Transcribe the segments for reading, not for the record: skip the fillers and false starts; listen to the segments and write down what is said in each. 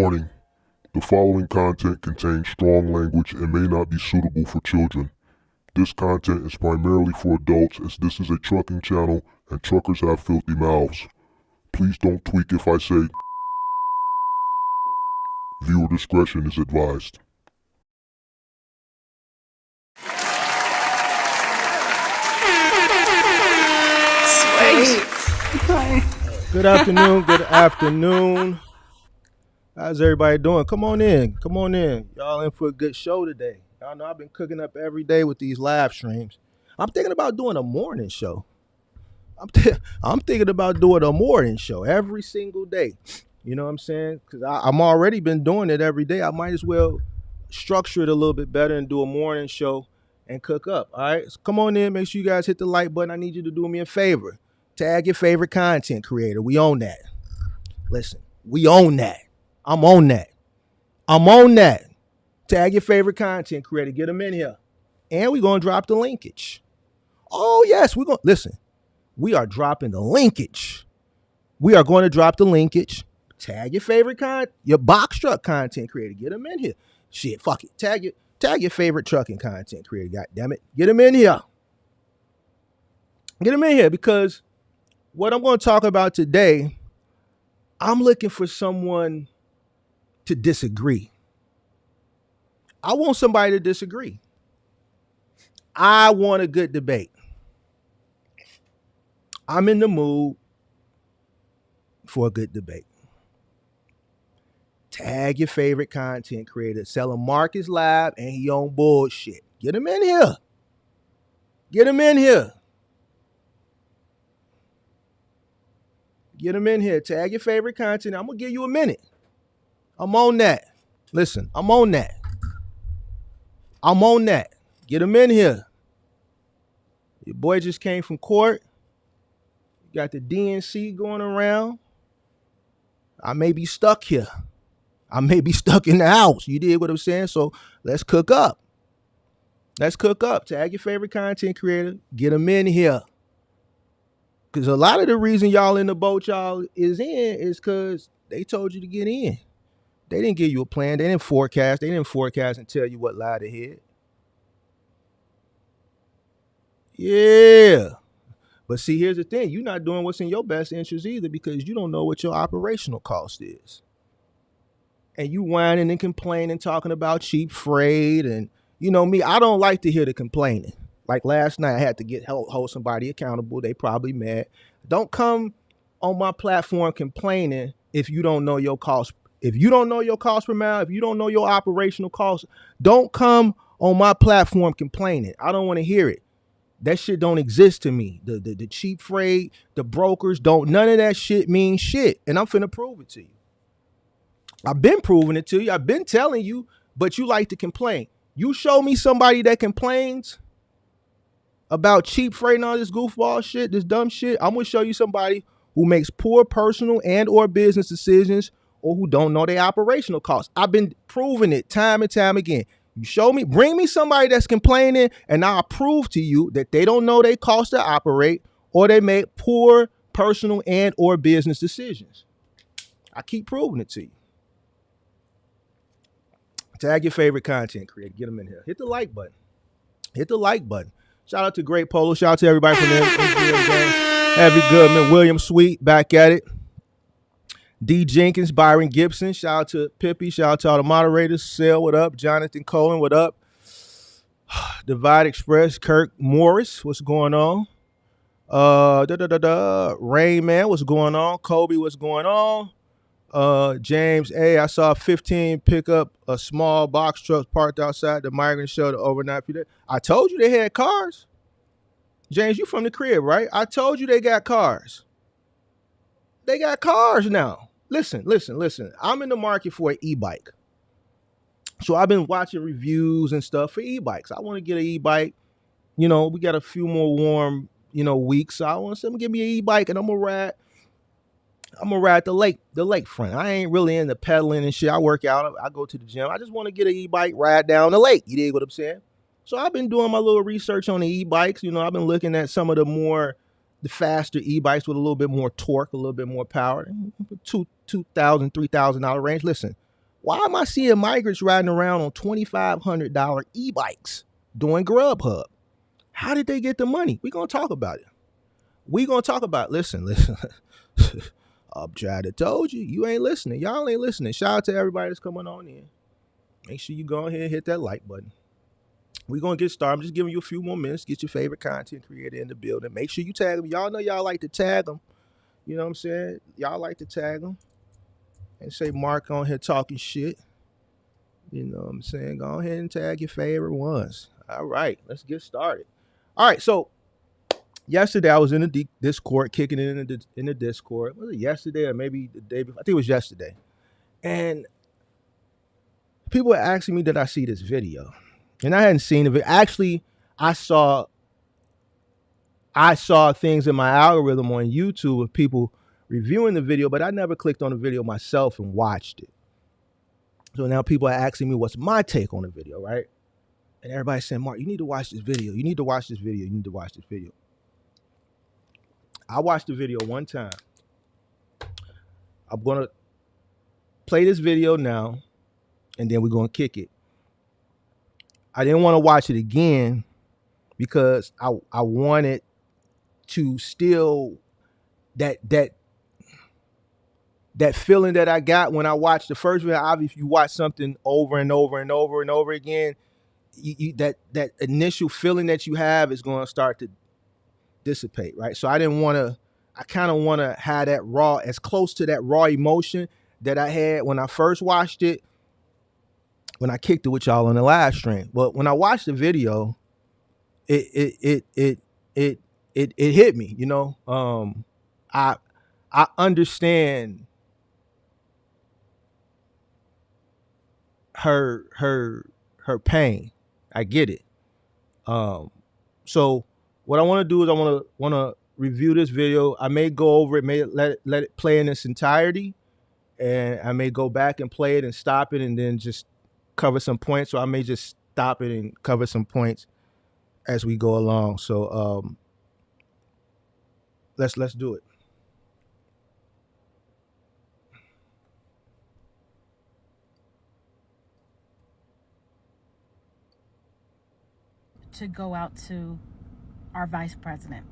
Warning: the following content contains strong language and may not be suitable for children. This content is primarily for adults, as this is a trucking channel and truckers have filthy mouths. Please don't tweak if I say. Viewer discretion is advised. Good afternoon. Good afternoon. How's everybody doing? Come on in. Come on in. Y'all in for a good show today. Y'all know I've been cooking up every day with these live streams. I'm thinking about doing a morning show. I'm thinking about doing a morning show every single day. You know what I'm saying? Because I'm already been doing it every day. I might as well structure it a little bit better and do a morning show and cook up. All right? So come on in. Make sure you guys hit the like button. I need you to do me a favor. Tag your favorite content creator. We own that. Listen, we own that. I'm on that. I'm on that. Tag your favorite content creator. Get them in here. And we're going to drop the linkage. Oh, yes. We're going to listen. We are dropping the linkage. We are going to drop the linkage. Tag your favorite your box truck content creator. Get them in here. Shit, fuck it. Tag your favorite trucking content creator. God damn it. Get them in here. Get them in here because what I'm going to talk about today, I'm looking for someone to disagree. I want somebody to disagree. I want a good debate. I'm in the mood for a good debate. Tag your favorite content creator. Selling Marcus live and he on bullshit. Get him in here. Get him in here. Get them in here. Tag your favorite content. I'm going to give you a minute. I'm on that. Listen, I'm on that. I'm on that. Get them in here. Your boy just came from court. You got the DNC going around. I may be stuck here. I may be stuck in the house. You did what I'm saying? So let's cook up. Let's cook up. Tag your favorite content creator. Get them in here. Because a lot of the reason y'all in the boat y'all is in is because they told you to get in. They didn't give you a plan. They didn't forecast. They didn't forecast and tell you what lied ahead. Yeah. But see, here's the thing. You're not doing what's in your best interest either because you don't know what your operational cost is. And you whining and complaining, talking about cheap freight. And you know me, I don't like to hear the complaining. Like last night, I had to hold somebody accountable. They probably mad. Don't come on my platform complaining if you don't know your cost. If you don't know your cost per mile, if you don't know your operational cost, don't come on my platform complaining. I don't want to hear it. That shit don't exist to me. The cheap freight, the brokers don't. None of that shit means shit. And I'm finna prove it to you. I've been proving it to you. I've been telling you, but you like to complain. You show me somebody that complains about cheap freight and all this goofball shit, this dumb shit, I'm going to show you somebody who makes poor personal and or business decisions or who don't know their operational costs. I've been proving it time and time again. You show me, bring me somebody that's complaining and I'll prove to you that they don't know their cost to operate or they make poor personal and or business decisions. I keep proving it to you. Tag your favorite content creator. Get them in here. Hit the like button. Hit the like button. Shout out to Great Polo. Shout out to everybody from the NGL game. Heavy Goodman, William Sweet, back at it. D. Jenkins, Byron Gibson. Shout out to Pippi. Shout out to all the moderators. Sale, what up? Jonathan Cohen, what up? Divide Express, Kirk Morris, what's going on? Rain Man, what's going on? Kobe, what's going on? James A. I saw 15 pick up a small box truck parked outside the migrant shelter overnight. I told you they had cars. James, you from the crib, right? I told you they got cars. They got cars now. Listen. I'm in the market for an e-bike. So I've been watching reviews and stuff for e-bikes. I want to get an e-bike. You know, we got a few more warm, weeks. So I want someone to give me an e-bike and I'm gonna ride the lakefront. I ain't really into pedaling and shit. I work out. I go to the gym. I just want to get an e-bike, ride down the lake. You dig what I'm saying? So I've been doing my little research on the e-bikes. I've been looking at some of the faster e-bikes with a little bit more torque, a little bit more power, $2,000, $3,000 range. Listen, Why am I seeing migrants riding around on $2,500 e-bikes doing Grubhub? How did they get the money? We're going to talk about it. We're going to talk about it. Listen. I'm trying to told you. You ain't listening. Y'all ain't listening. Shout out to everybody that's coming on in. Make sure you go ahead and hit that like button. We're going to get started. I'm just giving you a few more minutes. Get your favorite content creator in the building. Make sure you tag them. Y'all know y'all like to tag them. You know what I'm saying? Y'all like to tag them and say Mark on here talking shit. You know what I'm saying? Go ahead and tag your favorite ones. All right, let's get started. All right, so yesterday I was in the Discord, kicking it in the Discord. Was it yesterday or maybe the day before? I think it was yesterday. And people were asking me, did I see this video? And I hadn't seen it. Actually, I saw things in my algorithm on YouTube of people reviewing the video, but I never clicked on the video myself and watched it. So now people are asking me what's my take on the video, right? And everybody's saying, Mark, you need to watch this video. You need to watch this video. You need to watch this video. I watched the video one time. I'm going to play this video now, and then we're going to kick it. I didn't want to watch it again because I wanted to still that feeling that I got when I watched the first video. Obviously, if you watch something over and over and over and over again, that initial feeling that you have is going to start to dissipate, right? So I kind of want to have that raw, as close to that raw emotion that I had when I first watched it, when I kicked it with y'all on the live stream. But when I watched the video, it hit me, you know. I understand her pain. I get it. So what I want to do is I want to review this video. I may go over it, may let it play in its entirety, and I may go back and play it and stop it and then just cover some points. So I may just stop it and cover some points as we go along. So let's do it. To go out to our vice president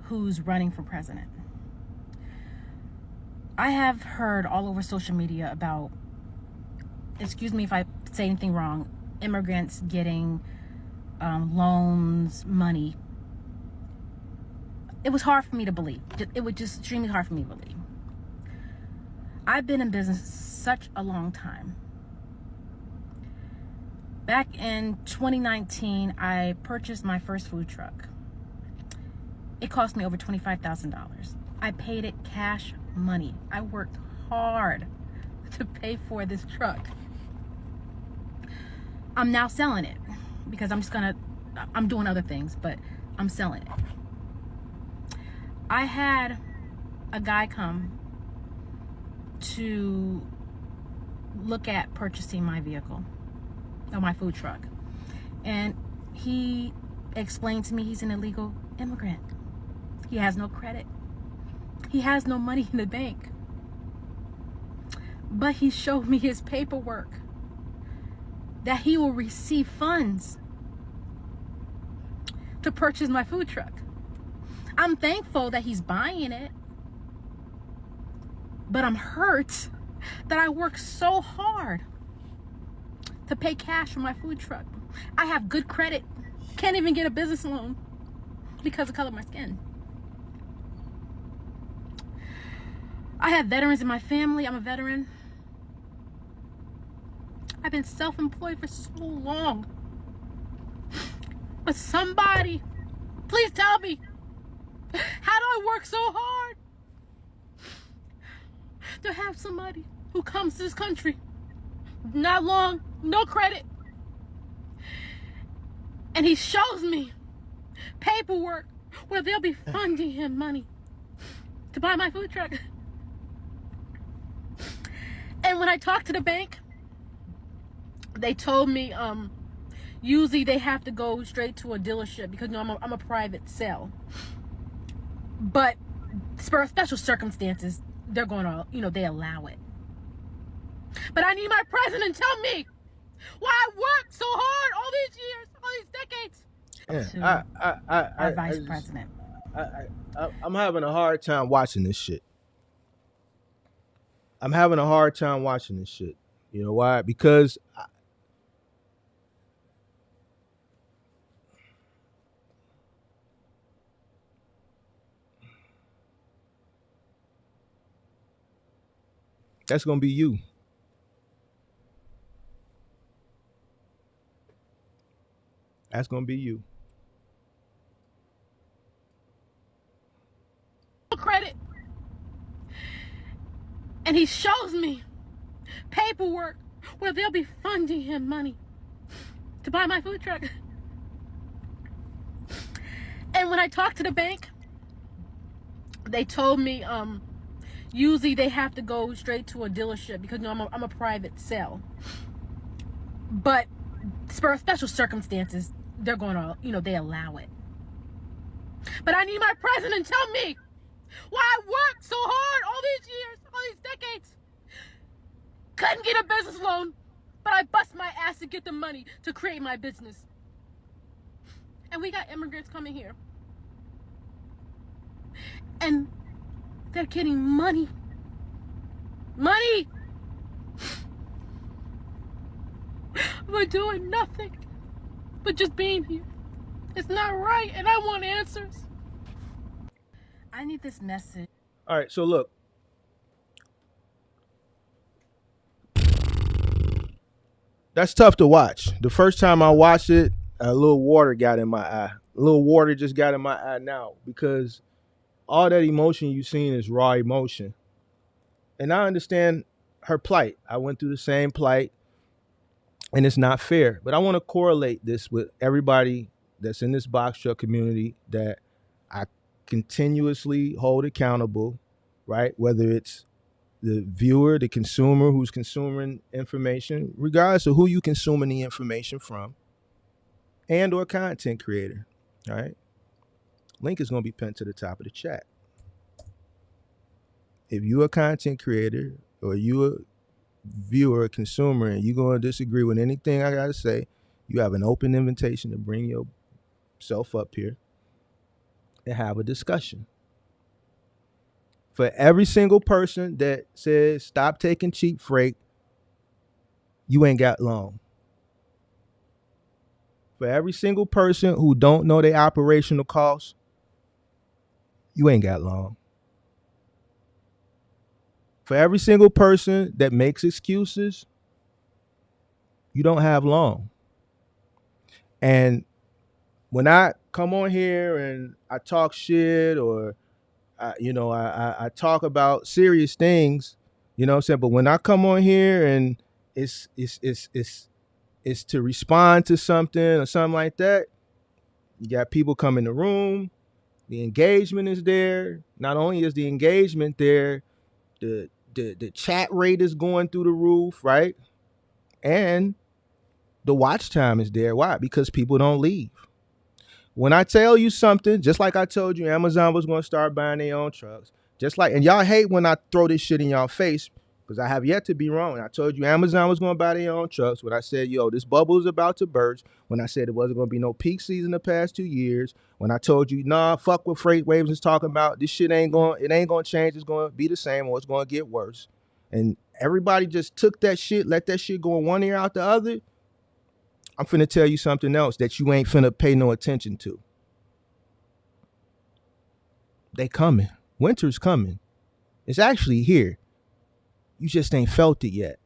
who's running for president. I have heard all over social media about, excuse me if I say anything wrong, immigrants getting loans, money. It was hard for me to believe. It was just extremely hard for me to believe. I've been in business such a long time. Back in 2019, I purchased my first food truck. It cost me over $25,000. I paid it cash money. I worked hard to pay for this truck. I'm now selling it because I'm doing other things, but I'm selling it. I had a guy come to look at purchasing my vehicle. My food truck, and he explained to me he's an illegal immigrant. He has no credit. He has no money in the bank. But he showed me his paperwork that he will receive funds to purchase my food truck. I'm thankful that he's buying it, but I'm hurt that I worked so hard to pay cash for my food truck. I have good credit. Can't even get a business loan because of the color of my skin. I have veterans in my family. I'm a veteran. I've been self-employed for so long. But somebody, please tell me, how do I work so hard to have somebody who comes to this country, not long, no credit, and he shows me paperwork where they'll be funding him money to buy my food truck. And when I talked to the bank, they told me usually they have to go straight to a dealership because I'm a private sale. But for special circumstances, they're going to, they allow it. But I need my president to tell me why I worked so hard all these years, all these decades. Yeah, Our vice president. I'm having a hard time watching this shit. I'm having a hard time watching this shit. You know why? Because that's gonna be you. That's gonna be you. Credit. And he shows me paperwork where they'll be funding him money to buy my food truck. And when I talked to the bank, they told me usually they have to go straight to a dealership because I'm a private sale. But for special circumstances, they're going to, they allow it. But I need my president to tell me why I worked so hard all these years, all these decades. Couldn't get a business loan, but I bust my ass to get the money to create my business. And we got immigrants coming here. And they're getting money. Money! We're doing nothing but just being here. It's not right, and I want answers. I need this message. All right, so look. That's tough to watch. The first time I watched it, a little water got in my eye. A little water just got in my eye now because all that emotion you've seen is raw emotion. And I understand her plight. I went through the same plight, and it's not fair. But I want to correlate this with everybody that's in this box truck community that I continuously hold accountable, right? Whether it's the viewer, the consumer who's consuming information, regardless of who you consuming the information from, and or content creator, all right? Link is going to be pinned to the top of the chat. If you're a content creator or you're a viewer, a consumer, and you're going to disagree with anything I got to say, you have an open invitation to bring yourself up here and have a discussion. For every single person that says stop taking cheap freight, you ain't got long. For every single person who don't know their operational costs, you ain't got long. For every single person that makes excuses, you don't have long. And when I come on here and I talk shit or I talk about serious things, you know what I'm saying? But when I come on here and it's to respond to something or something like that, you got people come in the room, the engagement is there. Not only is the engagement there, the chat rate is going through the roof, right? And the watch time is there. Why? Because people don't leave. When I tell you something, just like I told you, Amazon was going to start buying their own trucks. Just like, and y'all hate when I throw this shit in y'all face because I have yet to be wrong. I told you Amazon was going to buy their own trucks. When I said, yo, this bubble is about to burst. When I said it wasn't going to be no peak season the past 2 years. When I told you, nah, fuck what Freight Waves is talking about. This shit ain't going to change. It's going to be the same or it's going to get worse. And everybody just took that shit, let that shit go in one ear out the other. I'm finna tell you something else that you ain't finna pay no attention to. They coming. Winter's coming. It's actually here. You just ain't felt it yet.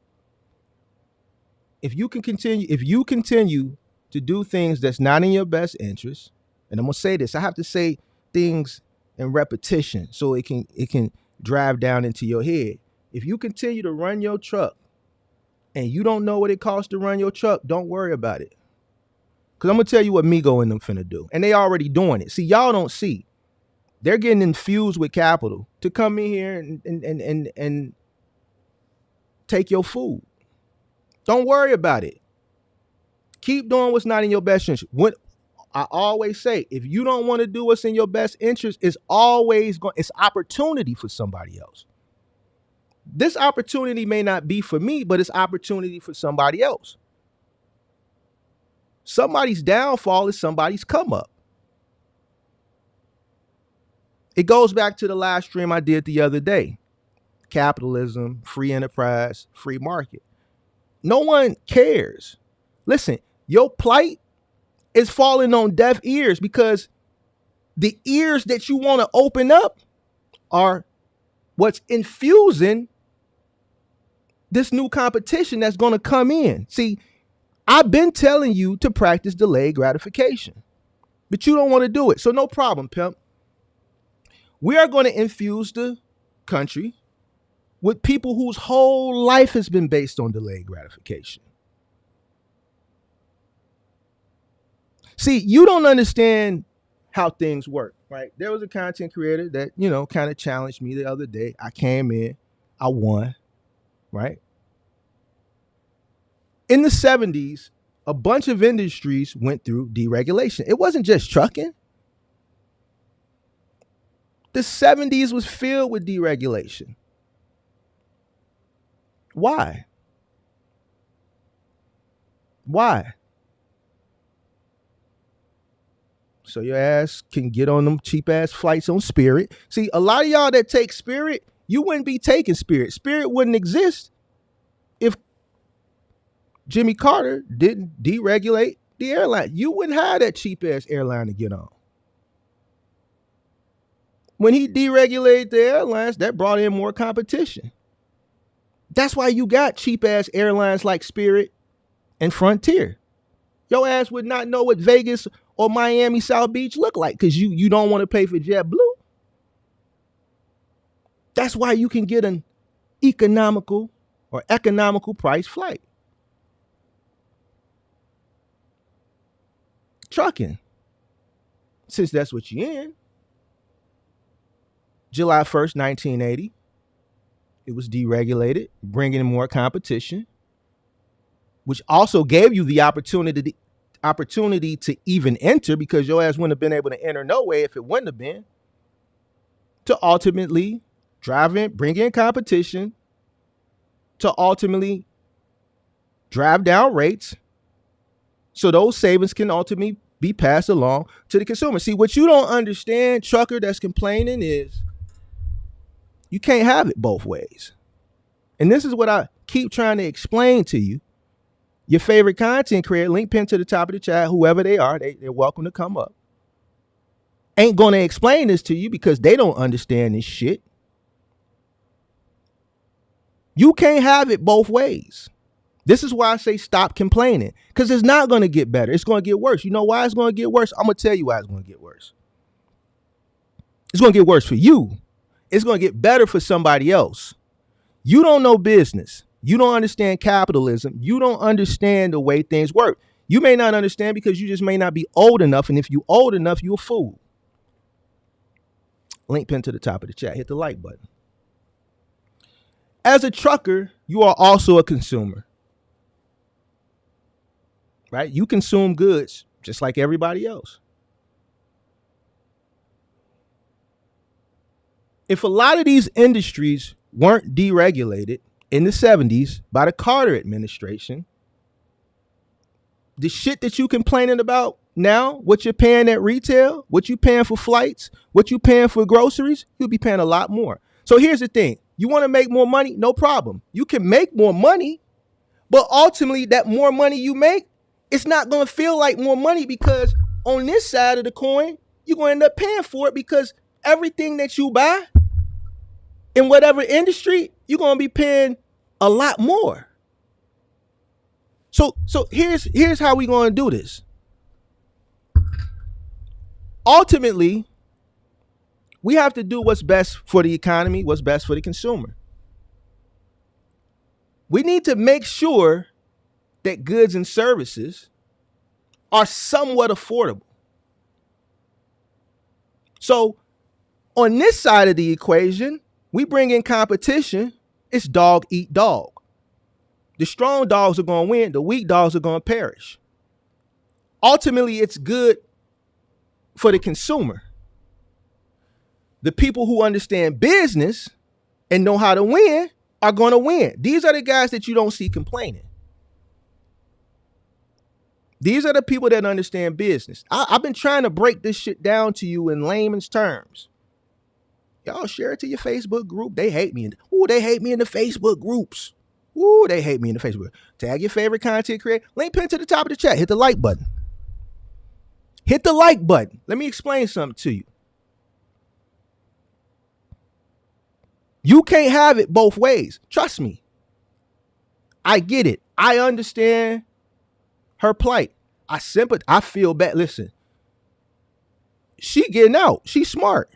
If you continue to do things that's not in your best interest, and I'm gonna say this, I have to say things in repetition so it can drive down into your head. If you continue to run your truck and you don't know what it costs to run your truck, don't worry about it. Because I'm going to tell you what Migo and them finna do. And they already doing it. See, y'all don't see. They're getting infused with capital to come in here and take your food. Don't worry about it. Keep doing what's not in your best interest. What I always say, if you don't want to do what's in your best interest, it's opportunity for somebody else. This opportunity may not be for me, but it's opportunity for somebody else. Somebody's downfall is somebody's come up. It goes back to the live stream I did the other day. Capitalism, free enterprise, free market. No one cares. Listen, your plight is falling on deaf ears because the ears that you want to open up are what's infusing this new competition that's going to come in. See, I've been telling you to practice delayed gratification, but you don't want to do it. So no problem, pimp. We are going to infuse the country with people whose whole life has been based on delayed gratification. See, you don't understand how things work, right? There was a content creator that, kind of challenged me the other day. I came in, I won, right? In the 70s, a bunch of industries went through deregulation. It wasn't just trucking. The 70s was filled with deregulation. Why? So your ass can get on them cheap ass flights on Spirit. See, a lot of y'all that take Spirit, you wouldn't be taking Spirit. Spirit wouldn't exist if Jimmy Carter didn't deregulate the airline. You wouldn't have that cheap ass airline to get on. When he deregulated the airlines, that brought in more competition. That's why you got cheap ass airlines like Spirit and Frontier. Your ass would not know what Vegas or Miami South Beach look like because you don't want to pay for JetBlue. That's why you can get an economical price flight. Trucking, since that's what you're in. July 1st, 1980, it was deregulated, bringing in more competition, which also gave you the opportunity to even enter, because your ass wouldn't have been able to enter no way if it wouldn't have been, to ultimately bring in competition, to ultimately drive down rates, so those savings can ultimately be passed along to the consumer. See, what you don't understand, trucker that's complaining, is you can't have it both ways. And this is what I keep trying to explain to you. Your favorite content creator, link pinned to the top of the chat, whoever they are, they're welcome to come up. Ain't going to explain this to you because they don't understand this shit. You can't have it both ways. This is why I say stop complaining, because it's not going to get better. It's going to get worse. You know why it's going to get worse? I'm going to tell you why it's going to get worse. It's going to get worse for you. It's going to get better for somebody else. You don't know business. You don't understand capitalism. You don't understand the way things work. You may not understand because you just may not be old enough. And if you're old enough, you're a fool. Link pinned to the top of the chat. Hit the like button. As a trucker, you are also a consumer. Right? You consume goods just like everybody else. If a lot of these industries weren't deregulated in the 70s by the Carter administration, the shit that you complaining about now, what you're paying at retail, what you paying for flights, what you paying for groceries, you'll be paying a lot more. So here's the thing. You want to make more money? No problem. You can make more money, but ultimately that more money you make, it's not going to feel like more money, because on this side of the coin, you're going to end up paying for it, because everything that you buy in whatever industry, you're going to be paying a lot more. So here's how we're going to do this. Ultimately, we have to do what's best for the economy, what's best for the consumer. We need to make sure that goods and services are somewhat affordable. So on this side of the equation, we bring in competition. It's dog eat dog. The strong dogs are going to win. The weak dogs are going to perish. Ultimately, it's good for the consumer. The people who understand business and know how to win, are going to win. These are the guys that you don't see complaining. These are the people that understand business. I've been trying to break this shit down to you in layman's terms. Y'all share it to your Facebook group. They hate me. They hate me in the Facebook groups. They hate me in the Facebook. Tag your favorite content creator. Link pinned to the top of the chat. Hit the like button. Hit the like button. Let me explain something to you. You can't have it both ways. Trust me. I get it. I understand her plight. I feel bad. Listen, she getting out. She's smart.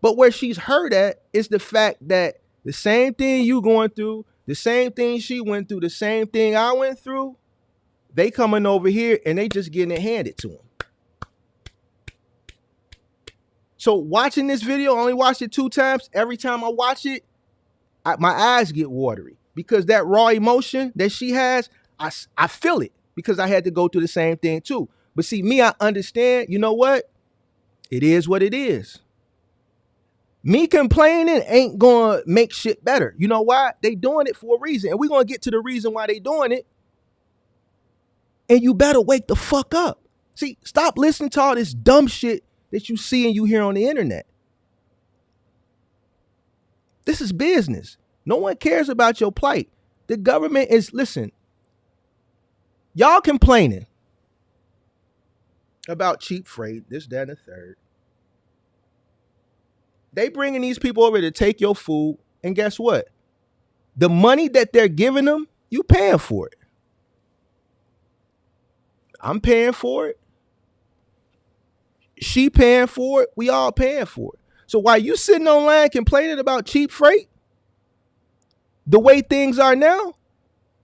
But where she's hurt at is the fact that the same thing you going through, the same thing she went through, the same thing I went through, they coming over here and they just getting it handed to them. So watching this video, I only watched it 2 times. Every time I watch it, my eyes get watery because that raw emotion that she has, I feel it because I had to go through the same thing too. But see, me, I understand, you know what? It is what it is. Me complaining ain't gonna make shit better. You know why? They doing it for a reason. And we're gonna get to the reason why they doing it. And you better wake the fuck up. See, stop listening to all this dumb shit that you see and you hear on the internet. This is business. No one cares about your plight. The government is, listen, y'all complaining about cheap freight, this, that, and the third. They bringing these people over to take your food, and guess what? The money that they're giving them, you paying for it. I'm paying for it. She paying for it. We all paying for it. So while you sitting online complaining about cheap freight, the way things are now,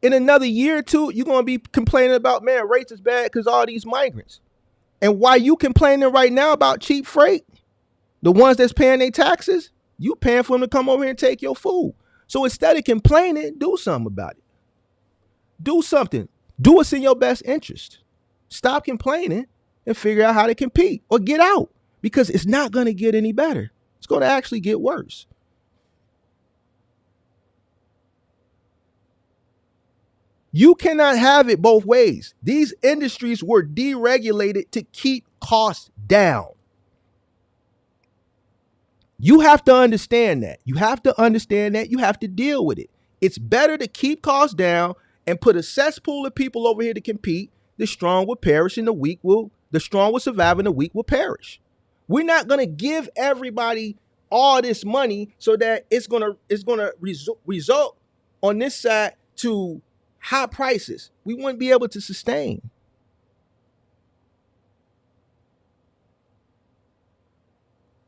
in another year or two, you're going to be complaining about, man, rates is bad because all these migrants. And while you complaining right now about cheap freight, the ones that's paying their taxes, you paying for them to come over here and take your food. So instead of complaining, do something about it. Do something. Do what's in your best interest. Stop complaining and figure out how to compete or get out, because it's not going to get any better. It's going to actually get worse. You cannot have it both ways. These industries were deregulated to keep costs down. You have to understand that. You have to understand that. You have to deal with it. It's better to keep costs down and put a cesspool of people over here to compete. The strong will perish and the strong will survive and the weak will perish. We're not going to give everybody all this money so that it's going to result on this side to high prices. We wouldn't be able to sustain.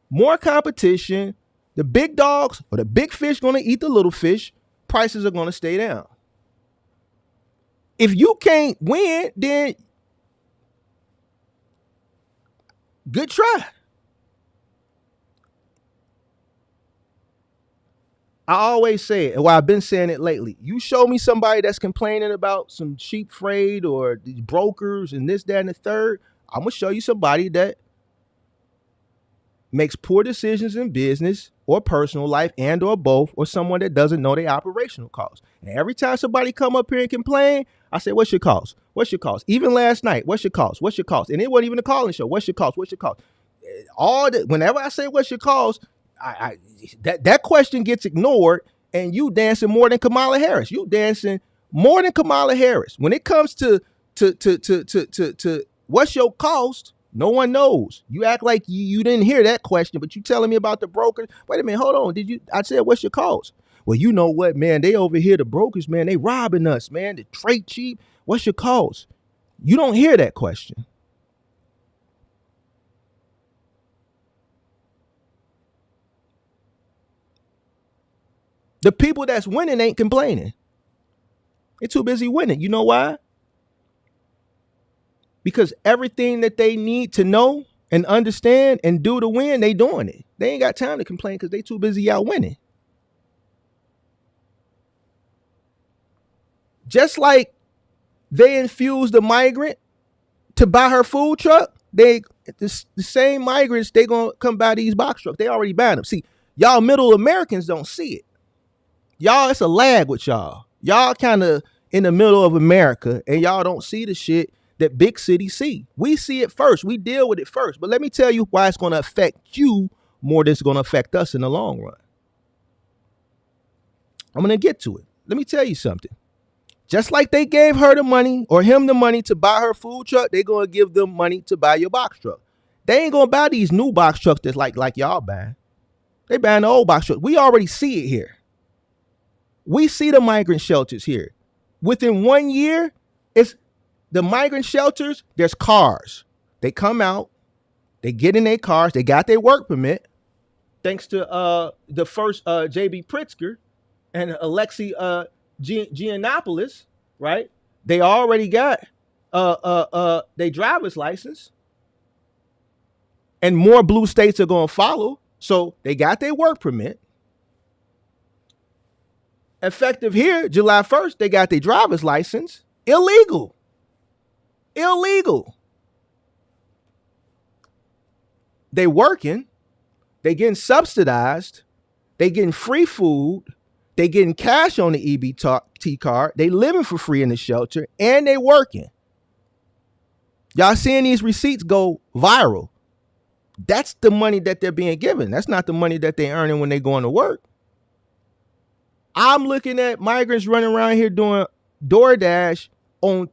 More competition, the big dogs or the big fish going to eat the little fish, prices are going to stay down. If you can't win, then good try. I always say it, and I've been saying it lately. You show me somebody that's complaining about some cheap freight or these brokers and this, that, and the third, I'm going to show you somebody that makes poor decisions in business or personal life and or both, or someone that doesn't know their operational costs. And every time somebody come up here and complain, I say, what's your cost? What's your cost? Even last night, what's your cost? What's your cost? And it wasn't even a calling show. What's your cost? What's your cost? Whenever I say what's your cost, that question gets ignored, and you dancing more than Kamala Harris. You dancing more than Kamala Harris. When it comes to what's your cost, no one knows. You act like you didn't hear that question, but you telling me about the brokers. Wait a minute, hold on. I said, what's your cost? Well, you know what, man? They over here, the brokers, man, they robbing us, man. The freight cheap. What's your cost? You don't hear that question. The people that's winning ain't complaining. They're too busy winning. You know why? Because everything that they need to know and understand and do to win, they doing it. They ain't got time to complain because they too busy out winning. Just like they infused the migrant to buy her food truck, the same migrants, they gonna come buy these box trucks. They already buying them. See, y'all middle Americans don't see it. Y'all, it's a lag with y'all. Y'all kind of in the middle of America, and y'all don't see the shit that big cities see. We see it first. We deal with it first. But let me tell you why it's going to affect you more than it's going to affect us in the long run. I'm going to get to it. Let me tell you something. Just like they gave her the money or him the money to buy her food truck, they're going to give them money to buy your box truck. They ain't going to buy these new box trucks that's like y'all buying. They buying the old box truck. We already see it here. We see the migrant shelters here. Within 1 year, it's the migrant shelters, there's cars. They come out, they get in their cars, they got their work permit. Thanks to the first J.B. Pritzker and Alexi Giannopoulos, right? They already got their driver's license. And more blue states are going to follow. So they got their work permit. Effective here, July 1st, they got their driver's license. Illegal. They working. They getting subsidized. They getting free food. They getting cash on the EBT card. They living for free in the shelter. And they working. Y'all seeing these receipts go viral. That's the money that they're being given. That's not the money that they're earning when they're going to work. I'm looking at migrants running around here doing DoorDash on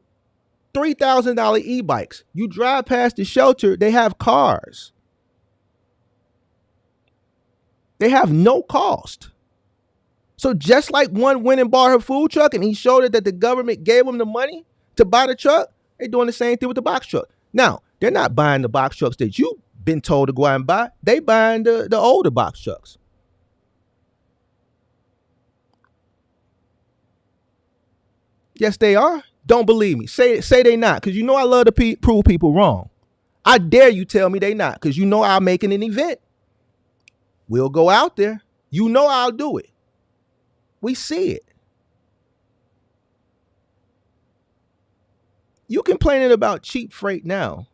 $3,000 e-bikes. You drive past the shelter, they have cars. They have no cost. So just like one went and bought her food truck and he showed it that the government gave him the money to buy the truck, they're doing the same thing with the box truck. Now, they're not buying the box trucks that you've been told to go out and buy. They buying the older box trucks. Yes, they are. Don't believe me. Say they not, because you know I love to prove people wrong. I dare you tell me they not, because you know I'm making an event. We'll go out there. You know I'll do it. We see it. You complaining about cheap freight now.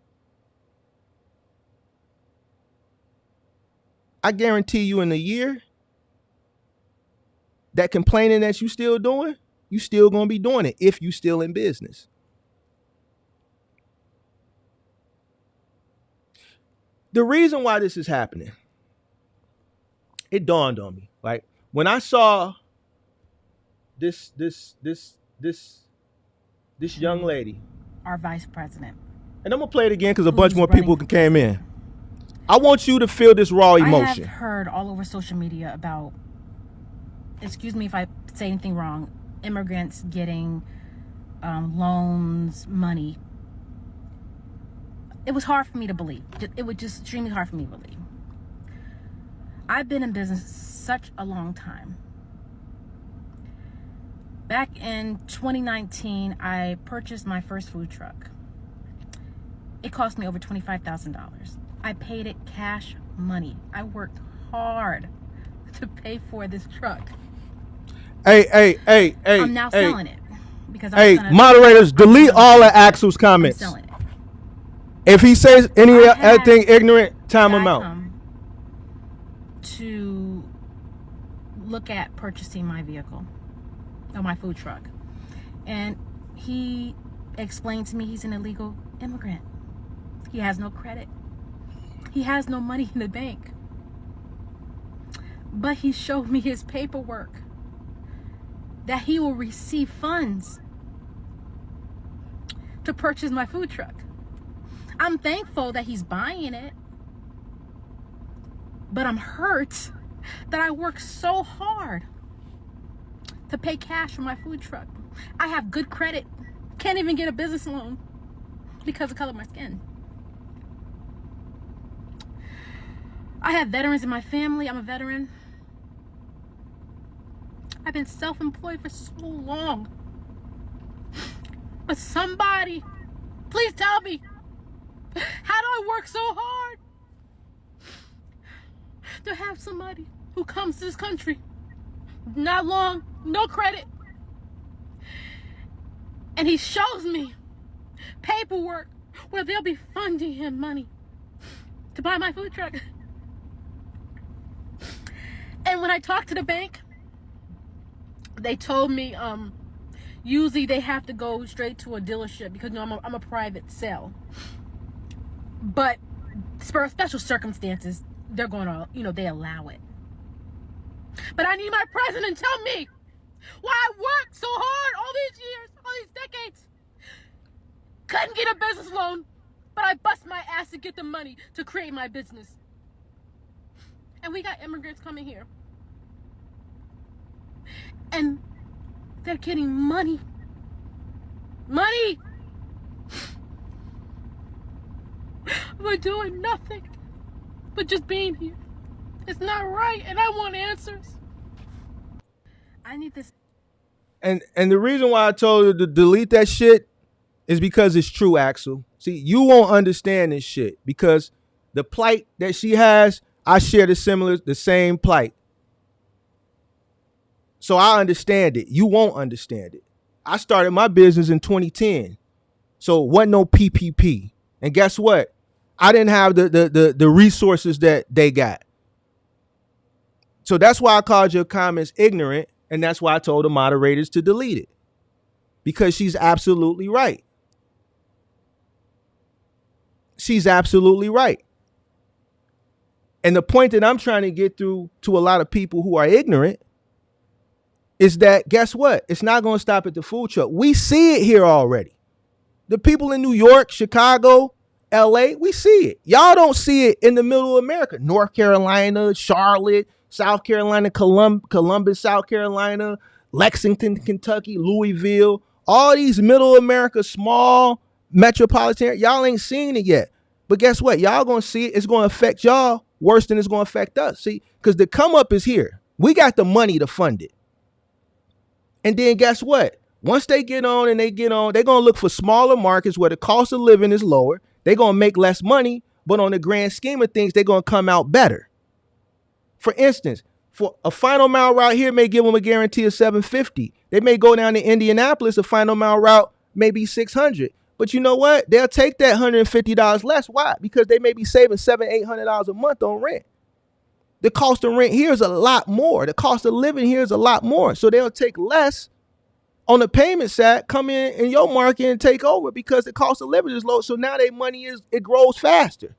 I guarantee you in a year, that complaining that you still doing, you still going to be doing it if you still in business. The reason why this is happening, it dawned on me. Like when I saw this young lady, our vice president, and I'm gonna play it again because a bunch more people came in. I want you to feel this raw emotion. I have heard all over social media about, excuse me if I say anything wrong, immigrants getting loans, money. It was hard for me to believe. It was just extremely hard for me to believe. I've been in business such a long time. Back in 2019, I purchased my first food truck. It cost me over $25,000. I paid it cash money. I worked hard to pay for this truck. Hey. I'm now selling it. Because moderators, delete all of Axel's comments. I'm selling it. If he says anything ignorant, time him out. To look at purchasing my vehicle or my food truck, and he explained to me he's an illegal immigrant. He has no credit. He has no money in the bank. But he showed me his paperwork that he will receive funds to purchase my food truck. I'm thankful that he's buying it, but I'm hurt that I worked so hard to pay cash for my food truck. I have good credit, can't even get a business loan because of the color of my skin. I have veterans in my family. I'm a veteran. I've been self-employed for so long. But somebody, please tell me, how do I work so hard to have somebody who comes to this country, not long, no credit, and he shows me paperwork where they'll be funding him money to buy my food truck. And when I talk to the bank, They told me usually they have to go straight to a dealership because I'm a private sale. But for special circumstances, they're going to, they allow it. But I need my president to tell me why I worked so hard all these years, all these decades. Couldn't get a business loan, but I bust my ass to get the money to create my business. And we got immigrants coming here. And they're getting money. Money! We're doing nothing but just being here. It's not right, and I want answers. I need this. And the reason why I told her to delete that shit is because it's true, Axel. See, you won't understand this shit because the plight that she has, I share the same plight. So I understand it. You won't understand it. I started my business in 2010. So it wasn't no PPP. And guess what? I didn't have the resources that they got. So that's why I called your comments ignorant. And that's why I told the moderators to delete it. Because she's absolutely right. She's absolutely right. And the point that I'm trying to get through to a lot of people who are ignorant is that, guess what? It's not going to stop at the food truck. We see it here already. The people in New York, Chicago, LA, we see it. Y'all don't see it in the middle of America. North Carolina, Charlotte, South Carolina, Columbus, South Carolina, Lexington, Kentucky, Louisville, all these middle America, small metropolitan, y'all ain't seen it yet. But guess what? Y'all going to see it. It's going to affect y'all worse than it's going to affect us. See, because the come up is here. We got the money to fund it. And then guess what? Once they get on, they're going to look for smaller markets where the cost of living is lower. They're going to make less money, but on the grand scheme of things, they're going to come out better. For instance, for a final mile route here may give them a guarantee of $750. They may go down to Indianapolis, a final mile route may be $600. But you know what? They'll take that $150 less. Why? Because they may be saving $700, $800 a month on rent. The cost of rent here is a lot more. The cost of living here is a lot more. So they'll take less on the payment side, come in your market and take over because the cost of living is low. So now their money it grows faster.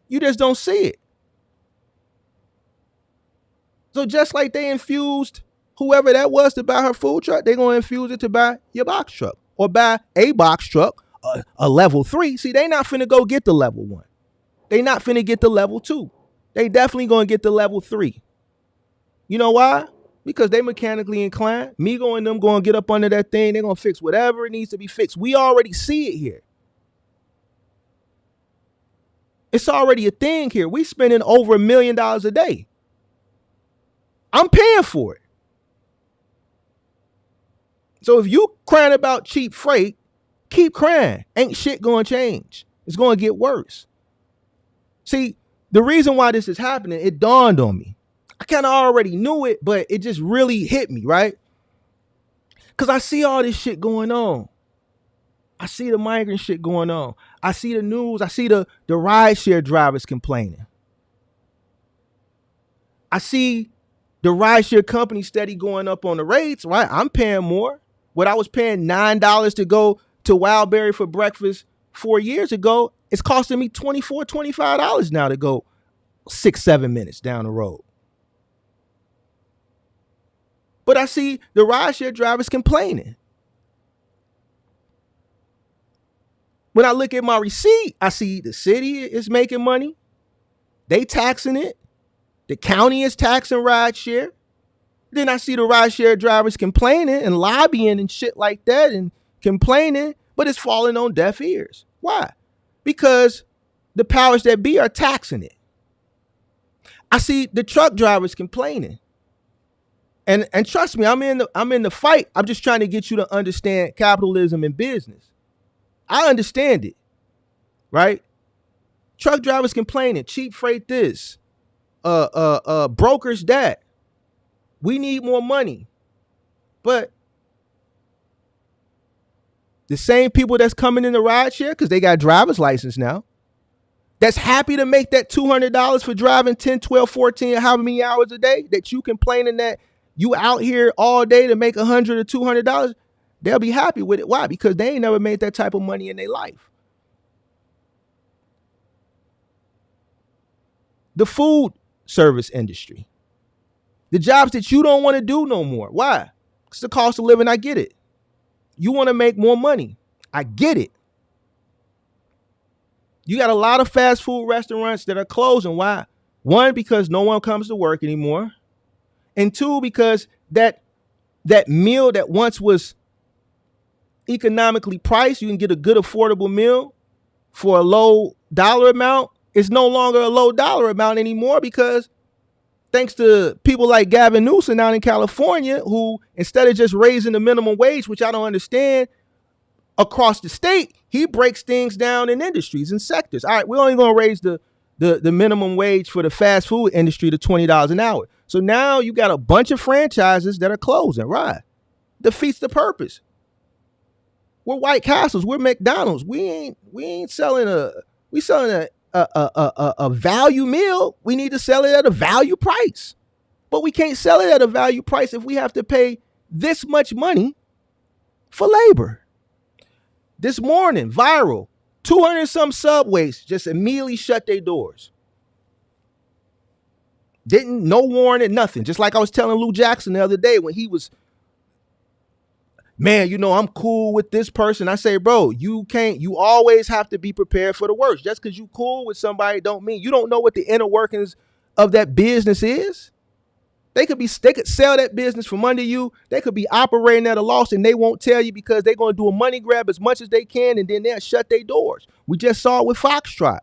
You just don't see it. So just like they infused whoever that was to buy her food truck, they're going to infuse it to buy your box truck or buy a box truck, a level 3. See, they not finna go get the level 1. They not finna get the level 2. They definitely going to get the level 3. You know why? Because they mechanically inclined. Migo and them going to get up under that thing. They're going to fix whatever it needs to be fixed. We already see it here. It's already a thing here. We spending over $1 million a day. I'm paying for it. So if you crying about cheap freight, keep crying. Ain't shit going to change. It's going to get worse. See, the reason why this is happening, it dawned on me. I kind of already knew it, but it just really hit me, right? Because I see all this shit going on. I see the migrant shit going on. I see the news. I see the rideshare drivers complaining. I see the rideshare company steady going up on the rates, right? I'm paying more. What I was paying $9 to go to Wildberry for breakfast 4 years ago, it's costing me $24, $25 now to go 6-7 minutes down the road. But I see the rideshare drivers complaining. When I look at my receipt, I see the city is making money. They taxing it. The county is taxing rideshare. Then I see the rideshare drivers complaining and lobbying and shit like that and complaining, but it's falling on deaf ears. Why? Because the powers that be are taxing it. I see the truck drivers complaining. And trust me, I'm in the fight. I'm just trying to get you to understand capitalism and business. I understand it, right? Truck drivers complaining, cheap freight this, brokers that. We need more money. But the same people that's coming in the rideshare, because they got driver's license now, that's happy to make that $200 for driving 10, 12, 14, however many hours a day, that you complaining that you out here all day to make $100 or $200, they'll be happy with it. Why? Because they ain't never made that type of money in their life. The food service industry, the jobs that you don't want to do no more. Why? It's the cost of living. I get it. You want to make more money. I get it. You got a lot of fast food restaurants that are closing. Why? One, because no one comes to work anymore. And two, because that meal that once was economically priced, you can get a good affordable meal for a low dollar amount, is no longer a low dollar amount anymore, because thanks to people like Gavin Newsom out in California, who instead of just raising the minimum wage, which I don't understand, across the state, he breaks things down in industries and sectors. All right, we're only going to raise the minimum wage for the fast food industry to $20 an hour. So now you got a bunch of franchises that are closing, right? Defeats the purpose. We're White Castles, we're McDonald's. We ain't selling a value meal. We need to sell it at a value price. But we can't sell it at a value price if we have to pay this much money for labor. This morning, viral, 200 some subways just immediately shut their doors. No warning, nothing. Just like I was telling Lou Jackson the other day when he was, man, I'm cool with this person. I say, bro, you always have to be prepared for the worst. Just because you cool with somebody don't mean you don't know what the inner workings of that business is. They could sell that business from under you. They could be operating at a loss and they won't tell you because they're going to do a money grab as much as they can and then they'll shut their doors. We just saw it with Foxtrot.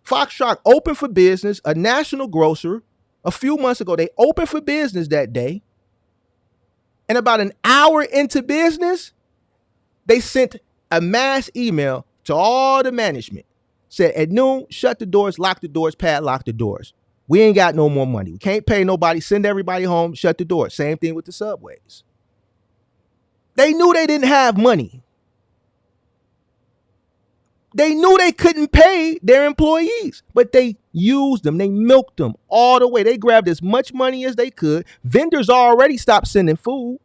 Foxtrot opened for business, a national grocer. A few months ago, they opened for business that day. And about an hour into business, they sent a mass email to all the management. Said at noon, shut the doors, lock the doors, padlock the doors. We ain't got no more money. We can't pay nobody. Send everybody home. Shut the door. Same thing with the subways. They knew they didn't have money. They knew they couldn't pay their employees, but they used them. They milked them all the way. They grabbed as much money as they could. Vendors already stopped sending food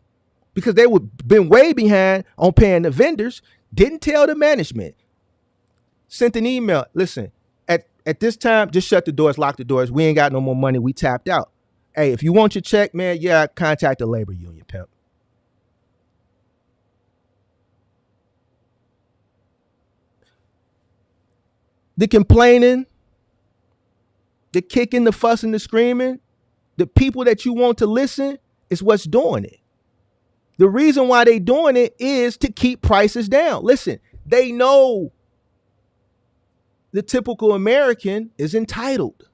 because they were been way behind on paying the vendors. Didn't tell the management. Sent an email. Listen, at this time, just shut the doors, lock the doors. We ain't got no more money. We tapped out. Hey, if you want your check, man, yeah, contact the labor union, pimp. The complaining, the kicking, the fussing, the screaming, the people that you want to listen is what's doing it. The reason why they doing it is to keep prices down. Listen, they know the typical American is entitled.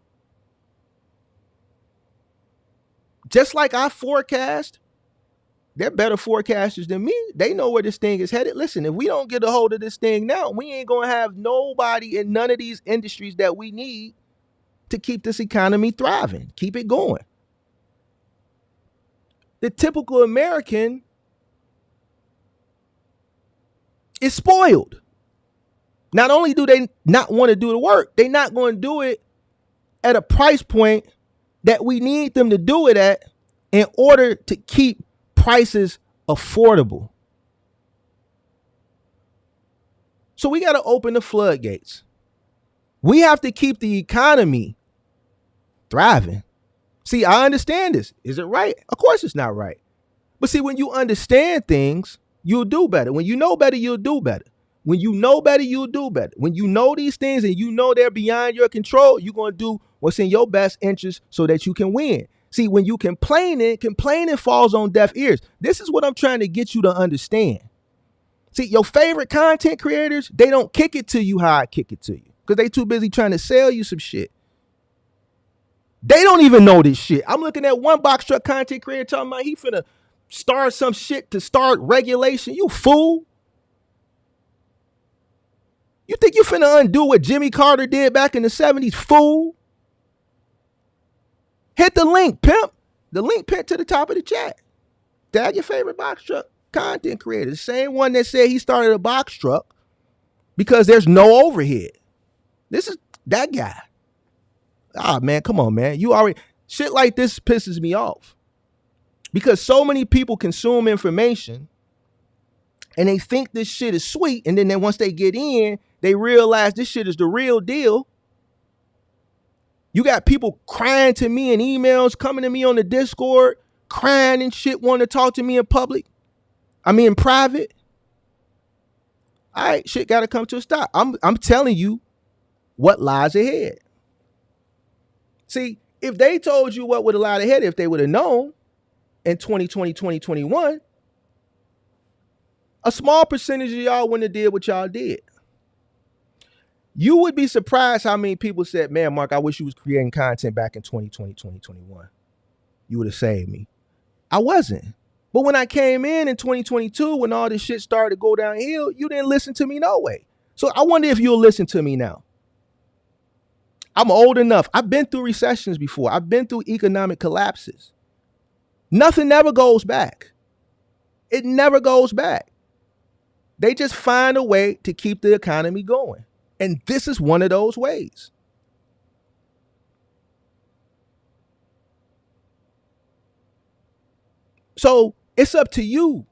Just like I forecast, they're better forecasters than me. They know where this thing is headed. Listen, if we don't get a hold of this thing now, we ain't going to have nobody in none of these industries that we need to keep this economy thriving, keep it going. The typical American is spoiled. Not only do they not want to do the work, they're not going to do it at a price point that we need them to do it at in order to keep prices affordable. So we got to open the floodgates. We have to keep the economy thriving. See, I understand this. Is it right? Of course it's not right. But see, when you understand things, you'll do better. When you know better, you'll do better. When you know better, you'll do better. When you know these things and you know they're beyond your control, you're going to do what's in your best interest so that you can win. See, when you complaining falls on deaf ears. This is what I'm trying to get you to understand. See, your favorite content creators, they don't kick it to you how I kick it to you because they too busy trying to sell you some shit. They don't even know this shit. I'm looking at one box truck content creator talking about he finna start some shit to start regulation. You fool. You think you finna undo what Jimmy Carter did back in the 70s, fool? Hit the link, pimp. The link pinned to the top of the chat. Tag your favorite box truck content creator. The same one that said he started a box truck because there's no overhead. This is that guy. Ah, man, come on, man. You already shit like this pisses me off because so many people consume information and they think this shit is sweet, and then once they get in, they realize this shit is the real deal. You got people crying to me in emails, coming to me on the Discord, crying and shit, wanting to talk to me in public. I mean, in private. All right, shit got to come to a stop. I'm telling you what lies ahead. See, if they told you what would have lied ahead, if they would have known in 2020, 2021, a small percentage of y'all wouldn't have did what y'all did. You would be surprised how many people said, man, Mark, I wish you was creating content back in 2020, 2021. You would have saved me. I wasn't. But when I came in 2022, when all this shit started to go downhill, you didn't listen to me no way. So I wonder if you'll listen to me now. I'm old enough. I've been through recessions before. I've been through economic collapses. Nothing never goes back. It never goes back. They just find a way to keep the economy going. And this is one of those ways. So it's up to you.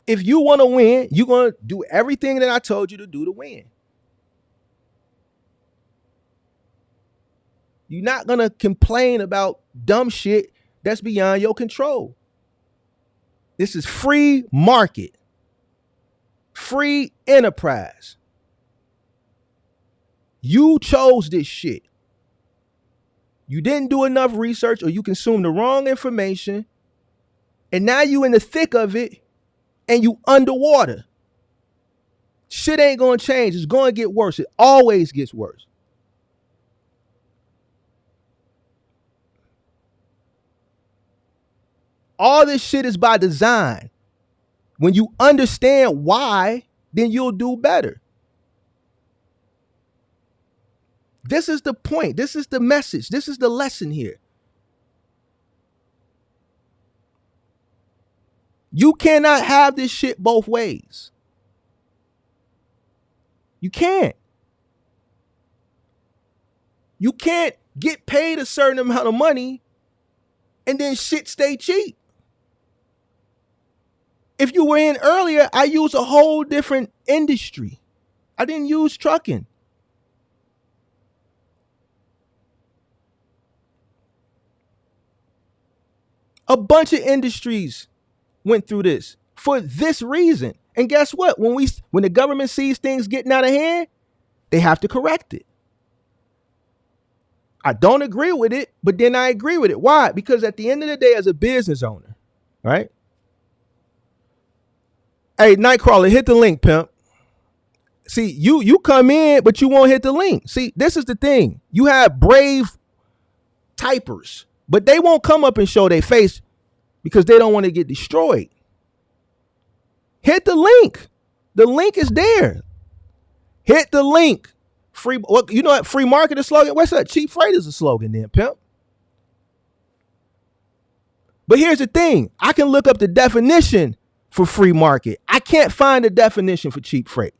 If you want to win, you're going to do everything that I told you to do to win. You're not going to complain about dumb shit that's beyond your control. This is free market. Free enterprise. You chose this shit. You didn't do enough research or you consumed the wrong information. And now you in the thick of it and you underwater. Shit ain't going to change. It's going to get worse. It always gets worse. All this shit is by design. When you understand why, then you'll do better. This is the point. This is the message. This is the lesson here. You cannot have this shit both ways. You can't. You can't get paid a certain amount of money and then shit stay cheap. If you were in earlier, I used a whole different industry. I didn't use trucking. A bunch of industries went through this for this reason. And guess what? When the government sees things getting out of hand, they have to correct it. I don't agree with it, but then I agree with it. Why? Because at the end of the day, as a business owner, right? Hey, Nightcrawler, hit the link, pimp. See, you come in, but you won't hit the link. See, this is the thing. You have brave typers, but they won't come up and show their face because they don't want to get destroyed. Hit the link. The link is there. Hit the link. Free. What you know? What free market is slogan. What's that? Cheap freight is a slogan, then, pimp. But here's the thing. I can look up the definition for free market. I can't find the definition for cheap freight.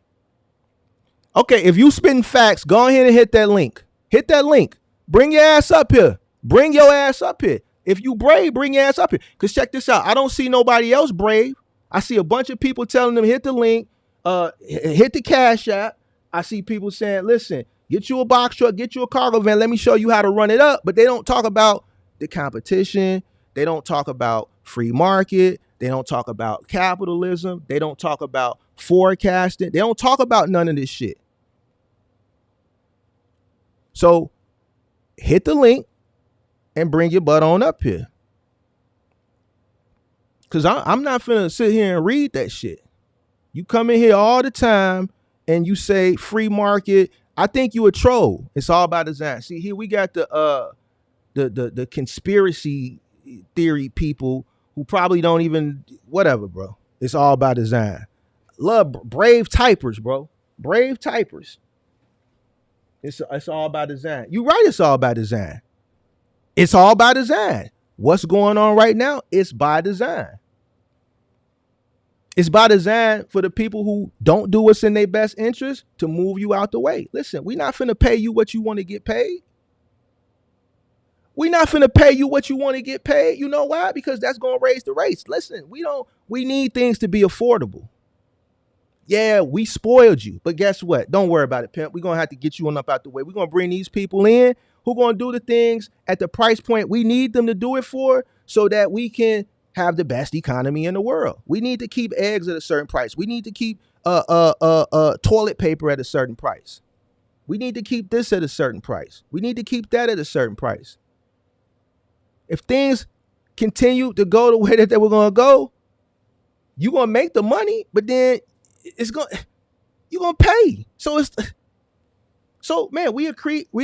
Okay, if you spitting facts, go ahead and hit that link. Hit that link. Bring your ass up here. Bring your ass up here. If you brave, bring your ass up here. Because check this out. I don't see nobody else brave. I see a bunch of people telling them hit the link, hit the Cash App. I see people saying, listen, get you a box truck, get you a cargo van. Let me show you how to run it up. But they don't talk about the competition. They don't talk about free market. They don't talk about capitalism. They don't talk about forecasting. They don't talk about none of this shit. So hit the link and bring your butt on up here. Because I'm not finna sit here and read that shit. You come in here all the time and you say free market. I think you a troll. It's all about design. See, here we got the conspiracy theory people who probably don't even, whatever, bro. It's all about design. Love brave typers, bro. Brave typers. It's all about design. You right, it's all about design. It's all by design. What's going on right now? It's by design. It's by design for the people who don't do what's in their best interest to move you out the way. Listen, we're not finna pay you what you want to get paid. We're not finna pay you what you want to get paid. You know why? Because that's gonna raise the rates. Listen, we need things to be affordable. Yeah, we spoiled you. But guess what? Don't worry about it, pimp. We're gonna have to get you on up out the way. We're gonna bring these people in who gonna do the things at the price point we need them to do it for, so that we can have the best economy in the world. We need to keep eggs at a certain price. We need to keep toilet paper at a certain price. We need to keep this at a certain price. We need to keep that at a certain price. If things continue to go the way that they were gonna go, you're gonna make the money, but then you're gonna pay. So man, we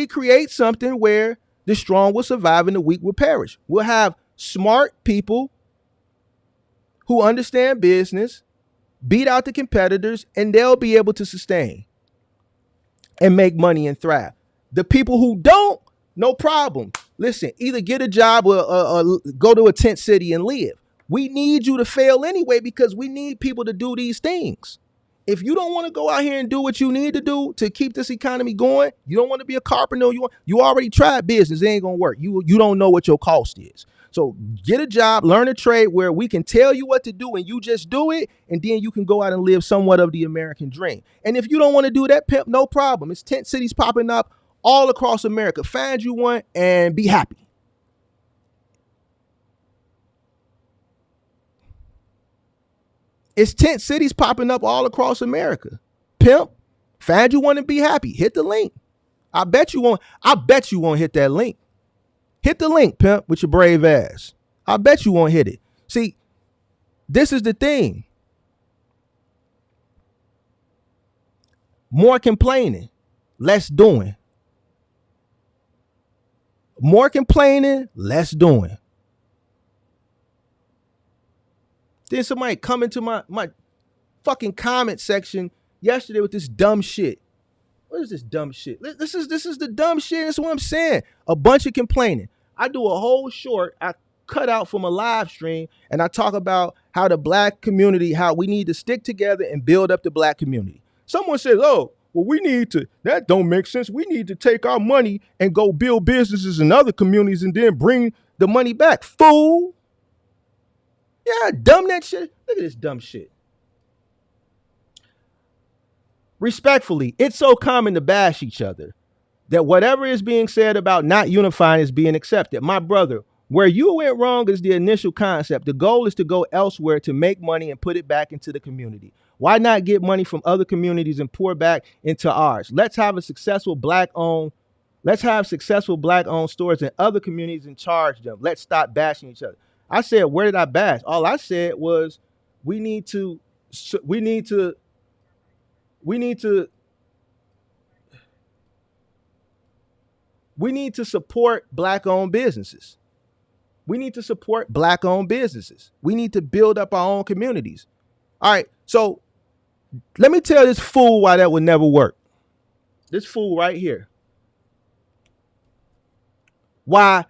create something where the strong will survive and the weak will perish. We'll have smart people who understand business, beat out the competitors, and they'll be able to sustain and make money and thrive. The people who don't, no problem. Listen, either get a job or go to a tent city and live. We need you to fail anyway, because we need people to do these things. If you don't want to go out here and do what you need to do to keep this economy going, you don't want to be a carpenter, you already tried business, it ain't gonna work. You don't know what your cost is. So get a job, learn a trade where we can tell you what to do and you just do it, and then you can go out and live somewhat of the American dream. And if you don't want to do that, pimp, no problem. It's tent cities popping up all across America. Find you one and be happy. It's tent cities popping up all across America. Pimp, find you one and be happy. Hit the link. I bet you won't hit that link. Hit the link, pimp, with your brave ass. I bet you won't hit it. See, this is the thing. More complaining, less doing. More complaining, less doing. Then somebody come into my fucking comment section yesterday with this dumb shit. What is this dumb shit? This is the dumb shit. That's what I'm saying. A bunch of complaining. I do a whole short I cut out from a live stream, and I talk about how the black community, how we need to stick together and build up the black community. Someone says, oh, well, that don't make sense. We need to take our money and go build businesses in other communities and then bring the money back. Fool. Yeah, dumb that shit. Look at this dumb shit. Respectfully, it's so common to bash each other that whatever is being said about not unifying is being accepted. My brother, where you went wrong is the initial concept. The goal is to go elsewhere to make money and put it back into the community. Why not get money from other communities and pour back into ours? Let's have successful black-owned stores in other communities and charge them. Let's stop bashing each other. I said, where did I bash? All I said was we need to support black-owned businesses. We need to support black-owned businesses. We need to build up our own communities. All right, so let me tell this fool why that would never work. This fool right here. Why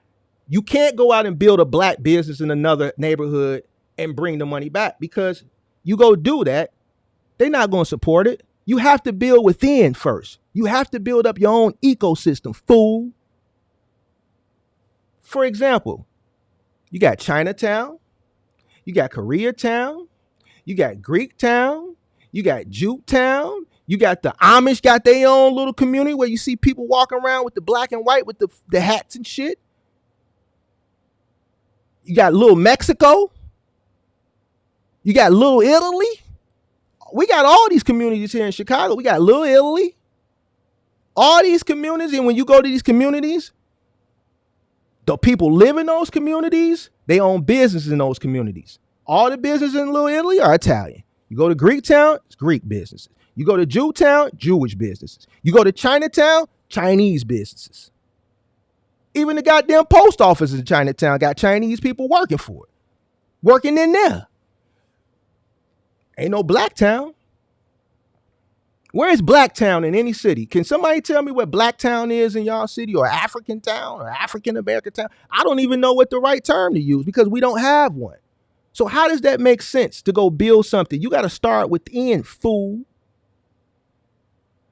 you can't go out and build a black business in another neighborhood and bring the money back, because you go do that, they're not going to support it. You have to build within first. You have to build up your own ecosystem, fool. For example, you got Chinatown, you got Koreatown, you got Greek Town, you got Juke Town, you got the Amish got their own little community where you see people walking around with the black and white with the hats and shit. You got Little Mexico. You got Little Italy. We got all these communities here in Chicago. We got Little Italy. All these communities, and when you go to these communities, the people live in those communities. They own businesses in those communities. All the businesses in Little Italy are Italian. You go to Greek Town, it's Greek businesses. You go to Jewtown, Jewish businesses. You go to Chinatown, Chinese businesses. Even the goddamn post office in Chinatown got Chinese people working for it. Working in there. Ain't no black town. Where is black town in any city? Can somebody tell me what black town is in y'all city, or African town or African American town? I don't even know what the right term to use because we don't have one. So how does that make sense to go build something? You got to start within, fool.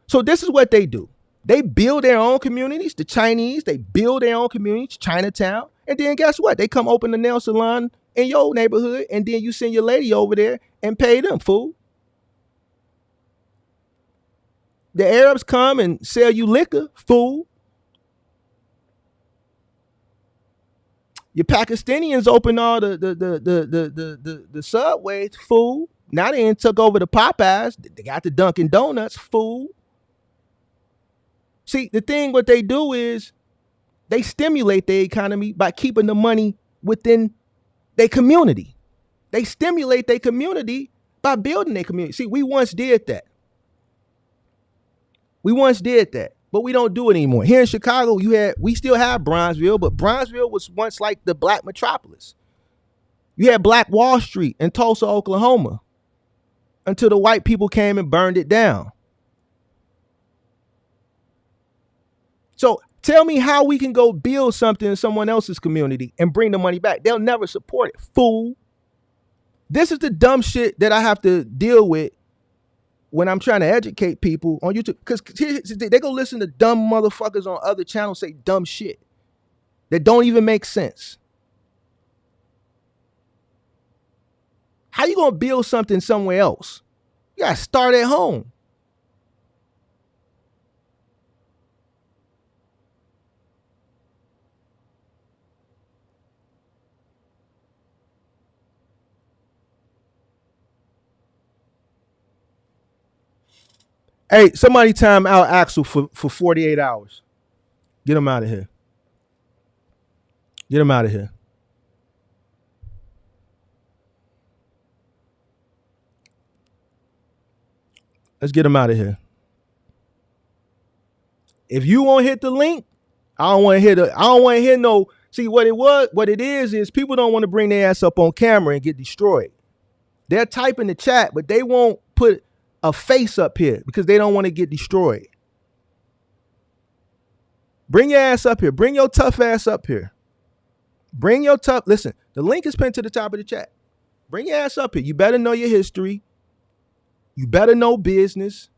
So this is what they do. They build their own communities. The Chinese, they build their own communities, Chinatown. And then guess what? They come open the nail salon in your neighborhood, and then you send your lady over there and pay them, fool. The Arabs come and sell you liquor, fool. Your Pakistanians open all the subways, fool. Now they ain't took over the Popeyes. They got the Dunkin' Donuts, fool. See, the thing what they do is they stimulate the economy by keeping the money within their community. They stimulate their community by building their community. See, we once did that. But we don't do it anymore. Here in Chicago, we still have Bronzeville, but Bronzeville was once like the black metropolis. You had Black Wall Street in Tulsa, Oklahoma, until the white people came and burned it down. So tell me how we can go build something in someone else's community and bring the money back. They'll never support it, fool. This is the dumb shit that I have to deal with when I'm trying to educate people on YouTube. Because they go listen to dumb motherfuckers on other channels say dumb shit that don't even make sense. How you gonna build something somewhere else? You gotta start at home. Hey, somebody time out Axel for 48 hours. Get him out of here. Get him out of here. Let's get him out of here. If you won't hit the link, I don't want to hear no. See what it is people don't want to bring their ass up on camera and get destroyed. They'll type in the chat, but they won't put a face up here because they don't want to get destroyed. Bring your ass up here. Bring your tough ass up here. Listen, the link is pinned to the top of the chat. Bring your ass up here. You better know your history. You better know business.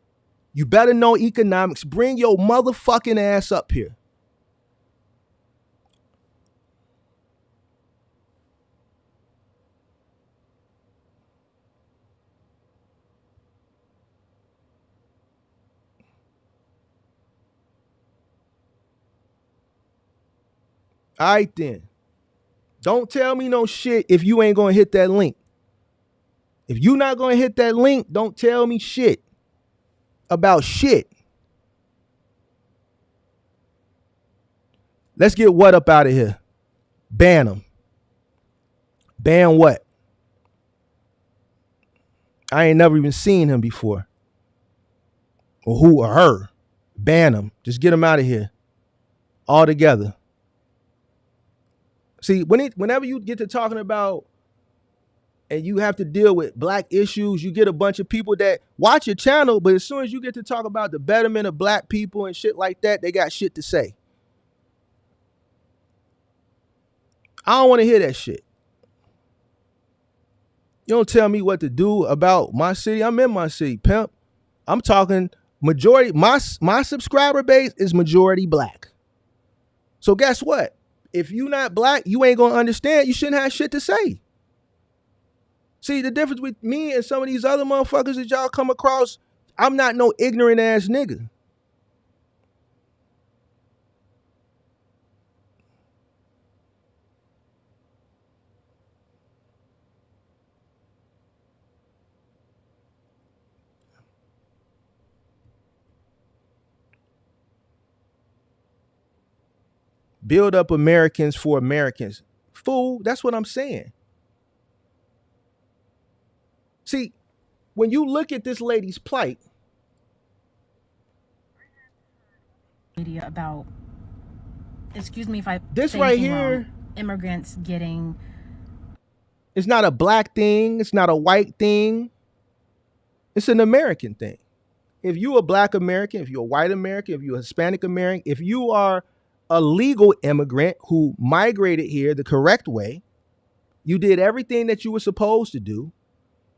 You better know economics. Bring your motherfucking ass up here. All right, then. Don't tell me no shit if you ain't going to hit that link. If you not going to hit that link, don't tell me shit about shit. Let's get what up out of here. Ban him. Ban what? I ain't never even seen him before. Or who or her. Ban him. Just get him out of here. All together. See, whenever you get to talking about and you have to deal with black issues, you get a bunch of people that watch your channel, but as soon as you get to talk about the betterment of black people and shit like that, they got shit to say. I don't want to hear that shit. You don't tell me what to do about my city. I'm in my city, pimp. I'm talking majority. My subscriber base is majority black. So guess what? If you not black, you ain't gonna understand. You shouldn't have shit to say. See, the difference with me and some of these other motherfuckers that y'all come across, I'm not no ignorant ass nigga. Build up Americans for Americans. Fool, that's what I'm saying. See, when you look at this lady's plight. Media about, excuse me if I this right here, wrong, immigrants getting. It's not a black thing. It's not a white thing. It's an American thing. If you a black American, if you're a white American, if you're a Hispanic American, if you are a legal immigrant who migrated here the correct way, You did everything that you were supposed to do.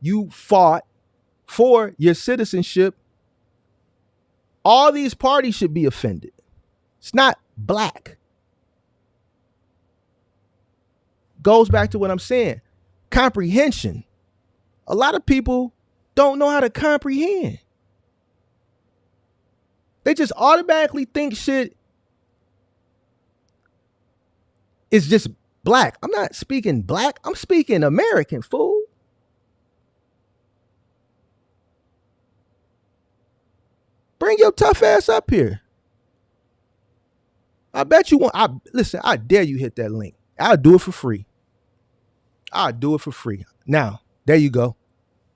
You fought for your citizenship. All these parties should be offended. It's not black. Goes back to what I'm saying. Comprehension. A lot of people don't know how to comprehend. They just automatically think shit is just black. I'm not speaking black. I'm speaking American, fool. Bring your tough ass up here. I bet you want. Listen, I dare you hit that link. I'll do it for free. I'll do it for free. Now, there you go.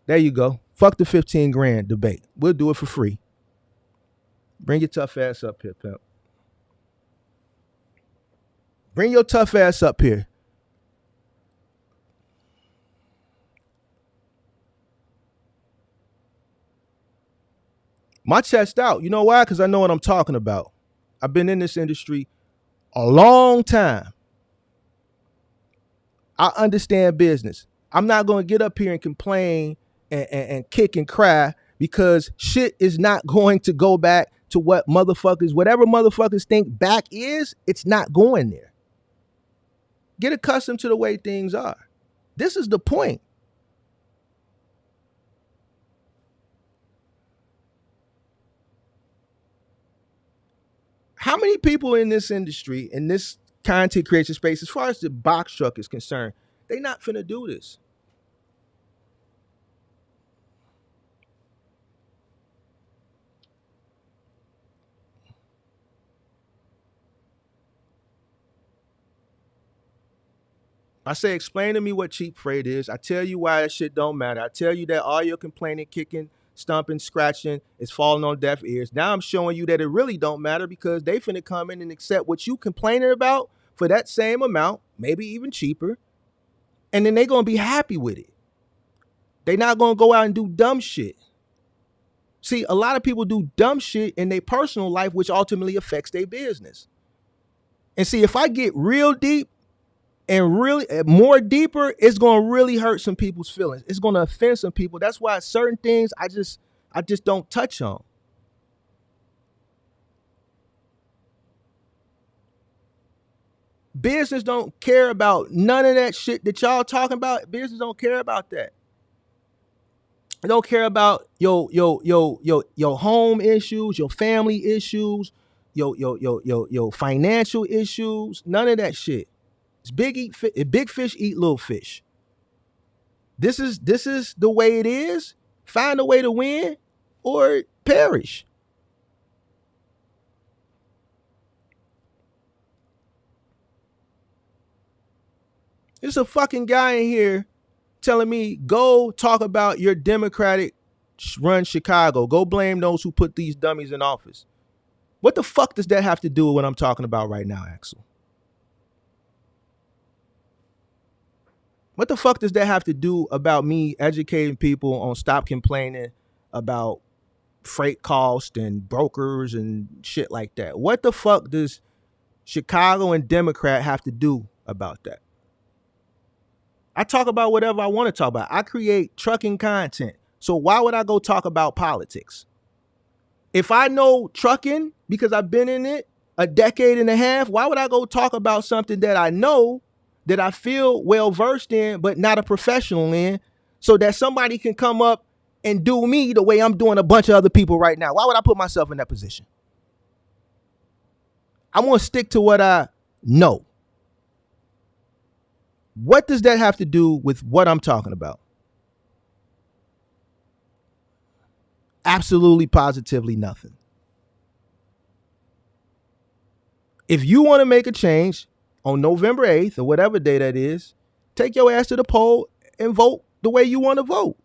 There you go. Fuck the 15 grand debate. We'll do it for free. Bring your tough ass up here, pimp. Bring your tough ass up here. My chest out. You know why? Because I know what I'm talking about. I've been in this industry a long time. I understand business. I'm not going to get up here and complain and kick and cry because shit is not going to go back to whatever motherfuckers think back is, it's not going there. Get accustomed to the way things are. This is the point. How many people in this industry, in this content creation space, as far as the box truck is concerned, they not finna do this? I say, explain to me what cheap freight is. I tell you why that shit don't matter. I tell you that all your complaining, kicking, stomping, scratching is falling on deaf ears. Now I'm showing you that it really don't matter because they finna come in and accept what you complaining about for that same amount, maybe even cheaper. And then they gonna be happy with it. They not gonna go out and do dumb shit. See, a lot of people do dumb shit in their personal life, which ultimately affects their business. And see, if I get real deep and really more deeper, it's gonna really hurt some people's feelings. It's gonna offend some people. That's why certain things I just don't touch on. Business don't care about none of that shit that y'all talking about. Business don't care about that. They don't care about your home issues, your family issues, your financial issues. None of that shit. It's big fish eat little fish. This is the way it is. Find a way to win or perish. There's a fucking guy in here telling me, go talk about your Democratic run Chicago. Go blame those who put these dummies in office. What the fuck does that have to do with what I'm talking about right now, Axel? What the fuck does that have to do about me educating people on stop complaining about freight cost and brokers and shit like that? What the fuck does Chicago and Democrat have to do about that? I talk about whatever I want to talk about. I create trucking content. So why would I go talk about politics? If I know trucking because I've been in it a decade and a half, why would I go talk about something that I know, that I feel well versed in, but not a professional in, so that somebody can come up and do me the way I'm doing a bunch of other people right now? Why would I put myself in that position? I'm going to stick to what I know. What does that have to do with what I'm talking about? Absolutely, positively nothing. If you want to make a change on November 8th or whatever day that is, take your ass to the poll and vote the way you want to vote.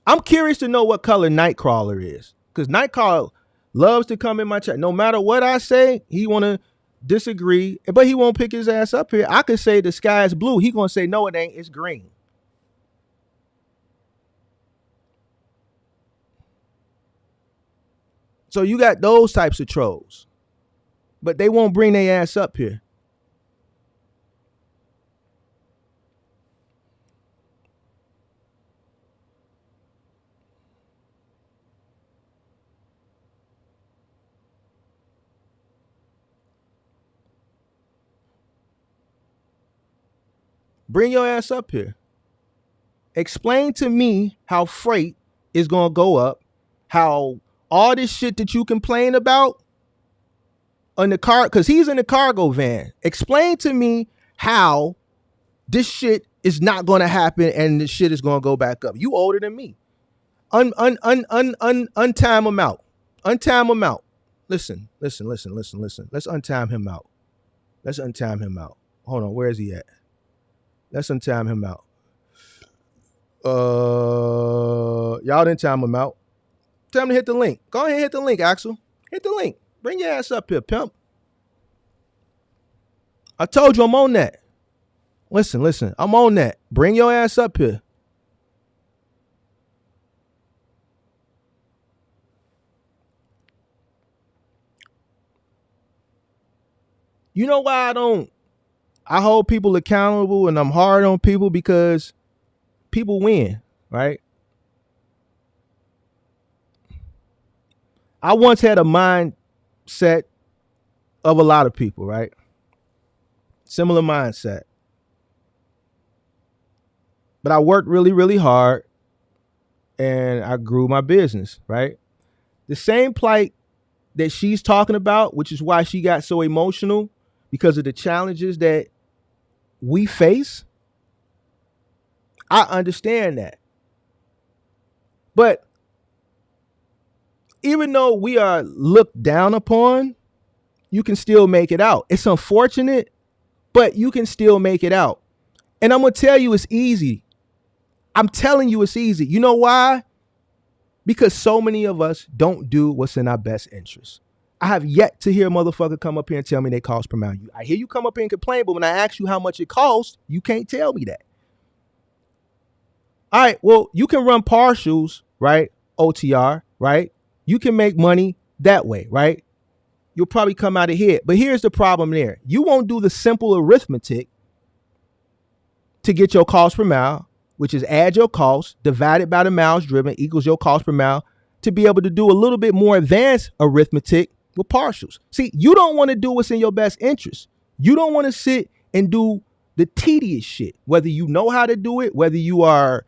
I'm curious to know what color Nightcrawler is, because Nightcrawler loves to come in my chat. No matter what I say, he want to disagree, but he won't pick his ass up here. I could say the sky is blue. He going to say, no, it ain't. It's green. So you got those types of trolls. But they won't bring their ass up here. Bring your ass up here. Explain to me how freight is going to go up, how all this shit that you complain about on the car, because he's in the cargo van. Explain to me how this shit is not going to happen and this shit is going to go back up. You older than me. Untime him out. Untime him out. Listen. Let's untime him out. Let's untime him out. Hold on. Where is he at? Let's untime him out. Y'all didn't time him out. Tell him to hit the link. Go ahead and hit the link, Axel. Hit the link. Bring your ass up here, pimp. I told you I'm on that. Listen. I'm on that. Bring your ass up here. You know why I hold people accountable and I'm hard on people? Because people win, right? I once had a mindset of a lot of people, right? Similar mindset. But I worked really, really hard and I grew my business, right? The same plight that she's talking about, which is why she got so emotional because of the challenges that we face. I understand that. But even though we are looked down upon, you can still make it out. It's unfortunate, but you can still make it out. And I'm going to tell you it's easy. I'm telling you it's easy. You know why? Because so many of us don't do what's in our best interest. I have yet to hear a motherfucker come up here and tell me they cost per mile. I hear you come up here and complain, but when I ask you how much it costs, you can't tell me that. All right, well, you can run partials, right? OTR, right? You can make money that way, right? You'll probably come out ahead. But here's the problem there. You won't do the simple arithmetic to get your cost per mile, which is add your cost divided by the miles driven equals your cost per mile, to be able to do a little bit more advanced arithmetic with partials. See, you don't want to do what's in your best interest. You don't want to sit and do the tedious shit, whether you know how to do it, whether you are,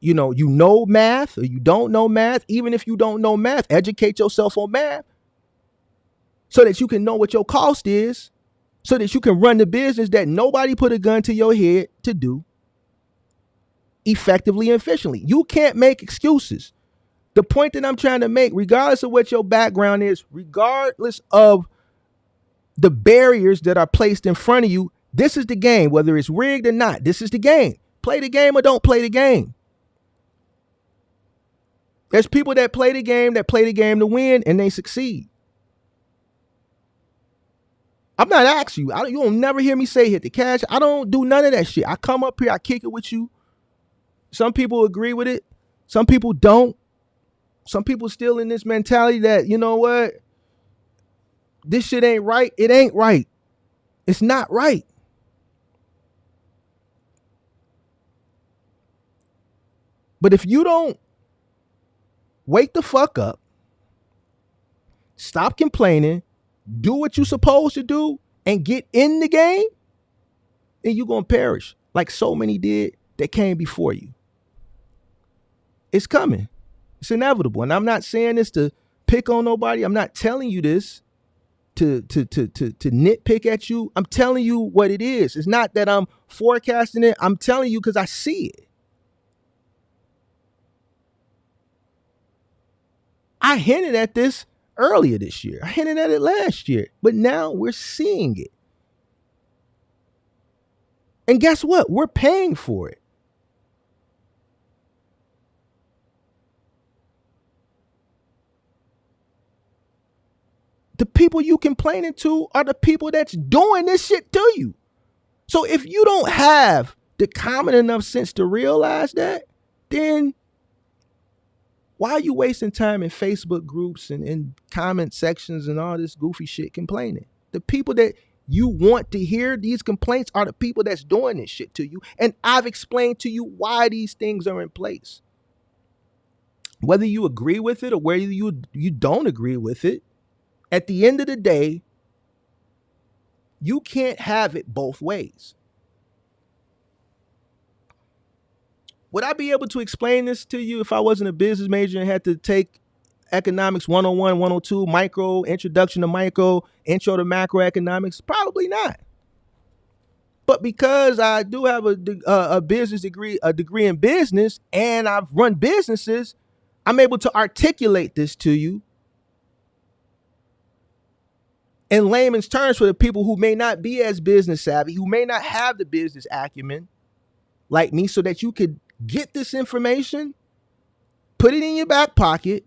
you know math or you don't know math. Even if you don't know math, educate yourself on math so that you can know what your cost is, so that you can run the business that nobody put a gun to your head to do effectively and efficiently. You can't make excuses. The point that I'm trying to make, regardless of what your background is, regardless of the barriers that are placed in front of you, this is the game, whether it's rigged or not. This is the game. Play the game or don't play the game. There's people that play the game to win, and they succeed. I'm not asking you. You don't never hear me say hit the cash. I don't do none of that shit. I come up here, I kick it with you. Some people agree with it. Some people don't. Some people still in this mentality that, you know what? This shit ain't right. It ain't right. It's not right. But if you don't wake the fuck up, stop complaining, do what you're supposed to do, and get in the game, then you're going to perish like so many did that came before you. It's coming. It's inevitable. And I'm not saying this to pick on nobody. I'm not telling you this to nitpick at you. I'm telling you what it is. It's not that I'm forecasting it. I'm telling you because I see it. I hinted at this earlier this year. I hinted at it last year. But now we're seeing it. And guess what? We're paying for it. The people you complaining to are the people that's doing this shit to you. So if you don't have the common enough sense to realize that, then Why are you wasting time in Facebook groups and in comment sections and all this goofy shit complaining? The people that you want to hear these complaints are the people that's doing this shit to you. And I've explained to you why these things are in place. Whether you agree with it or whether you don't agree with it, at the end of the day, you can't have it both ways. Would I be able to explain this to you if I wasn't a business major and had to take economics 101, 102, micro, introduction to micro, intro to macroeconomics? Probably not. But because I do have a business degree, a degree in business, and I've run businesses, I'm able to articulate this to you in layman's terms for the people who may not be as business savvy, who may not have the business acumen like me, so that you could get this information, put it in your back pocket,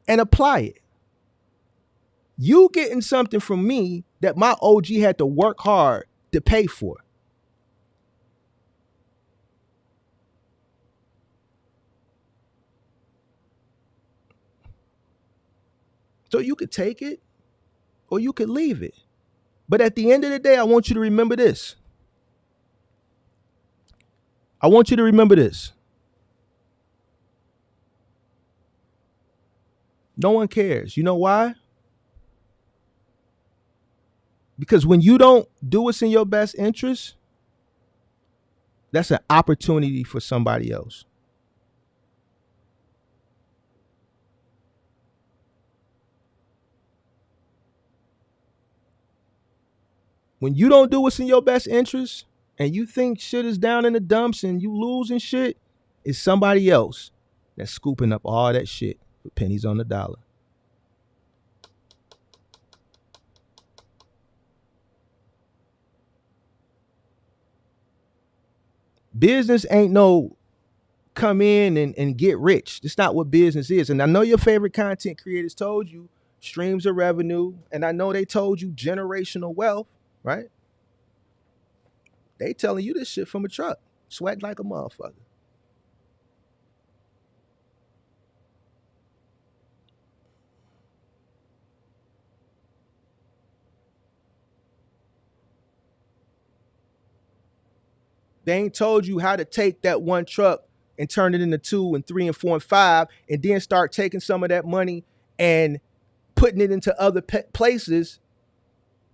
and apply it. You getting something from me that my OG had to work hard to pay for. So you could take it or you could leave it. But at the end of the day, I want you to remember this. I want you to remember this. No one cares. You know why? Because when you don't do what's in your best interest, that's an opportunity for somebody else. When you don't do what's in your best interest and you think shit is down in the dumps and you losing shit, it's somebody else that's scooping up all that shit for pennies on the dollar. Business ain't no come in and get rich. That's not what business is. And I know your favorite content creators told you streams of revenue, and I know they told you generational wealth, right? They telling you this shit from a truck. Sweat like a motherfucker. They ain't told you how to take that one truck and turn it into 2 and 3 and 4 and 5, and then start taking some of that money and putting it into other places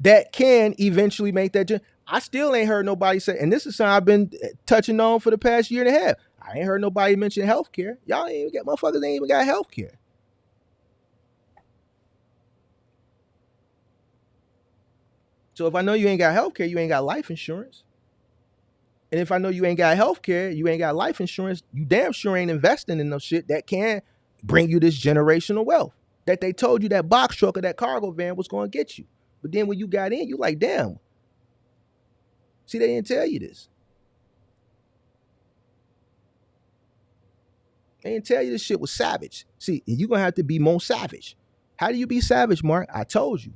that can eventually make that. I still ain't heard nobody say, and this is something I've been touching on for the past year and a half. I ain't heard nobody mention healthcare. Y'all ain't even got, motherfuckers ain't even got healthcare. So if I know you ain't got healthcare, you ain't got life insurance. And if I know you ain't got healthcare, you ain't got life insurance, you damn sure ain't investing in no shit that can bring you this generational wealth that they told you that box truck or that cargo van was going to get you. But then when you got in, you like, damn. See, they didn't tell you this. They didn't tell you this shit was savage. See, you're going to have to be more savage. How do you be savage, Mark? I told you.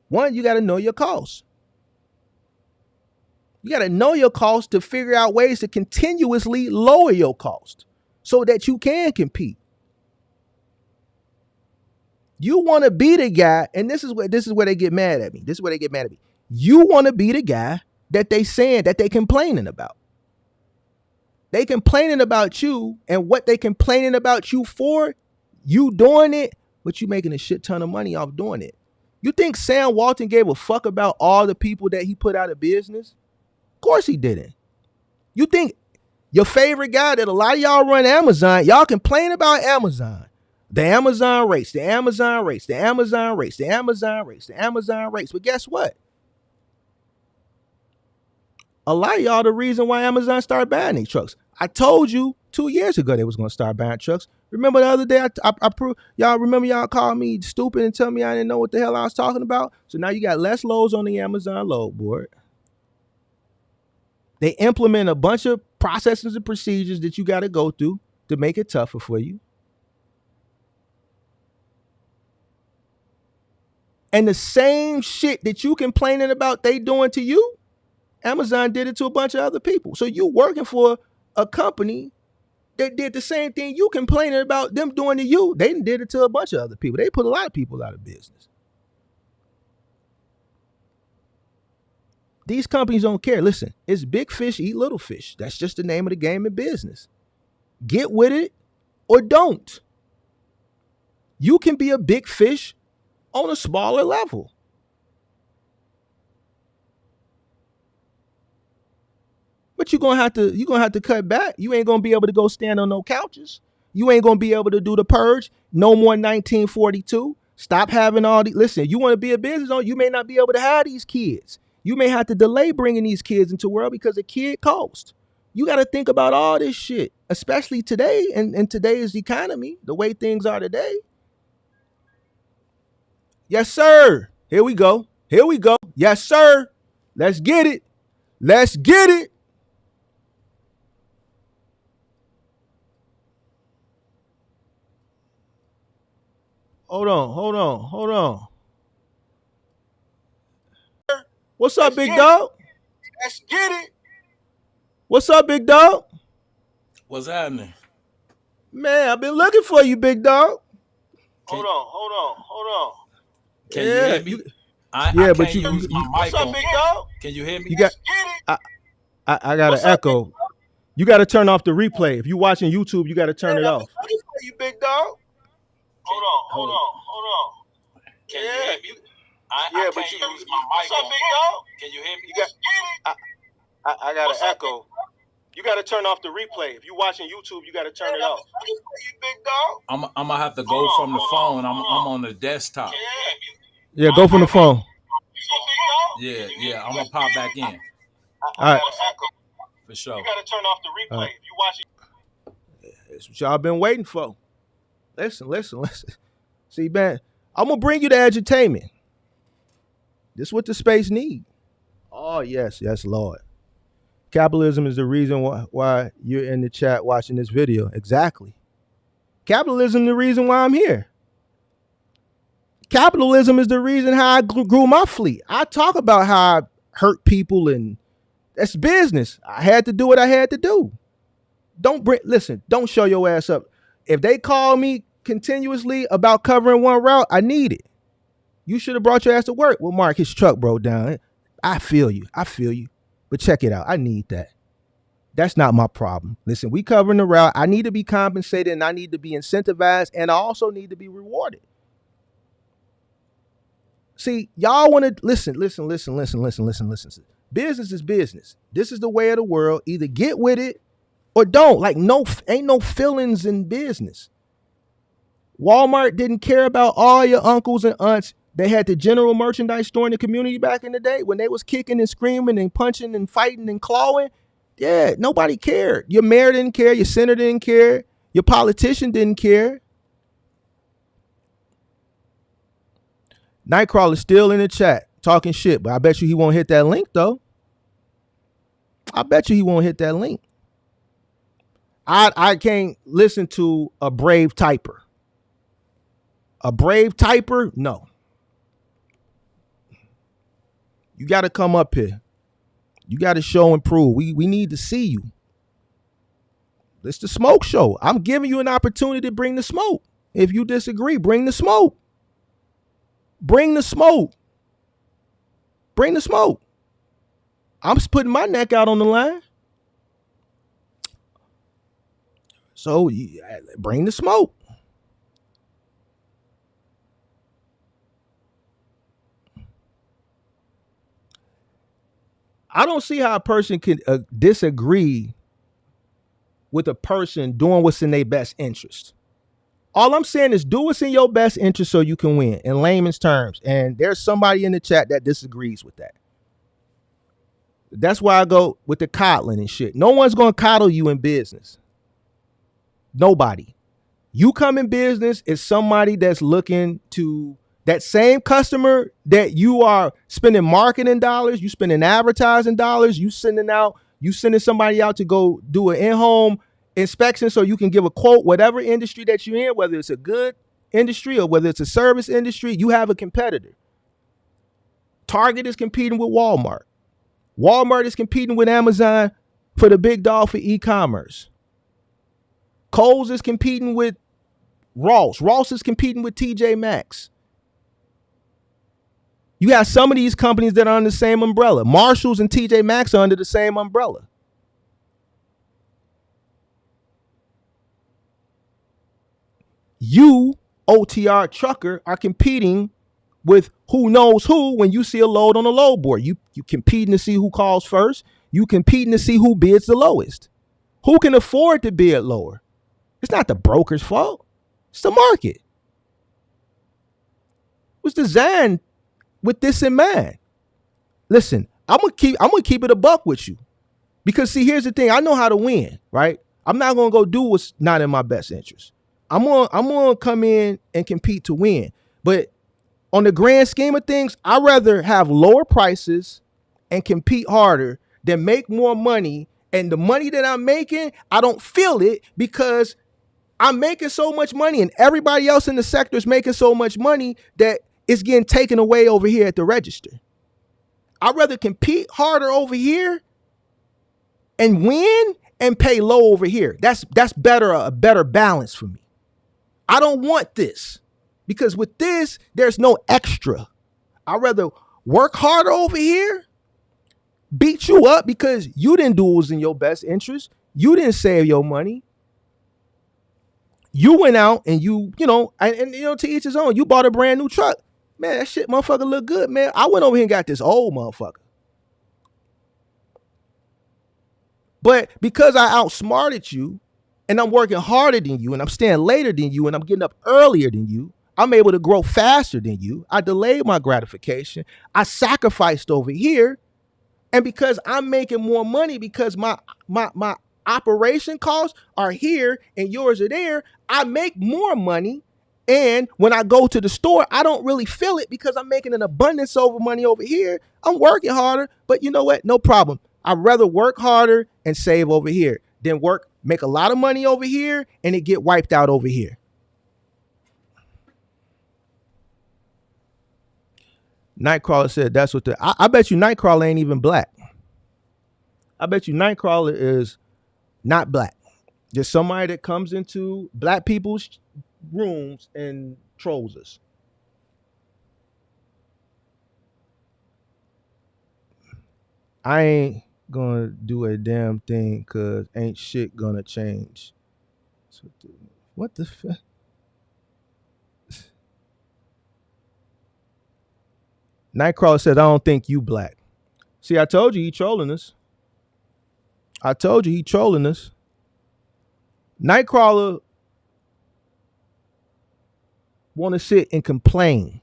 One, you got to know your costs. You got to know your cost to figure out ways to continuously lower your cost so that you can compete. You want to be the guy, and this is where they get mad at me. This is where they get mad at me. You want to be the guy that they saying that they complaining about. They complaining about you, and what they complaining about you for, you doing it, but you making a shit ton of money off doing it. You think Sam Walton gave a fuck about all the people that he put out of business? Of course he didn't. You think your favorite guy that a lot of y'all run Amazon, y'all complain about Amazon. The Amazon race, the Amazon race, the Amazon race, the Amazon race, the Amazon race. But guess what? A lot of y'all the reason why Amazon started buying these trucks. I told you 2 years ago they was going to start buying trucks. Remember the other day I proved, y'all remember y'all called me stupid and tell me I didn't know what the hell I was talking about? So now you got less loads on the Amazon load board. They implement a bunch of processes and procedures that you got to go through to make it tougher for you. And the same shit that you complaining about they doing to you, Amazon did it to a bunch of other people. So you working for a company They did the same thing you complaining about them doing to you. They did it to a bunch of other people. They put a lot of people out of business. These companies don't care. Listen, it's big fish eat little fish. That's just the name of the game in business. Get with it or don't. You can be a big fish on a smaller level. But you're gonna have to cut back. You ain't gonna be able to go stand on no couches. You ain't gonna be able to do the purge. No more 1942. Stop having all these. Listen, you want to be a business owner, you may not be able to have these kids. You may have to delay bringing these kids into the world because a kid costs. You got to think about all this shit, especially today and in today's economy, the way things are today. Yes, sir. Here we go. Here we go. Yes, sir. Let's get it. Let's get it. Hold on. What's up, big dog? Let's get it. What's up, big dog? What's happening? Man, I've been looking for you, big dog. Hold on. Can you hear me? I but can't you use my what's mic up, big dog? Can you hear me? You got I got an echo. You got to turn off the replay. If you're watching YouTube, you got to turn it off. Looking for you, big dog. Hold on. Can you hear me? I can't use my mic. What's up, big dog? Can you hear me? I got an echo. You got to turn off the replay. If you're watching YouTube, you got to turn it off. You big dog. I'm gonna have to go from the phone. I'm on the desktop. Yeah, go from the phone. Yeah. I'm gonna pop back in. All right. For sure. You got to turn off the replay. If you're watching. That's what y'all been waiting for. Listen. See, man, I'm gonna bring you the edutainment. This is what the space need. Oh, yes, Lord. Capitalism is the reason why you're in the chat watching this video. Exactly. Capitalism is the reason why I'm here. Capitalism is the reason how I grew my fleet. I talk about how I hurt people, and that's business. I had to do what I had to do. Don't show your ass up. If they call me continuously about covering one route, I need it. You should have brought your ass to work. Well, Mark, his truck broke down. I feel you. But check it out. I need that. That's not my problem. Listen, we covering the route. I need to be compensated, and I need to be incentivized, and I also need to be rewarded. See, y'all want to listen. Business is business. This is the way of the world. Either get with it or don't. Like, ain't no feelings in business. Walmart didn't care about all your uncles and aunts. They had the general merchandise store in the community back in the day when they was kicking and screaming and punching and fighting and clawing. Yeah, nobody cared. Your mayor didn't care. Your senator didn't care. Your politician didn't care. Nightcrawler's still in the chat talking shit, but I bet you he won't hit that link, though. I bet you he won't hit that link. I can't listen to a brave typer. A brave typer? No. You got to come up here. You got to show and prove. We need to see you. It's the smoke show. I'm giving you an opportunity to bring the smoke. If you disagree, bring the smoke. Bring the smoke. Bring the smoke. I'm just putting my neck out on the line. So bring the smoke. I don't see how a person can disagree with a person doing what's in their best interest. All I'm saying is do what's in your best interest so you can win, in layman's terms. And there's somebody in the chat that disagrees with that. That's why I go with the coddling and shit. No one's going to coddle you in business. Nobody. You come in business is somebody that's looking to that same customer that you are spending marketing dollars, you spending advertising dollars, you sending somebody out to go do an in-home inspection so you can give a quote, whatever industry that you're in, whether it's a good industry or whether it's a service industry, you have a competitor. Target is competing with Walmart. Walmart is competing with Amazon for the big dog for e-commerce. Kohl's is competing with Ross. Ross is competing with TJ Maxx. You have some of these companies that are under the same umbrella. Marshalls and TJ Maxx are under the same umbrella. You, OTR trucker, are competing with who knows who when you see a load on a load board. You competing to see who calls first. You competing to see who bids the lowest. Who can afford to bid lower? It's not the broker's fault. It's the market. It was designed with this in mind. Listen, I'm gonna keep it a buck with you. Because see, here's the thing. I know how to win, right? I'm not gonna go do what's not in my best interest. I'm gonna come in and compete to win. But on the grand scheme of things, I'd rather have lower prices and compete harder than make more money. And the money that I'm making, I don't feel it because I'm making so much money and everybody else in the sector is making so much money that it's getting taken away over here at the register. I'd rather compete harder over here and win and pay low over here. That's better, a better balance for me. I don't want this because with this, there's no extra. I'd rather work harder over here, beat you up because you didn't do what was in your best interest. You didn't save your money. You went out and you know, to each his own. You bought a brand new truck. Man, that shit motherfucker look good, man. I went over here and got this old motherfucker. But because I outsmarted you and I'm working harder than you and I'm staying later than you and I'm getting up earlier than you, I'm able to grow faster than you. I delayed my gratification. I sacrificed over here. And because I'm making more money because my operation costs are here and yours are there, I make more money. And when I go to the store, I don't really feel it because I'm making an abundance over money over here. I'm working harder, but you know what? No problem. I'd rather work harder and save over here than make a lot of money over here and it get wiped out over here. Nightcrawler said that's what I bet you Nightcrawler ain't even black. I bet you Nightcrawler is not black. There's somebody that comes into black people's rooms and trolls us. I ain't gonna do a damn thing because ain't shit gonna change. What the fuck? Nightcrawler said, I don't think you black. See, I told you he trolling us. Nightcrawler want to sit and complain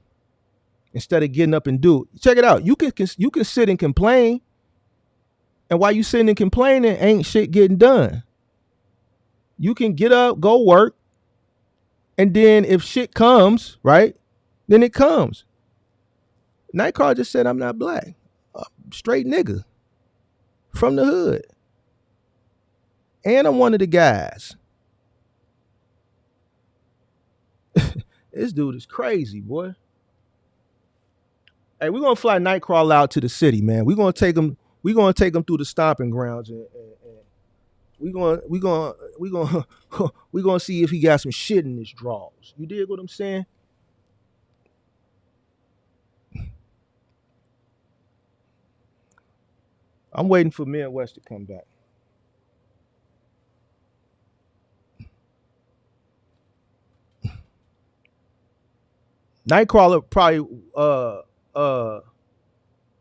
instead of getting up and do it. Check it out. You can sit and complain, and while you sitting and complaining, ain't shit getting done. You can get up, go work, and then if shit comes, right, then it comes. Nightcrawler just said, I'm not black. Straight nigga from the hood. And I'm one of the guys. This dude is crazy, boy. Hey, we're gonna fly Nightcrawler out to the city, man. We're gonna take him through the stomping grounds, and we're gonna see if he got some shit in his drawers. You dig what I'm saying? I'm waiting for Midwest to come back. Nightcrawler probably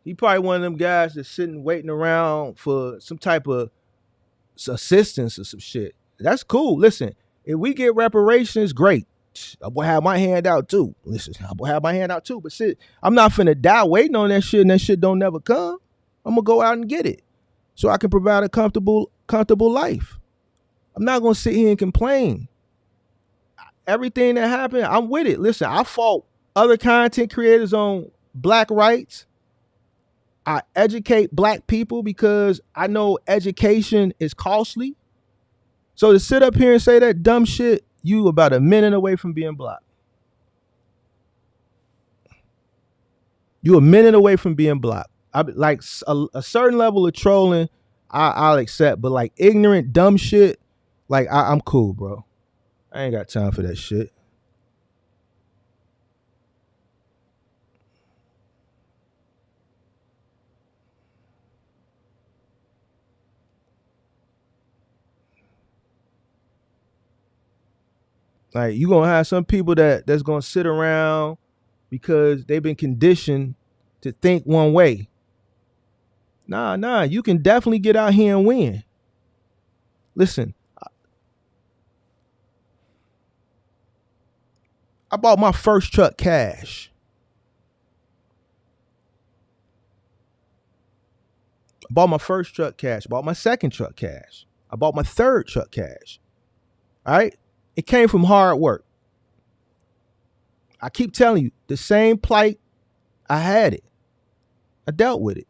he probably one of them guys that's sitting waiting around for some type of assistance or some shit. That's cool. Listen, if we get reparations, great. I will have my hand out too. But shit, I'm not finna die waiting on that shit and that shit don't never come. I'm gonna go out and get it so I can provide a comfortable life. I'm not gonna sit here and complain. Everything that happened, I'm with it. Listen, I fought other content creators on black rights. I educate black people because I know education is costly. So to sit up here and say that dumb shit, you about a minute away from being blocked. You a minute away from being blocked. Like a certain level of trolling, I'll accept, but like ignorant, dumb shit, Like, I'm cool, bro. I ain't got time for that shit. Like, you gonna have some people that's gonna sit around because they've been conditioned to think one way. Nah, you can definitely get out here and win. Listen, I bought my first truck cash. I bought my first truck cash. I bought my second truck cash. I bought my third truck cash. All right? It came from hard work. I keep telling you, the same plight, I had it. I dealt with it.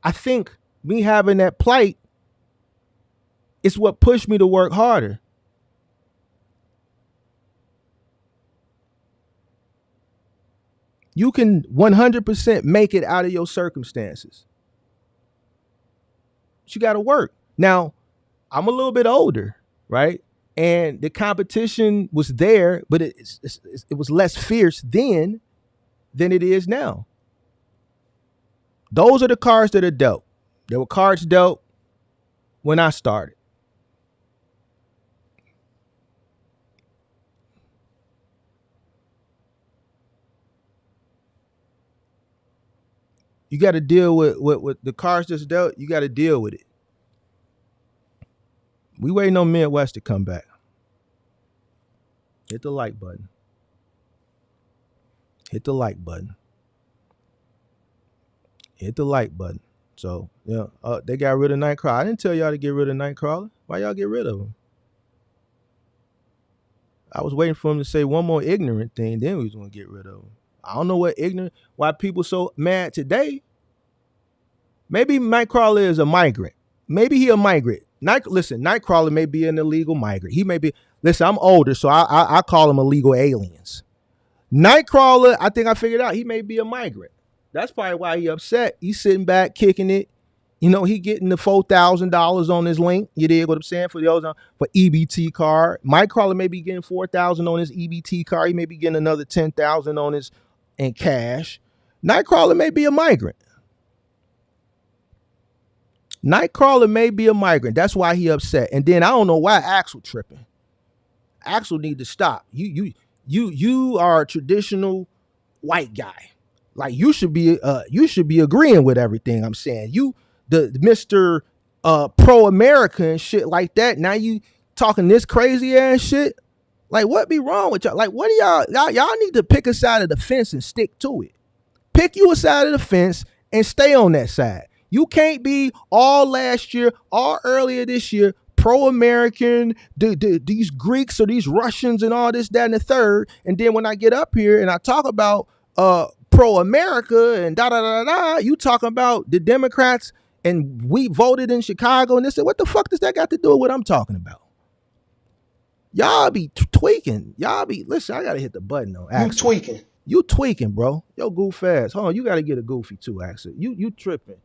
I think me having that plight is what pushed me to work harder. You can 100% make it out of your circumstances. But you got to work. Now, I'm a little bit older, right? And the competition was there, but it was less fierce then than it is now. Those are the cards that are dealt. There were cards dealt when I started. You got to deal with the cards that's dealt. You got to deal with it. We waiting on Midwest to come back. Hit the like button. Hit the like button. Hit the like button. So, yeah, they got rid of Nightcrawler. I didn't tell y'all to get rid of Nightcrawler. Why y'all get rid of him? I was waiting for him to say one more ignorant thing, then we was going to get rid of him. I don't know why people so mad today. Maybe Nightcrawler is a migrant. Maybe he a migrant. Nightcrawler may be an illegal migrant. He may be, listen, I'm older, so I call them illegal aliens. Nightcrawler, I think I figured out, he may be a migrant. That's probably why he upset. He's sitting back, kicking it. You know, he getting the $4,000 on his link. You dig what I'm saying? For EBT card. Nightcrawler may be getting $4,000 on his EBT card. He may be getting another $10,000 on his in cash. Nightcrawler may be a migrant. Nightcrawler may be a migrant. That's why he upset. And then I don't know why Axel tripping. Axel need to stop. You are a traditional white guy. Like you should be agreeing with everything I'm saying. You the Mr. Pro-America and shit like that. Now you talking this crazy ass shit. Like what be wrong with y'all? Like what do y'all need to pick a side of the fence and stick to it. Pick you a side of the fence and stay on that side. You can't be all last year, all earlier this year, pro-American, these Greeks or these Russians and all this, that, and the third. And then when I get up here and I talk about pro-America and da-da-da-da, you talking about the Democrats and we voted in Chicago and this. What the fuck does that got to do with what I'm talking about? Y'all be tweaking. Listen, I got to hit the button though. Axel. You tweaking, bro. Yo, goof ass. Hold on, you got to get a goofy too, Axel. You tripping.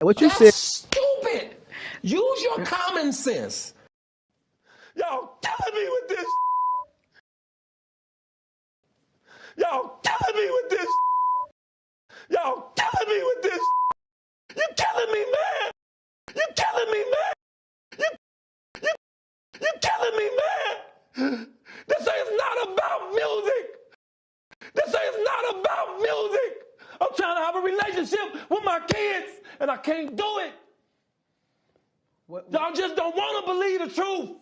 What you said? Stupid. Use your common sense. Y'all killing me with this. Y'all killing me with this. Y'all killing me with this. You killing me, man. You killing me, man. You killing me, man. This is not about music. This is not about music. I'm trying to have a relationship with my kids, and I can't do it. Y'all just don't want to believe the truth.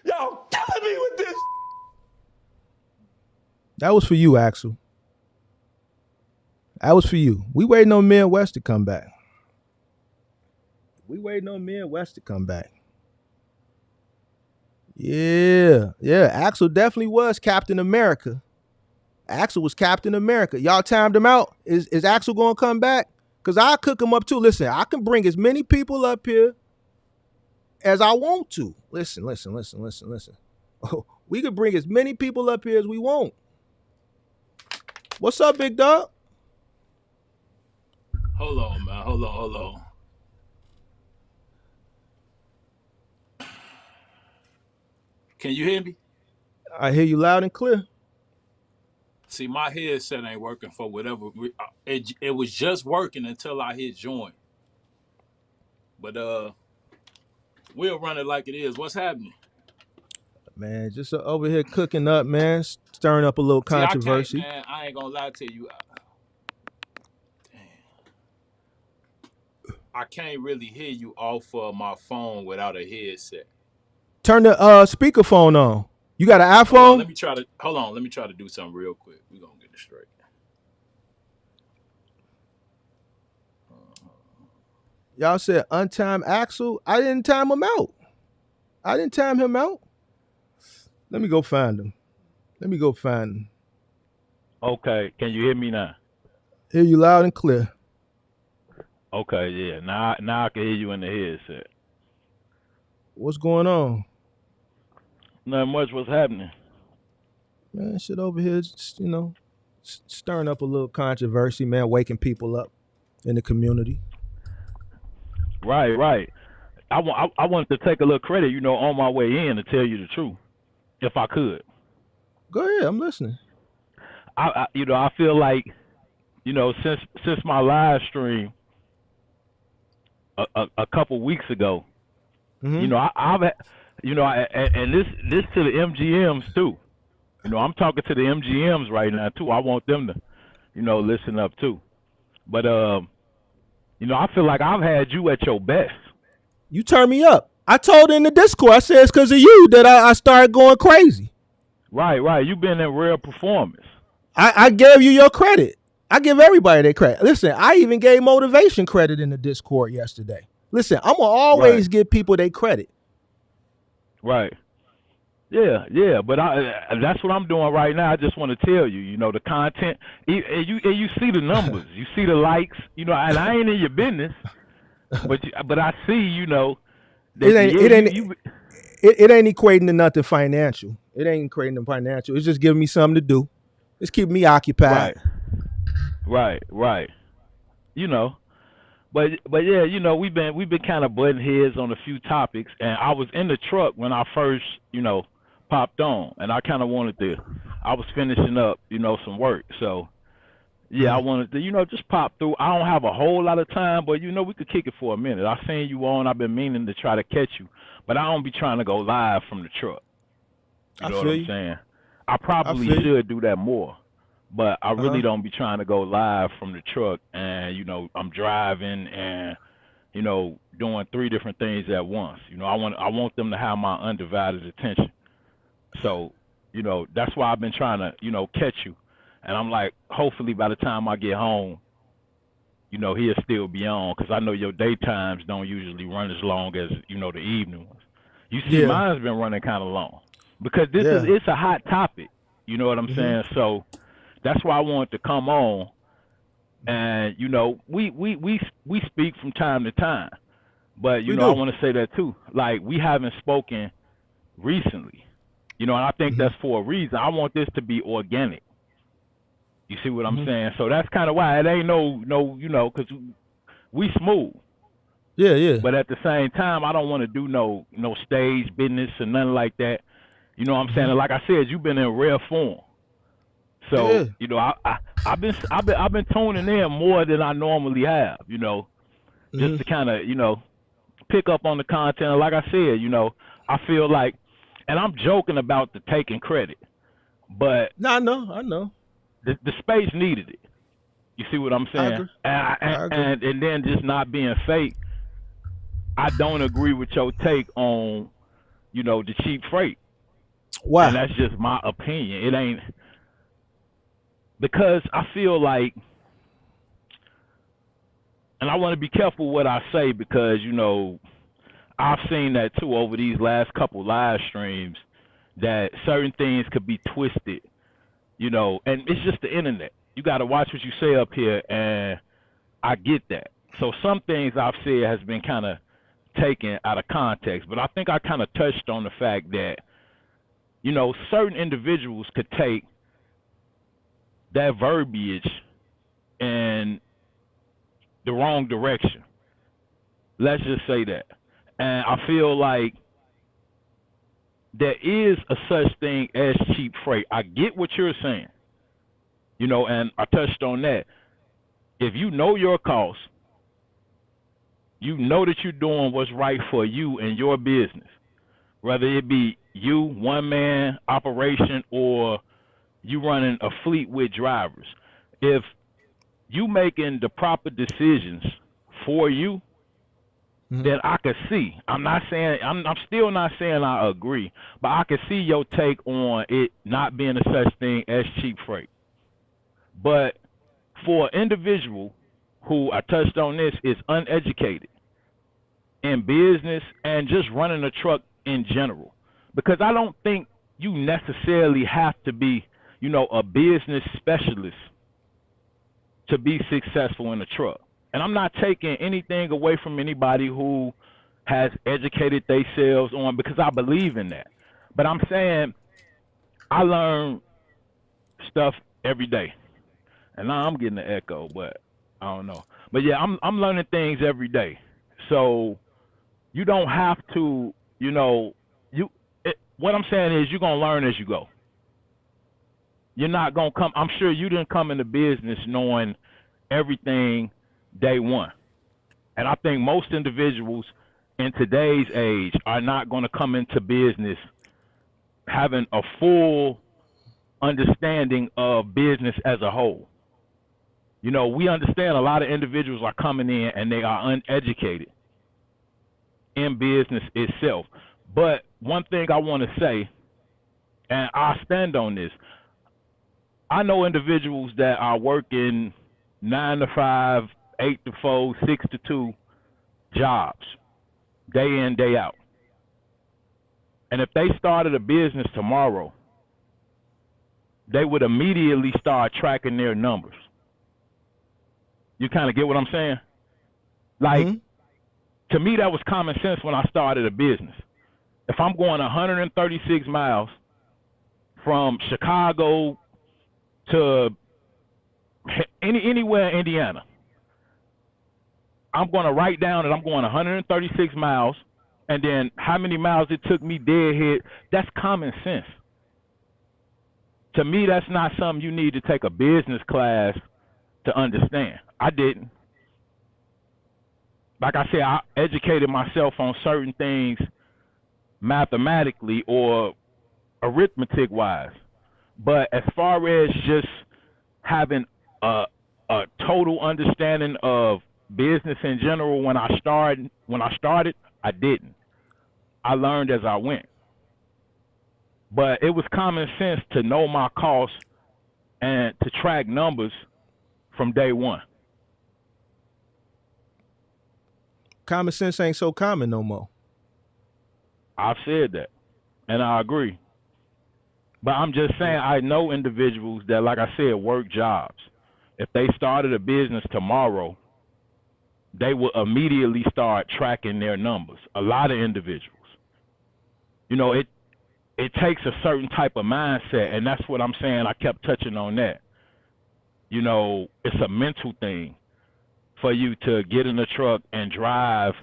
Y'all killing me with this. That was for you, Axel. That was for you. We waiting on Midwest to come back. Yeah. Axel definitely was Captain America. Axel was Captain America. Y'all timed him out. Is Axel gonna come back? Because I cook him up too. Listen, I can bring as many people up here as I want to. Listen. We could bring as many people up here as we want. What's up, big dog? Hold on, man. Hold on. Can you hear me? I hear you loud and clear. See, my headset ain't working for whatever. It was just working until I hit join. But we'll run it like it is. What's happening? Man, just over here cooking up, man, stirring up a little See, I can't, controversy. man. I ain't gonna lie to you. Damn. I can't really hear you off of my phone without a headset. Turn the speakerphone on. You got an iPhone? Hold on, let me try to do something real quick. We're gonna get it straight. Y'all said untimed Axel. I didn't time him out. Let me go find him. Okay, can you hear me now? Hear you loud and clear. Okay, yeah. Now I can hear you in the headset. What's going on? Not much. What's happening? Man, shit over here, just, stirring up a little controversy, man, waking people up in the community. Right. I wanted to take a little credit, on my way in to tell you the truth, if I could. Go ahead, I'm listening. I feel like, since my live stream a couple weeks ago, Mm-hmm. I've and this to the MGMs too. I'm talking to the MGMs right now too. I want them to, listen up too. But I feel like I've had you at your best. You turn me up. I told in the Discord, I said it's because of you that I started going crazy. Right. You've been in real performance. I gave you your credit. I give everybody their credit. Listen, I even gave motivation credit in the Discord yesterday. Listen, I'm going to always give people their credit. Right. Yeah. But that's what I'm doing right now. I just want to tell you, the content, and you see the numbers, you see the likes, and I ain't in your business, but I see, that it ain't equating to nothing financial. It ain't equating to financial. It's just giving me something to do. It's keeping me occupied. Right. But yeah, we've been kind of butting heads on a few topics, and I was in the truck when I first, popped on, and I kind of I was finishing up, some work, so yeah, I wanted to, just pop through. I don't have a whole lot of time, but we could kick it for a minute. I seen you on. I've been meaning to try to catch you, but I don't be trying to go live from the truck. You know what I'm saying? I probably should do that more, but I really don't be trying to go live from the truck, and I'm driving and doing 3 different things at once. I want them to have my undivided attention. So, that's why I've been trying to, catch you. And I'm like, hopefully by the time I get home, he'll still be on, because I know your daytimes don't usually run as long as, the evening ones. You see, mine's been running kind of long, because it's a hot topic. You know what I'm saying? So that's why I wanted to come on. And, we speak from time to time. But, I want to say that too. Like, we haven't spoken recently. And I think that's for a reason. I want this to be organic. You see what I'm saying? So that's kind of why it ain't no, because we smooth. Yeah. But at the same time, I don't want to do no stage business or nothing like that. You know what I'm saying? And like I said, you've been in rare form. So I've been tuning in more than I normally have. Just to kind of pick up on the content. And like I said, I feel like, and I'm joking about the taking credit, but I know. The space needed it. You see what I'm saying? I agree. And then just not being fake. I don't agree with your take on, the cheap freight. Why? And that's just my opinion. It ain't, because I feel like, and I want to be careful what I say, because, I've seen that too over these last couple live streams, that certain things could be twisted, and it's just the internet. You got to watch what you say up here, and I get that. So some things I've said has been kind of taken out of context, but I think I kind of touched on the fact that, certain individuals could take that verbiage in the wrong direction. Let's just say that. And I feel like there is a such thing as cheap freight. I get what you're saying, and I touched on that. If you know your costs, you know that you're doing what's right for you and your business, whether it be you, one man operation, or you running a fleet with drivers. If you making the proper decisions for you, then I could see. I'm still not saying I agree, but I can see your take on it not being a such thing as cheap freight. But for an individual who, I touched on this, is uneducated in business and just running a truck in general, because I don't think you necessarily have to be, a business specialist to be successful in a truck. And I'm not taking anything away from anybody who has educated themselves on, because I believe in that. But I'm saying I learn stuff every day. And now I'm getting an echo, but I don't know. But yeah, I'm learning things every day. So you don't have to, what I'm saying is you're going to learn as you go. You're not going to come, I'm sure you didn't come into business knowing everything day one. And I think most individuals in today's age are not going to come into business having a full understanding of business as a whole. We understand a lot of individuals are coming in and they are uneducated in business itself. But one thing I want to say, and I stand on this, I know individuals that are working 9 to 5, 8 to 4, 6 to 2 jobs, day in, day out. And if they started a business tomorrow, they would immediately start tracking their numbers. You kind of get what I'm saying? Like, to me, that was common sense when I started a business. If I'm going 136 miles from Chicago to anywhere in Indiana, I'm going to write down that I'm going 136 miles, and then how many miles it took me deadhead. That's common sense. To me, that's not something you need to take a business class to understand. I didn't. Like I said, I educated myself on certain things mathematically or arithmetic-wise. But as far as just having a total understanding of business in general when I started, I didn't. I learned as I went. But it was common sense to know my costs and to track numbers from day one. Common sense ain't so common no more. I've said that, and I agree. But I'm just saying, I know individuals that, like I said, work jobs. If they started a business tomorrow, they will immediately start tracking their numbers. A lot of individuals. It takes a certain type of mindset, and that's what I'm saying. I kept touching on that. It's a mental thing for you to get in the truck and drive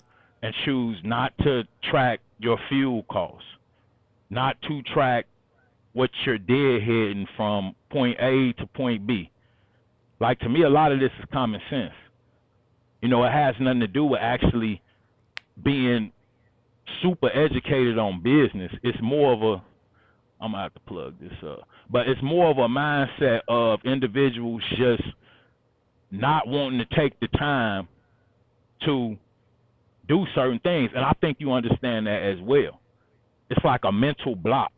and choose not to track your fuel costs, not to track what you're deadheading from point A to point B. Like, to me, a lot of this is common sense. It has nothing to do with actually being super educated on business. It's more of a, I'm going to have to plug this up, but it's more of a mindset of individuals just not wanting to take the time to do certain things. And I think you understand that as well. It's like a mental block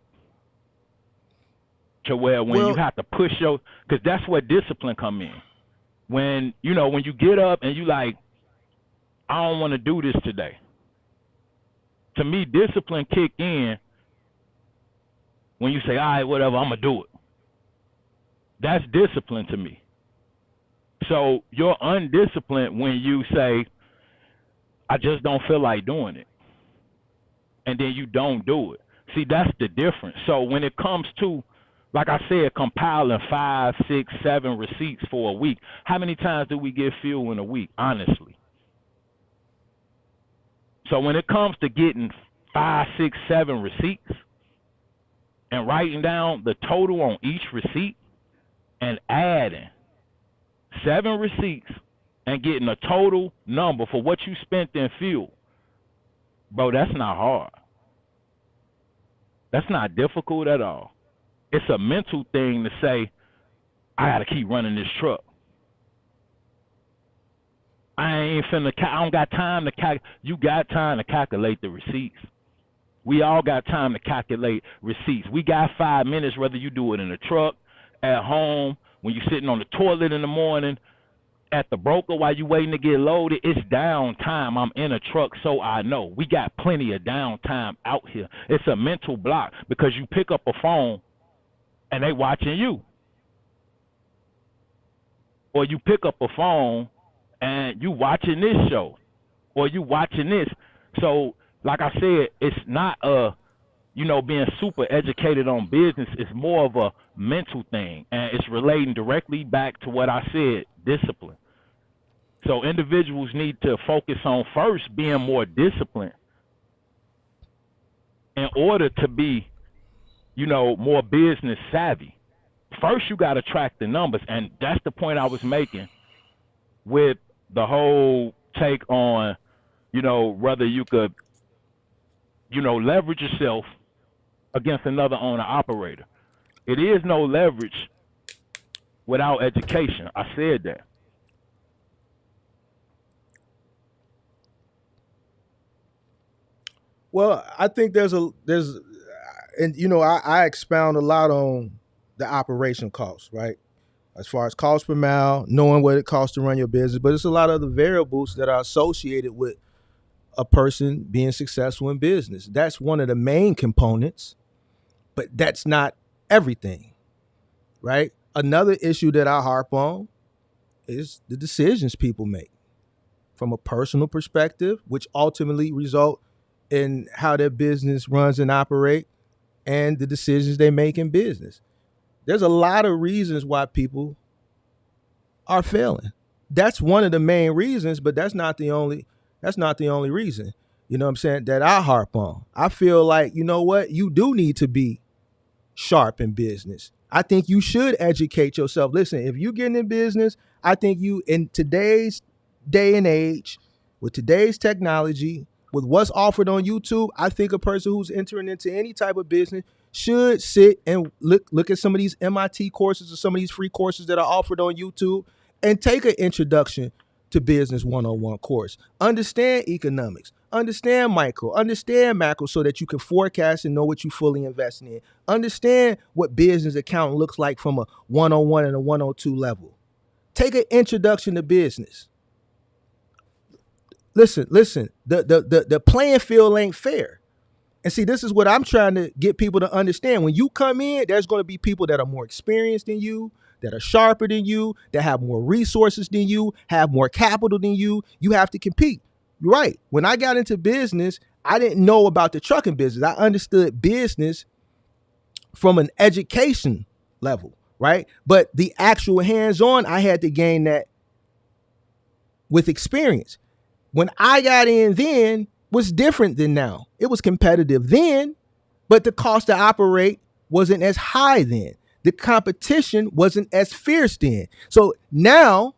to where when you have to push because that's where discipline come in. When, when you get up and you like, I don't want to do this today. To me, discipline kick in when you say, all right, whatever, I'm going to do it. That's discipline to me. So you're undisciplined when you say, I just don't feel like doing it. And then you don't do it. See, that's the difference. So when it comes to, like I said, compiling 5, 6, 7 receipts for a week, how many times do we get fuel in a week, honestly? So when it comes to getting 5, 6, 7 receipts, and writing down the total on each receipt and adding 7 receipts and getting a total number for what you spent in fuel, bro, that's not hard. That's not difficult at all. It's a mental thing to say, I got to keep running this truck. I don't got time to calculate. You got time to calculate the receipts. We all got time to calculate receipts. We got 5 minutes, whether you do it in the truck, at home, when you're sitting on the toilet in the morning, at the broker while you waiting to get loaded. It's downtime. I'm in a truck, so I know. We got plenty of downtime out here. It's a mental block because you pick up a phone and they watching you. Or you pick up a phone and you watching this show. Or you watching this. So, like I said, it's not being super educated on business. It's more of a mental thing. And it's relating directly back to what I said, discipline. So individuals need to focus on first being more disciplined in order to be, more business savvy. First, you got to track the numbers. And that's the point I was making with the whole take on, whether you could, leverage yourself against another owner operator. It is no leverage without education. I said that. Well, I think there's I expound a lot on the operation costs, right? As far as cost per mile, knowing what it costs to run your business, but it's a lot of the variables that are associated with a person being successful in business. That's one of the main components, but that's not everything, right? Another issue that I harp on is the decisions people make from a personal perspective, which ultimately result in how their business runs and operate and the decisions they make in business. There's a lot of reasons why people are failing. That's one of the main reasons, but that's not the only reason. You know what I'm saying? That I harp on. I feel like, you know what? You do need to be sharp in business. I think you should educate yourself. Listen, if you're getting in business, I think you, in today's day and age, with today's technology, with what's offered on YouTube, I think a person who's entering into any type of business should sit and look at some of these MIT courses or some of these free courses that are offered on YouTube and take an introduction to business 101 course. Understand economics, understand micro, understand macro, so that you can forecast and know what you fully investing in. Understand what business accounting looks like from a 101 and a 102 level. Take an introduction to business. Listen, the playing field ain't fair. And see, this is what I'm trying to get people to understand. When you come in, there's going to be people that are more experienced than you, that are sharper than you, that have more resources than you, have more capital than you. You have to compete. You're right. When I got into business, I didn't know about the trucking business. I understood business from an education level, right? But the actual hands-on, I had to gain that with experience. When I got in then was different than now. It was competitive then, but the cost to operate wasn't as high then. The competition wasn't as fierce then. So now,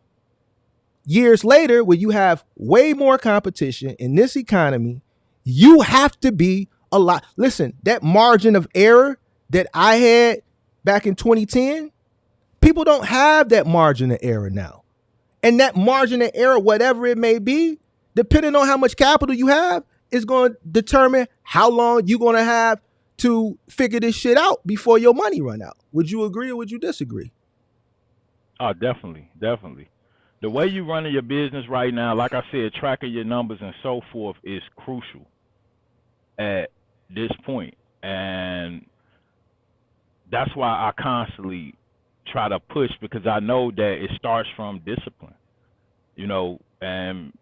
years later, when you have way more competition in this economy, you have to be a lot. Listen, that margin of error that I had back in 2010, people don't have that margin of error now. And that margin of error, whatever it may be, depending on how much capital you have, is going to determine how long you're going to have to figure this shit out before your money run out. Would you agree or would you disagree? Oh, definitely. The way you running your business right now, like I said, tracking your numbers and so forth is crucial at this point. And that's why I constantly try to push, because I know that it starts from discipline, and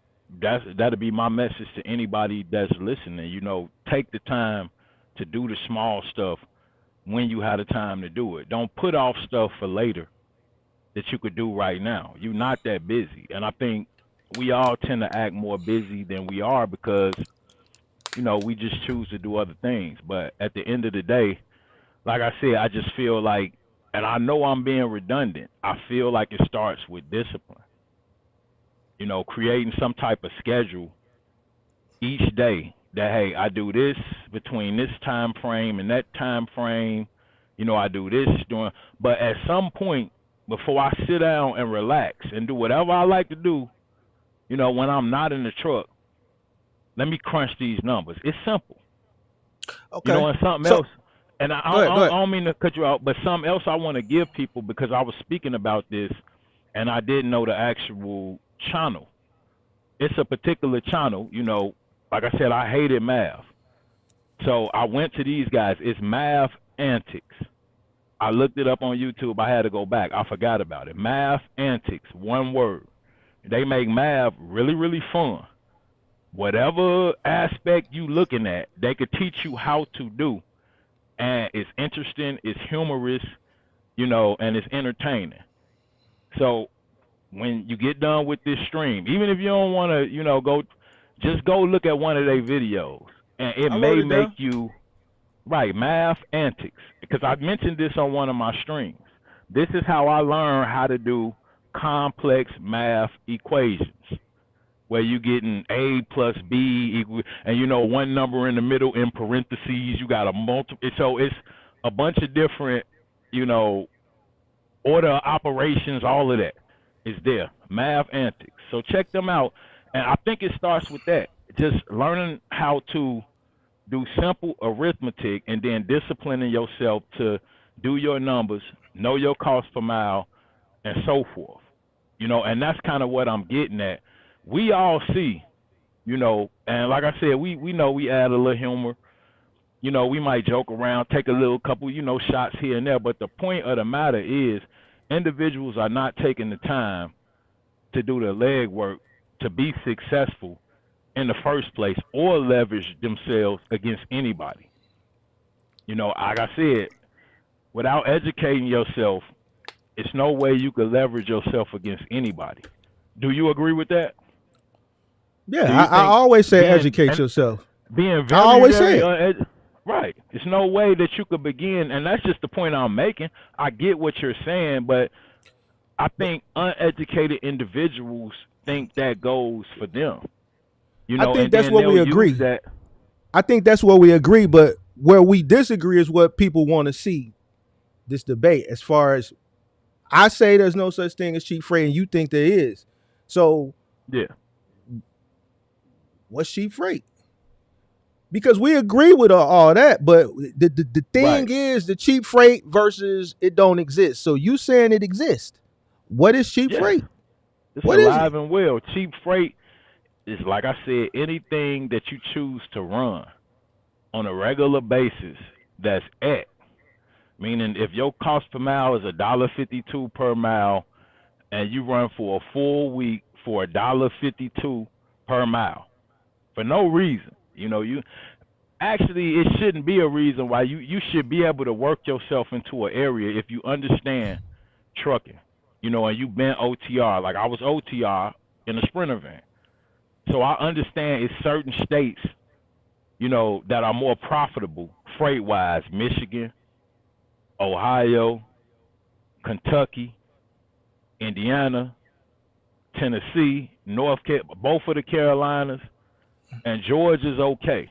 that'll be my message to anybody that's listening. Take the time to do the small stuff when you have the time to do it. Don't put off stuff for later that you could do right now. You're not that busy. And I think we all tend to act more busy than we are because, we just choose to do other things. But at the end of the day, like I said, I just feel like, and I know I'm being redundant. I feel like it starts with discipline. Creating some type of schedule each day that, hey, I do this between this time frame and that time frame. I do this during, but at some point before I sit down and relax and do whatever I like to do, when I'm not in the truck, let me crunch these numbers. It's simple. Okay. And something So else, and go ahead. I don't mean to cut you out, but something else I want to give people, because I was speaking about this and I didn't know the actual channel. It's a particular channel, like I said, I hated math. So I went to these guys. It's Math Antics. I looked it up on YouTube. I had to go back. I forgot about it. Math Antics, one word. They make math really, really fun. Whatever aspect you looking at, they could teach you how to do. And it's interesting, it's humorous, and it's entertaining. So when you get done with this stream, even if you don't want to, just go look at one of their videos. And it may make you, right, Math Antics. Because I mentioned this on one of my streams. This is how I learned how to do complex math equations, where you getting A plus B equal, and one number in the middle in parentheses, you got a multiple. So it's a bunch of different, order operations, all of that is there. Math Antics. So check them out. And I think it starts with that. Just learning how to do simple arithmetic and then disciplining yourself to do your numbers, know your cost per mile, and so forth. And that's kind of what I'm getting at. We all see, and like I said, we know we add a little humor. We might joke around, take a little couple, shots here and there. But the point of the matter is individuals are not taking the time to do the legwork to be successful in the first place or leverage themselves against anybody. Like I said, without educating yourself, it's no way you could leverage yourself against anybody. Do you agree with that? Yeah, I always say educate yourself. Being very, I always say it. Right. There's no way that you could begin, and that's just the point I'm making. I get what you're saying, but I think uneducated individuals think that goes for them. I think that's what we agree. I think that's what we agree, but where we disagree is what people want to see this debate. As far as I say there's no such thing as cheap freight, and you think there is. So yeah, what's cheap freight? Because we agree with all that, but the thing is the cheap freight versus it don't exist. So you saying it exists. What is cheap freight? It's alive and well. Cheap freight is, like I said, anything that you choose to run on a regular basis that's at. Meaning if your cost per mile is $1.52 per mile and you run for a full week for $1.52 per mile for no reason, you actually, it shouldn't be a reason why you should be able to work yourself into an area if you understand trucking, and you've been OTR. Like I was OTR in a Sprinter van. So I understand it's certain states, that are more profitable freight-wise. Michigan, Ohio, Kentucky, Indiana, Tennessee, both of the Carolinas, and Georgia's okay.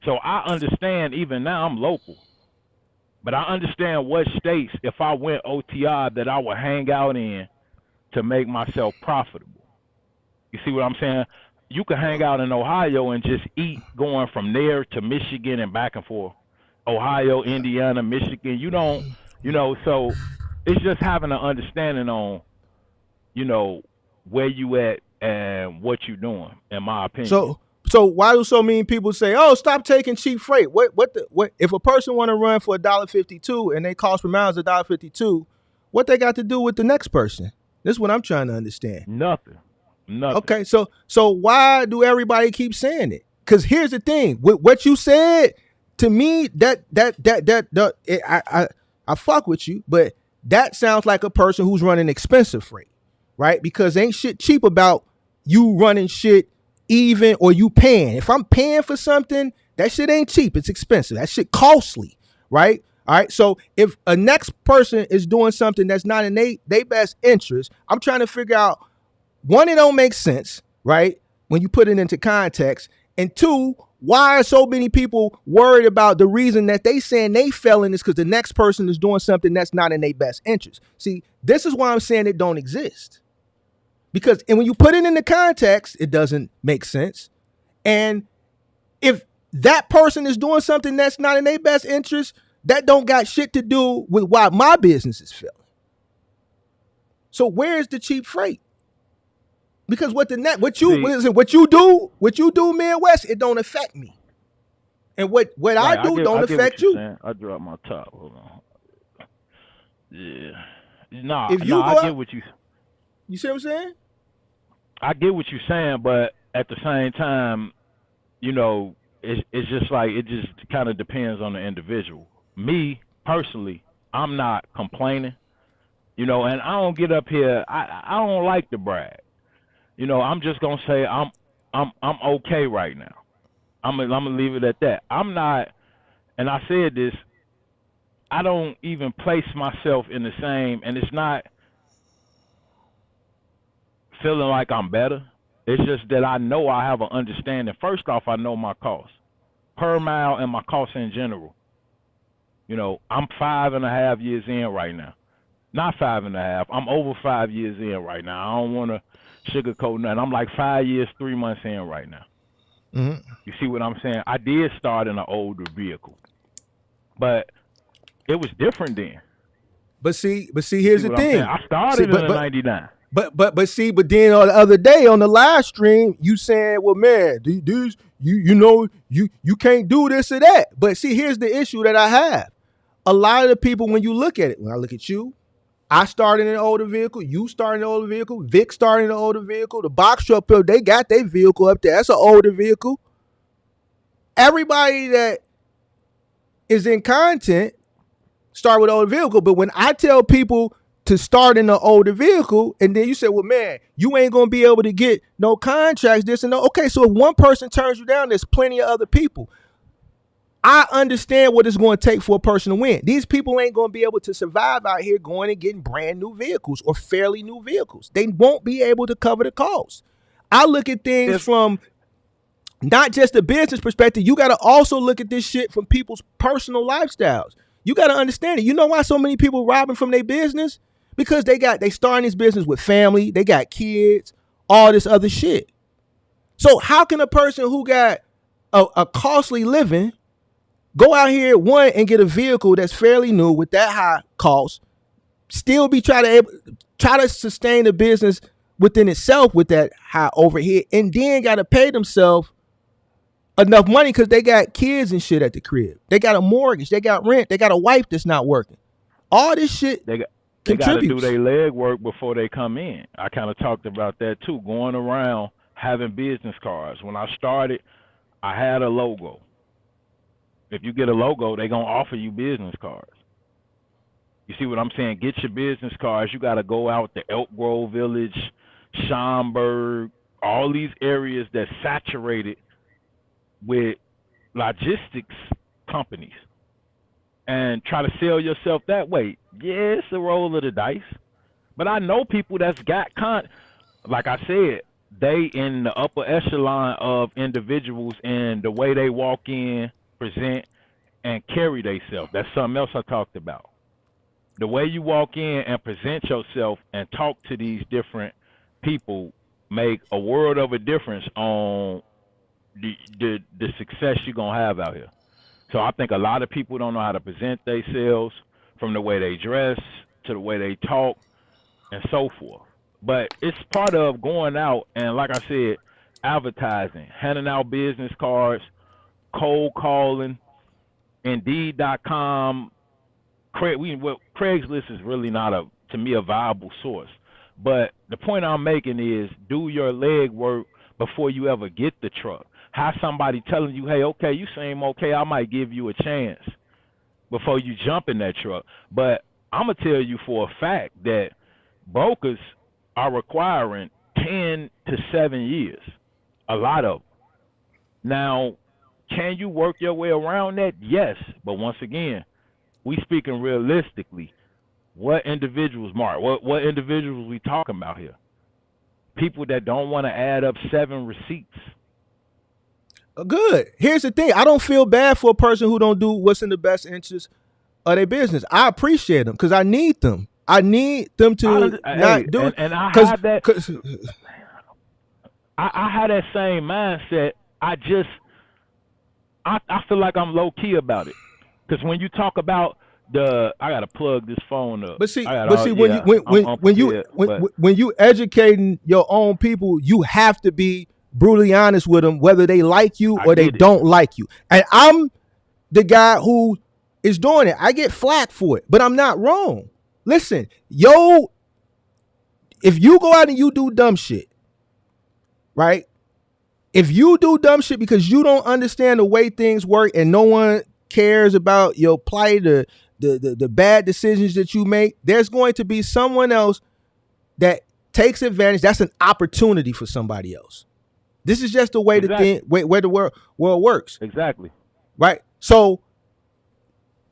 So I understand even now I'm local. But I understand what states, if I went OTR, that I would hang out in to make myself profitable. You see what I'm saying? You can hang out in Ohio and just eat going from there to Michigan and back and forth. Ohio, Indiana, Michigan. You don't, so it's just having an understanding on, where you at and what you doing, in my opinion. So why do so many people say, "Oh, stop taking cheap freight"? What if a person want to run for $1.52 and they cost per mile is $1.52? What they got to do with the next person? This is what I'm trying to understand. Nothing. Okay, so why do everybody keep saying it? Because here's the thing: with what you said to me, I fuck with you, but that sounds like a person who's running expensive freight, right? Because ain't shit cheap about you running shit even or you paying. If I'm paying for something, that shit ain't cheap. It's expensive. That shit costly, right? All right. So if a next person is doing something that's not in their best interest, I'm trying to figure out, one, it don't make sense, right? When you put it into context. And two, why are so many people worried about the reason that they saying they failing is because the next person is doing something that's not in their best interest? See, this is why I'm saying it don't exist. Because, and when you put it into context, it doesn't make sense. And if that person is doing something that's not in their best interest, that don't got shit to do with why my business is failing. So where's the cheap freight? Because what you do, Midwest, it don't affect me. And what right, I do don't affect you. Saying. I dropped my top. Hold on. Yeah. Nah, if you I get what you. You see what I'm saying? I get what you're saying, but at the same time, you know, it's just like, it just kind of depends on the individual. Me personally, I'm not complaining, you know, and I don't get up here. I don't like to brag, you know. I'm just gonna say I'm okay right now. I'm gonna leave it at that. I'm not, and I said this. I don't even place myself in the same, and it's not feeling like I'm better. It's just that I know I have an understanding. First off, I know my costs per mile and my costs in general. You know, I'm 5.5 years in right now. Not 5.5. I'm over 5 years in right now. I don't want to sugarcoat nothing. I'm like 5 years, 3 months in right now. Mm-hmm. You see what I'm saying? I did start in an older vehicle, but it was different then. But see, here's the thing. I started in a 99. But then the other day on the live stream, you saying, well, man, dudes, you can't do this or that. But see, here's the issue that I have. A lot of the people, when you look at it, when I look at you, I started in an older vehicle, you started in an older vehicle, Vic started in an older vehicle, the box truck, they got their vehicle up there. That's an older vehicle. Everybody that is in content start with an older vehicle. But when I tell people to start in an older vehicle, and then you say, well, man, you ain't going to be able to get no contracts, this and that. Okay, so if one person turns you down, there's plenty of other people. I understand what it's going to take for a person to win. These people ain't going to be able to survive out here going and getting brand new vehicles or fairly new vehicles. They won't be able to cover the cost. I look at things from not just a business perspective. You got to also look at this shit from people's personal lifestyles. You got to understand it. You know why so many people robbing from their business? Because they starting this business with family, they got kids, all this other shit. So how can a person who got a costly living go out here, one, and get a vehicle that's fairly new with that high cost, still be try to sustain the business within itself with that high overhead, and then got to pay themselves enough money because they got kids and shit at the crib. They got a mortgage, they got rent, they got a wife that's not working. All this shit they got to do their leg work before they come in. I kind of talked about that too, going around having business cards. When I started, I had a logo. If you get a logo, they're going to offer you business cards. You see what I'm saying? Get your business cards. You got to go out to Elk Grove Village, Schaumburg, all these areas that's saturated with logistics companies and try to sell yourself that way. Yeah, it's a roll of the dice. But I know people that's got like I said, they in the upper echelon of individuals and the way they walk in, present, and carry themselves. That's something else I talked about. The way you walk in and present yourself and talk to these different people make a world of a difference on the success you're going to have out here. So I think a lot of people don't know how to present themselves, from the way they dress to the way they talk and so forth. But it's part of going out and, like I said, advertising, handing out business cards, cold calling, Indeed.com. Craigslist is really not to me a viable source. But the point I'm making is, do your leg work before you ever get the truck. Have somebody telling you, hey, okay, you seem okay, I might give you a chance before you jump in that truck. But I'm going to tell you for a fact that brokers are requiring 10 to 7 years, a lot of them. Now, can you work your way around that? Yes. But once again, we speaking realistically. What individuals, Mark? What individuals we talking about here? People that don't want to add up 7 receipts. Good. Here's the thing. I don't feel bad for a person who don't do what's in the best interest of their business. I appreciate them because I need them. I need them to not do it. And I had that. I had that same mindset. I feel like I'm low key about it because when you talk about I gotta plug this phone up. But see, when you educating your own people, you have to be brutally honest with them, whether they like you or they don't like you. And I'm the guy who is doing it. I get flack for it, but I'm not wrong. Listen, if you go out and you do dumb shit, right? If you do dumb shit because you don't understand the way things work and no one cares about your plight or the bad decisions that you make, there's going to be someone else that takes advantage. That's an opportunity for somebody else. This is just the way where the world works. Exactly. Right? So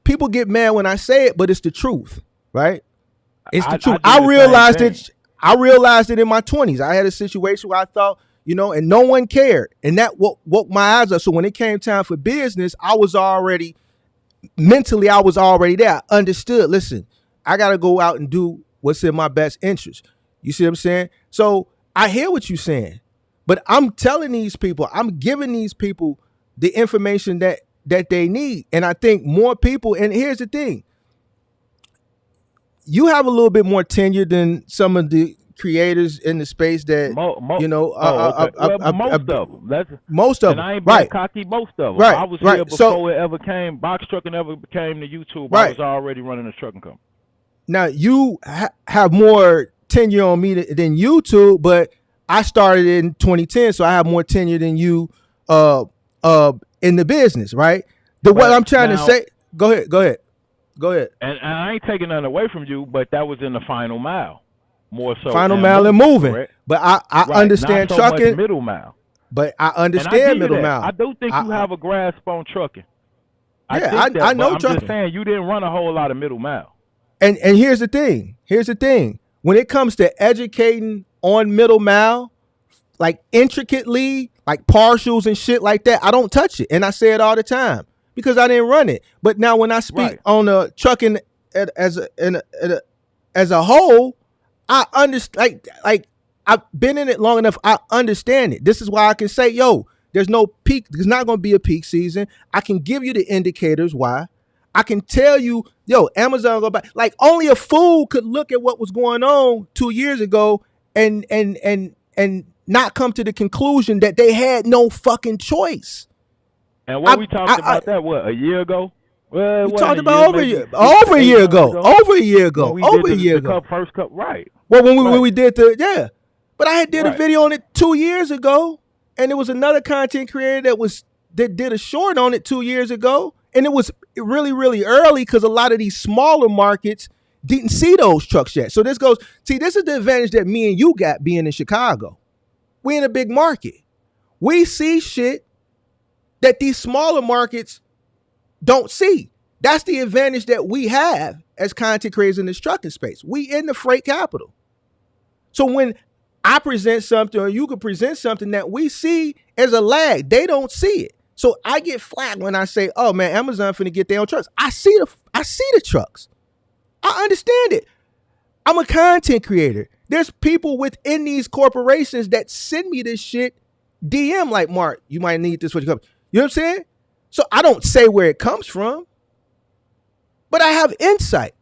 people get mad when I say it, but it's the truth, right? It's the truth. I realized it in my 20s. I had a situation where I thought, and no one cared. And that woke my eyes up. So when it came time for business, I was already there. I understood, listen, I got to go out and do what's in my best interest. You see what I'm saying? So I hear what you're saying, but I'm telling these people, I'm giving these people the information that they need. And I think more people, and here's the thing, you have a little bit more tenure than some of the creators in the space that most of them. And I ain't being cocky. Most of them. Right. I was here before it ever came. Box trucking ever came to YouTube. Right. I was already running a trucking company. Now you have more tenure on me than YouTube, but I started in 2010, so I have more tenure than you in the business, right? What I'm trying to say. Go ahead. And I ain't taking nothing away from you, but that was in the final mile. More so final mile and moving, correct? But I understand not so trucking, much middle mile. But I understand middle mile. I do think you have a grasp on trucking. I know trucking. I'm just saying you didn't run a whole lot of middle mile. And here's the thing. When it comes to educating on middle mile, like intricately, like partials and shit like that, I don't touch it, and I say it all the time because I didn't run it. But now when I speak on the trucking as a whole, I understand, like I've been in it long enough. I understand it. This is why I can say, there's no peak. There's not going to be a peak season. I can give you the indicators why. I can tell you, Amazon go back. Like only a fool could look at what was going on 2 years ago and not come to the conclusion that they had no fucking choice. And we talked about that, a year ago? Well, we talked about over a year ago. First cup, right. Well, when we did but I had did a video on it 2 years ago, and there was another content creator that did a short on it 2 years ago, and it was really, really early because a lot of these smaller markets didn't see those trucks yet. So this is the advantage that me and you got being in Chicago. We in a big market. We see shit that these smaller markets don't see. That's the advantage that we have as content creators in this trucking space. We in the freight capital. So when I present something or you can present something that we see as a lag, they don't see it. So I get flack when I say, oh man, Amazon finna get their own trucks. I see the trucks. I understand it. I'm a content creator. There's people within these corporations that send me this shit DM like, Mark, you might need this for your company. You know what I'm saying? So I don't say where it comes from, but I have insight.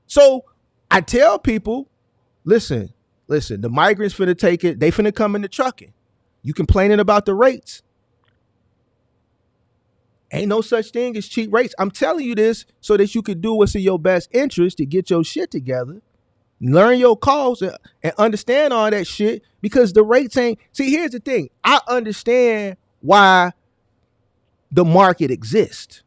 So I tell people, listen, the migrants finna take it. They finna come into trucking. You complaining about the rates. Ain't no such thing as cheap rates. I'm telling you this so that you can do what's in your best interest to get your shit together, learn your calls, and understand all that shit, because the rates ain't. See, here's the thing. I understand why the market exists.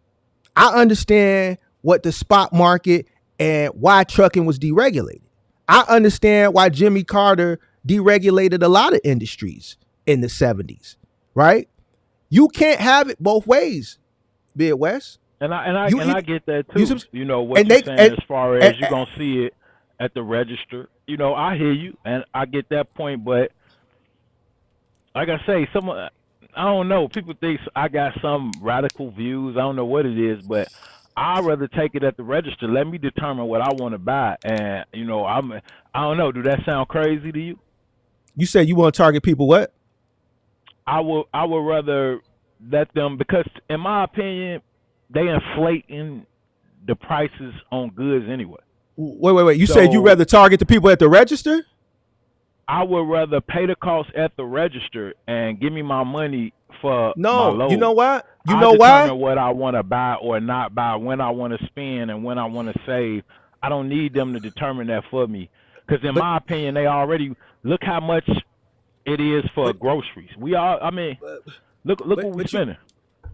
I understand what the spot market and why trucking was deregulated. I understand why Jimmy Carter deregulated a lot of industries in the 70s, right? You can't have it both ways. Midwest. And I You and I either, get that you too. subs- You know what and you're they saying as far as you're and gonna see it at the register. You know, I hear you and I get that point, but like I say, I don't know. People think I got some radical views. I don't know what it is, but I'd rather take it at the register. Let me determine what I want to buy, and you know, I don't know. Do that sound crazy to you? you say you want to target people what? I would rather let them, because in my opinion, they inflating the prices on goods anyway. Wait. You said you So rather target the people at the register? I would rather pay the cost at the register and give me my money for my No. You know load. why? You I know why? determine what I want to buy or not buy, when I want to spend and when I want to save. I don't need them to determine that for me. Because in But my opinion, they already look how much it is for but groceries. I mean, look but what we but you spending.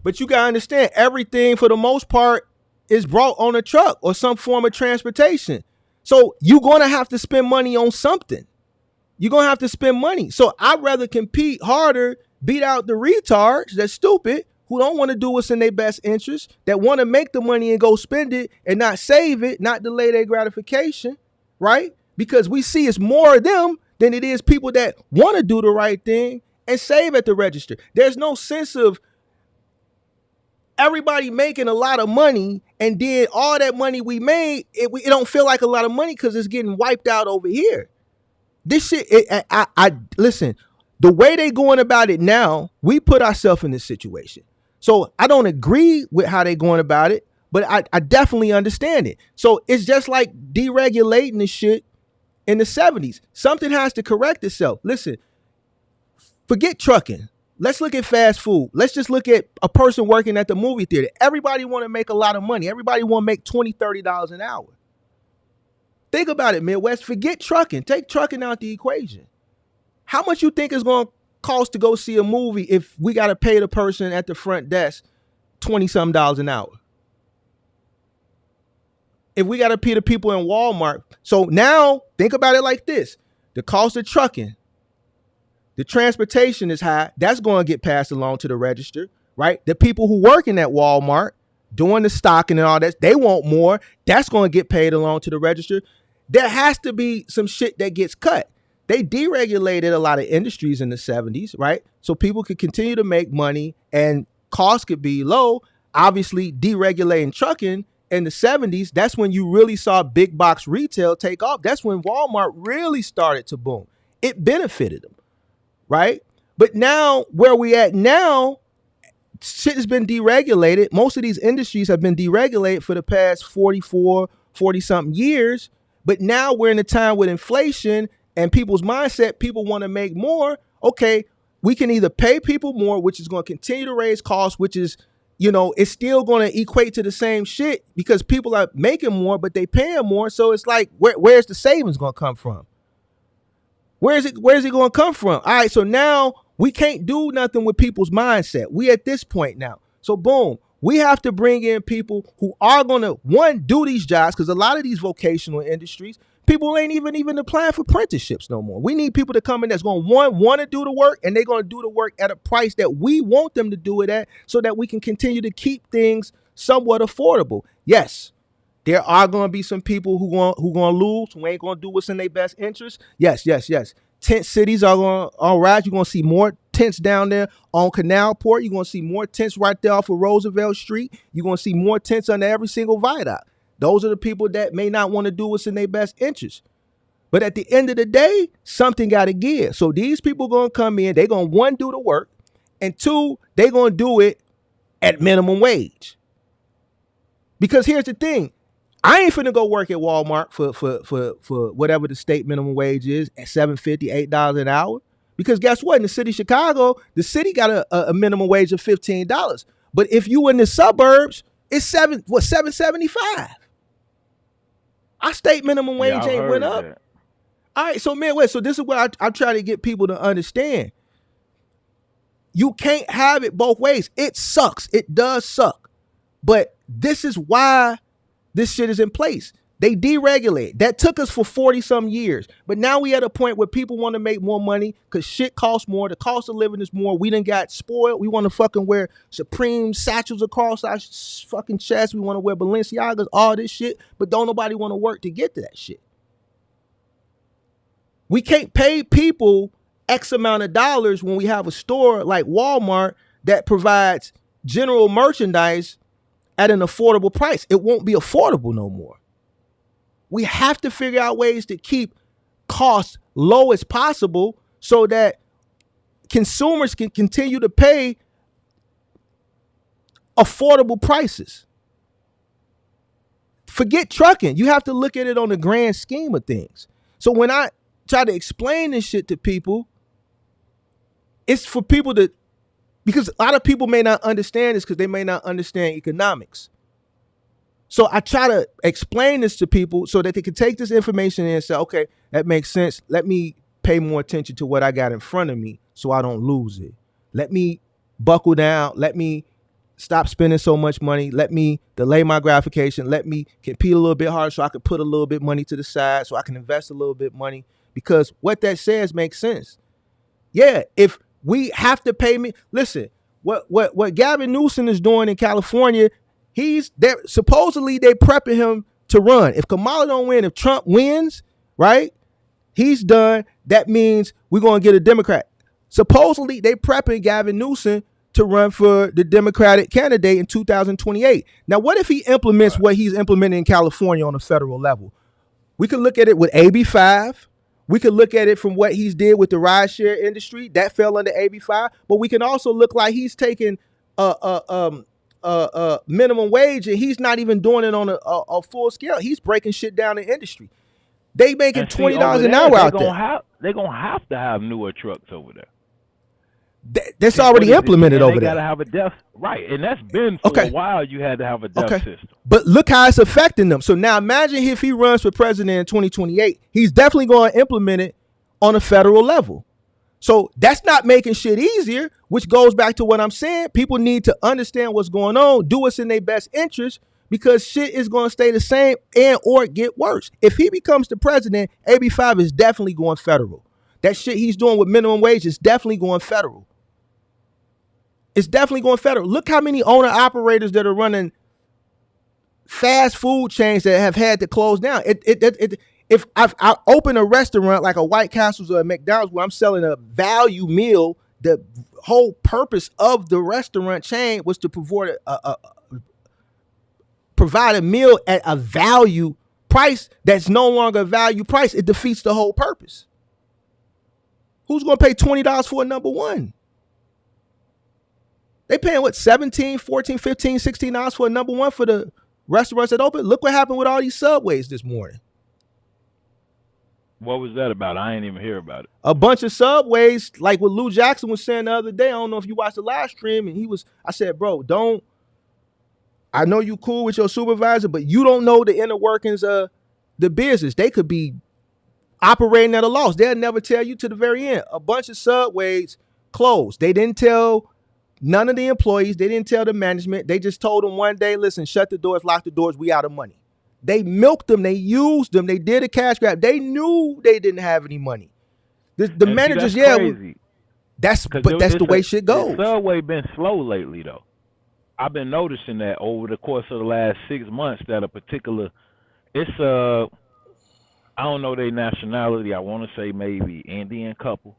but you gotta understand, everything for the most part is brought on a truck or some form of transportation. So you're gonna have to spend money on something. You're gonna have to spend money. So I'd rather compete harder, beat out the retards that's stupid, who don't want to do what's in their best interest, that want to make the money and go spend it and not save it, not delay their gratification, right? Because we see it's more of them than it is people that want to do the right thing and save at the register. There's no sense of everybody making a lot of money, and then all that money we made, it don't feel like a lot of money because it's getting wiped out over here. This shit, I listen. The way they going about it now, we put ourselves in this situation. So I don't agree with how they going about it, but I definitely understand it. So it's just like deregulating the shit in the 70s. Something has to correct itself. Listen, forget trucking. Let's look at fast food. Let's just look at a person working at the movie theater. Everybody want to make a lot of money. Everybody want to make $20, $30 an hour. Think about it, Midwest. Forget trucking. Take trucking out the equation. How much you think it's going to cost to go see a movie if we got to pay the person at the front desk $20-some an hour? If we got to pay the people in Walmart. So now think about it like this. The cost of trucking, the transportation is high. That's going to get passed along to the register, right? The people who working at Walmart doing the stocking and all that, they want more. That's going to get paid along to the register. There has to be some shit that gets cut. They deregulated a lot of industries in the 70s, right? So people could continue to make money and costs could be low. Obviously, deregulating trucking in the 70s, that's when you really saw big box retail take off. That's when Walmart really started to boom. It benefited them, right? But now, where we at now, shit has been deregulated. Most of these industries have been deregulated for the past 40-something years. But now we're in a time with inflation and people's mindset, people want to make more. Okay, we can either pay people more, which is going to continue to raise costs, which is, it's still going to equate to the same shit because people are making more, but they paying more. So it's like, where's the savings going to come from? Where's it going to come from? All right, so now we can't do nothing with people's mindset. We at this point now. So boom, we have to bring in people who are going to, one, do these jobs, because a lot of these vocational industries, people ain't even applying for apprenticeships no more. We need people to come in that's going to, one, want to do the work, and they're going to do the work at a price that we want them to do it at so that we can continue to keep things somewhat affordable. Yes, there are going to be some people who going to lose, who ain't going to do what's in their best interest. Yes. Tent cities are going to rise. You're going to see more tents down there on Canal Port. You're going to see more tents right there off of Roosevelt Street. You're going to see more tents under every single viaduct. Those are the people that may not want to do what's in their best interest. But at the end of the day, something got to give. So these people going to come in. They're going to, one, do the work. And two, they're going to do it at minimum wage. Because here's the thing. I ain't finna go work at Walmart for whatever the state minimum wage is at $7.50, $8 an hour. Because guess what? In the city of Chicago, the city got a minimum wage of $15. But if you in the suburbs, it's $7.75. Our state minimum wage ain't went up. That. All right, so Midwest. So this is what I try to get people to understand. You can't have it both ways. It sucks. It does suck. But this is why this shit is in place. They deregulate. That took us for 40-some years. But now we at a point where people want to make more money because shit costs more. The cost of living is more. We done got spoiled. We want to fucking wear Supreme satchels across our fucking chest. We want to wear Balenciagas, all this shit. But don't nobody want to work to get to that shit. We can't pay people X amount of dollars when we have a store like Walmart that provides general merchandise at an affordable price. It won't be affordable no more. We have to figure out ways to keep costs low as possible so that consumers can continue to pay affordable prices. Forget trucking. You have to look at it on the grand scheme of things. So when I try to explain this shit to people, it's for people to, because a lot of people may not understand this because they may not understand economics. So I try to explain this to people so that they can take this information and say, okay, that makes sense. Let me pay more attention to what I got in front of me so I don't lose it. Let me buckle down. Let me stop spending so much money. Let me delay my gratification. Let me compete a little bit harder so I can put a little bit money to the side so I can invest a little bit money, because what that says makes sense. Yeah, if we have to pay me, listen, what Gavin Newsom is doing in California, supposedly they prepping him to run. If Kamala don't win, if Trump wins, right, he's done. That means we're going to get a Democrat. Supposedly they prepping Gavin Newsom to run for the Democratic candidate in 2028. Now, what if he implements what he's implementing in California on a federal level? We could look at it with AB 5. We could look at it from what he's did with the rideshare industry. That fell under AB 5. But we can also look like he's taking minimum wage and he's not even doing it on a full scale. He's breaking shit down in industry. They making $20 an hour out there. They're going to have to have newer trucks over there. That's already implemented over there. They got to have a death, right? And that's been for a while. You had to have a death system. But look how it's affecting them. So now imagine if he runs for president in 2028, he's definitely going to implement it on a federal level. So that's not making shit easier, which goes back to what I'm saying. People need to understand what's going on, do what's in their best interest, because shit is going to stay the same and or get worse. If he becomes the president, AB 5 is definitely going federal. That shit he's doing with minimum wage is definitely going federal. It's definitely going federal. Look how many owner-operators that are running fast food chains that have had to close down. If I open a restaurant like a White Castle's or a McDonald's where I'm selling a value meal, the whole purpose of the restaurant chain was to provide a meal at a value price that's no longer a value price. It defeats the whole purpose. Who's going to pay $20 for a number one? They paying what, $17, $14, $15, $16 for a number one for the restaurants that open? Look what happened with all these Subways this morning. What was that about? I ain't even hear about it. A bunch of Subways, like what Lou Jackson was saying the other day. I don't know if you watched the live stream, and I said, bro, I know you cool with your supervisor, but you don't know the inner workings of the business. They could be operating at a loss. They'll never tell you to the very end. A bunch of Subways closed. They didn't tell none of the employees. They didn't tell the management. They just told them one day, listen, shut the doors, lock the doors, we out of money. They milked them. They used them. They did a cash grab. They knew they didn't have any money. The managers, that's the way shit goes. The Subway been slow lately, though. I've been noticing that over the course of the last 6 months that it's I don't know their nationality. I want to say maybe Indian couple,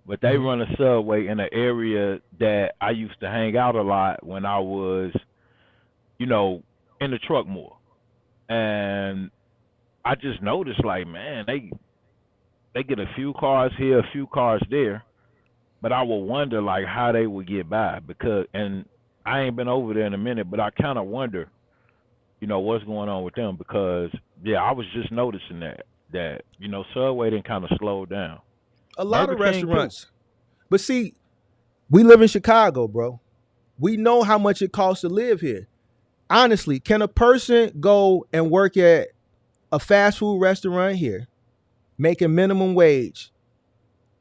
but they run a Subway in an area that I used to hang out a lot when I was, in the truck more. And I just noticed, like, man, they get a few cars here, a few cars there, but I would wonder, like, how they would get by, and I ain't been over there in a minute, but I kind of wonder, what's going on with them, because, I was just noticing that Subway didn't kind of slow down. A lot of restaurants. But see, we live in Chicago, bro. We know how much it costs to live here. Honestly, can a person go and work at a fast food restaurant here, making minimum wage,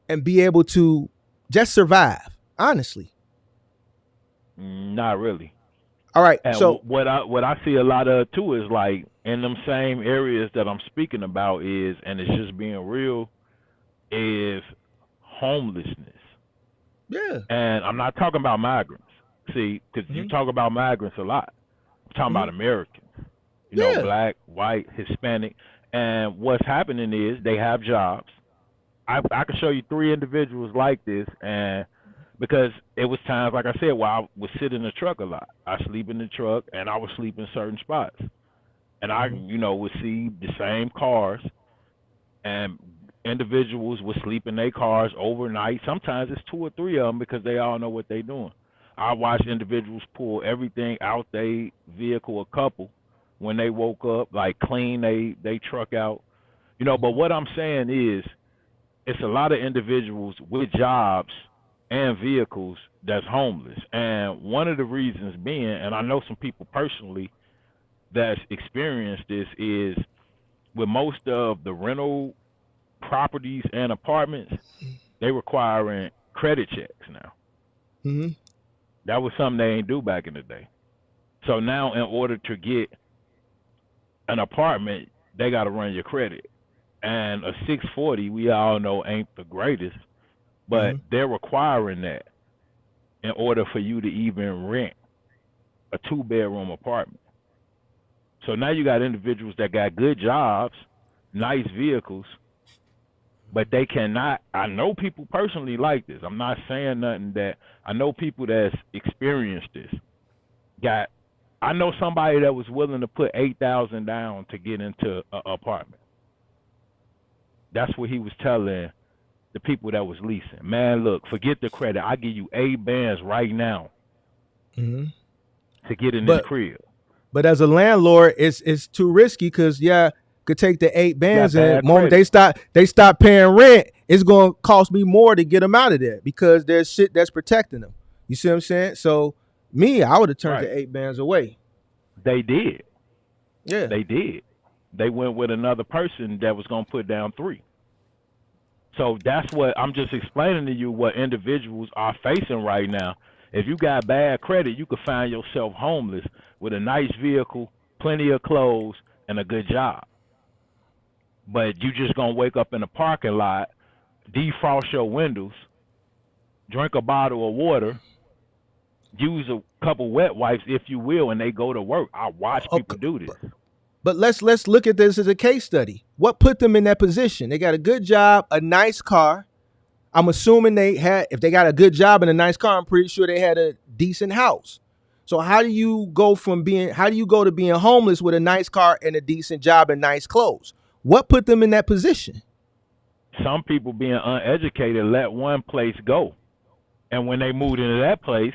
and be able to just survive? Honestly. Not really. All right. And So what I see a lot of too is like in them same areas that I'm speaking about is, and it's just being real, is homelessness. yeah. And I'm not talking about migrants. See, because you Hmm. talk about migrants a lot. I'm talking Hmm. about Americans. Yeah. Black, white, Hispanic. And what's happening is they have jobs. I can show you 3 individuals like this, and because it was times, like I said, where I would sit in the truck a lot. I sleep in the truck, and I would sleep in certain spots. And I, Hmm. would see the same cars, and individuals would sleep in their cars overnight. Sometimes it's 2 or 3 of them because they all know what they're doing. I watched individuals pull everything out their vehicle, a couple, when they woke up, like clean they truck out. But what I'm saying is, it's a lot of individuals with jobs and vehicles that's homeless. And one of the reasons being, and I know some people personally that's experienced this, is with most of the rental properties and apartments, they requiring credit checks now. Hmm. That was something they ain't do back in the day. So now in order to get an apartment, they got to run your credit. And a 640, we all know, ain't the greatest, but Hmm. they're requiring that in order for you to even rent a 2-bedroom apartment. So now you got individuals that got good jobs, nice vehicles, but they cannot. I know people personally like this. I'm not saying nothing that I know people that's experienced this. Got I know somebody that was willing to put 8,000 down to get into an apartment. That's what he was telling the people that was leasing. Man, look, forget the credit. I give you 8 bands right now Hmm. to get in this But crib. but as a landlord, it's too risky because could take the 8 bands, Got and the bad moment credit. they stop paying rent, it's gonna cost me more to get them out of there because there's shit that's protecting them. You see what I'm saying? So me, I would have turned Right. the 8 bands away. They did. Yeah. They did. They went with another person that was going to put down 3. So that's what I'm just explaining to you, what individuals are facing right now. If you got bad credit, you could find yourself homeless with a nice vehicle, plenty of clothes, and a good job. But you just going to wake up in a parking lot, defrost your windows, drink a bottle of water, use a couple wet wipes, if you will, and they go to work. I watch people Okay. do this. But let's look at this as a case study. What put them in that position? They got a good job, a nice car. I'm assuming if they got a good job and a nice car, I'm pretty sure they had a decent house. So how do you go to being homeless with a nice car and a decent job and nice clothes? What put them in that position? Some people being uneducated let one place go. And when they moved into that place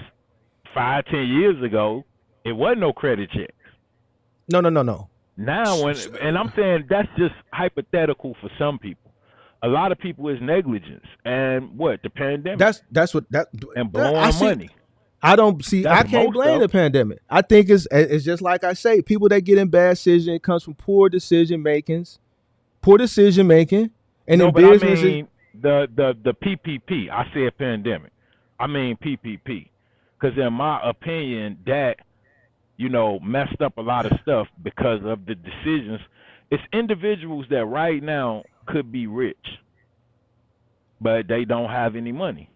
5, 10 years ago, it wasn't no credit checks. No, no, no, no. Now, and I'm saying that's just hypothetical for some people. A lot of people is negligence and the pandemic That's what and I blowing see. money. I don't see. That's I can't most blame of the it. pandemic. I think it's just like I say. People that get in bad decisions, it comes from poor decision making, and No, in but I businesses. mean the PPP. I said pandemic. I mean PPP. Because in my opinion, that messed up a lot of stuff because of the decisions. It's individuals that right now could be rich, but they don't have any money.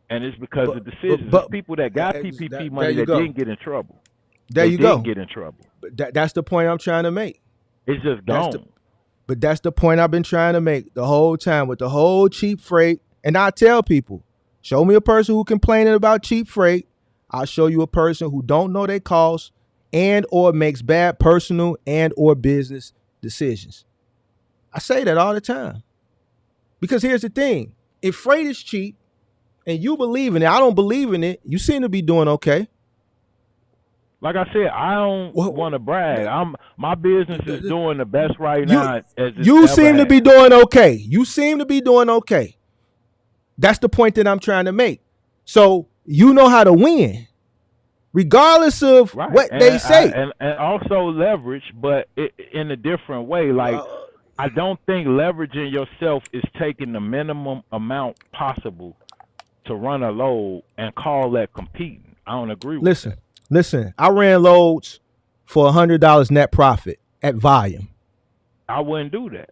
And it's because But of decisions. It's but people that got PPP there money you that go. didn't get in trouble. There They you didn't go. get in trouble. But that's the point I'm trying to make. It's just That's the gone. but that's the point I've been trying to make the whole time with the whole cheap freight. And I tell people, show me a person who complaining about cheap freight. I'll show you a person who don't know their costs and or makes bad personal and or business decisions. I say that all the time. Because here's the thing. If freight is cheap and you believe in it, I don't believe in it, you seem to be doing okay. Like I said, I don't want to brag. My business is doing the best right You now as it's you ever seem to be has. doing okay. You seem to be doing okay. That's the point that I'm trying to make. So you know how to win, regardless of Right, what they say. and also leverage, but in a different way. Like, I don't think leveraging yourself is taking the minimum amount possible to run a load and call that competing. I don't agree with Listen, that. Listen, I ran loads for $100 net profit at volume. I wouldn't do that.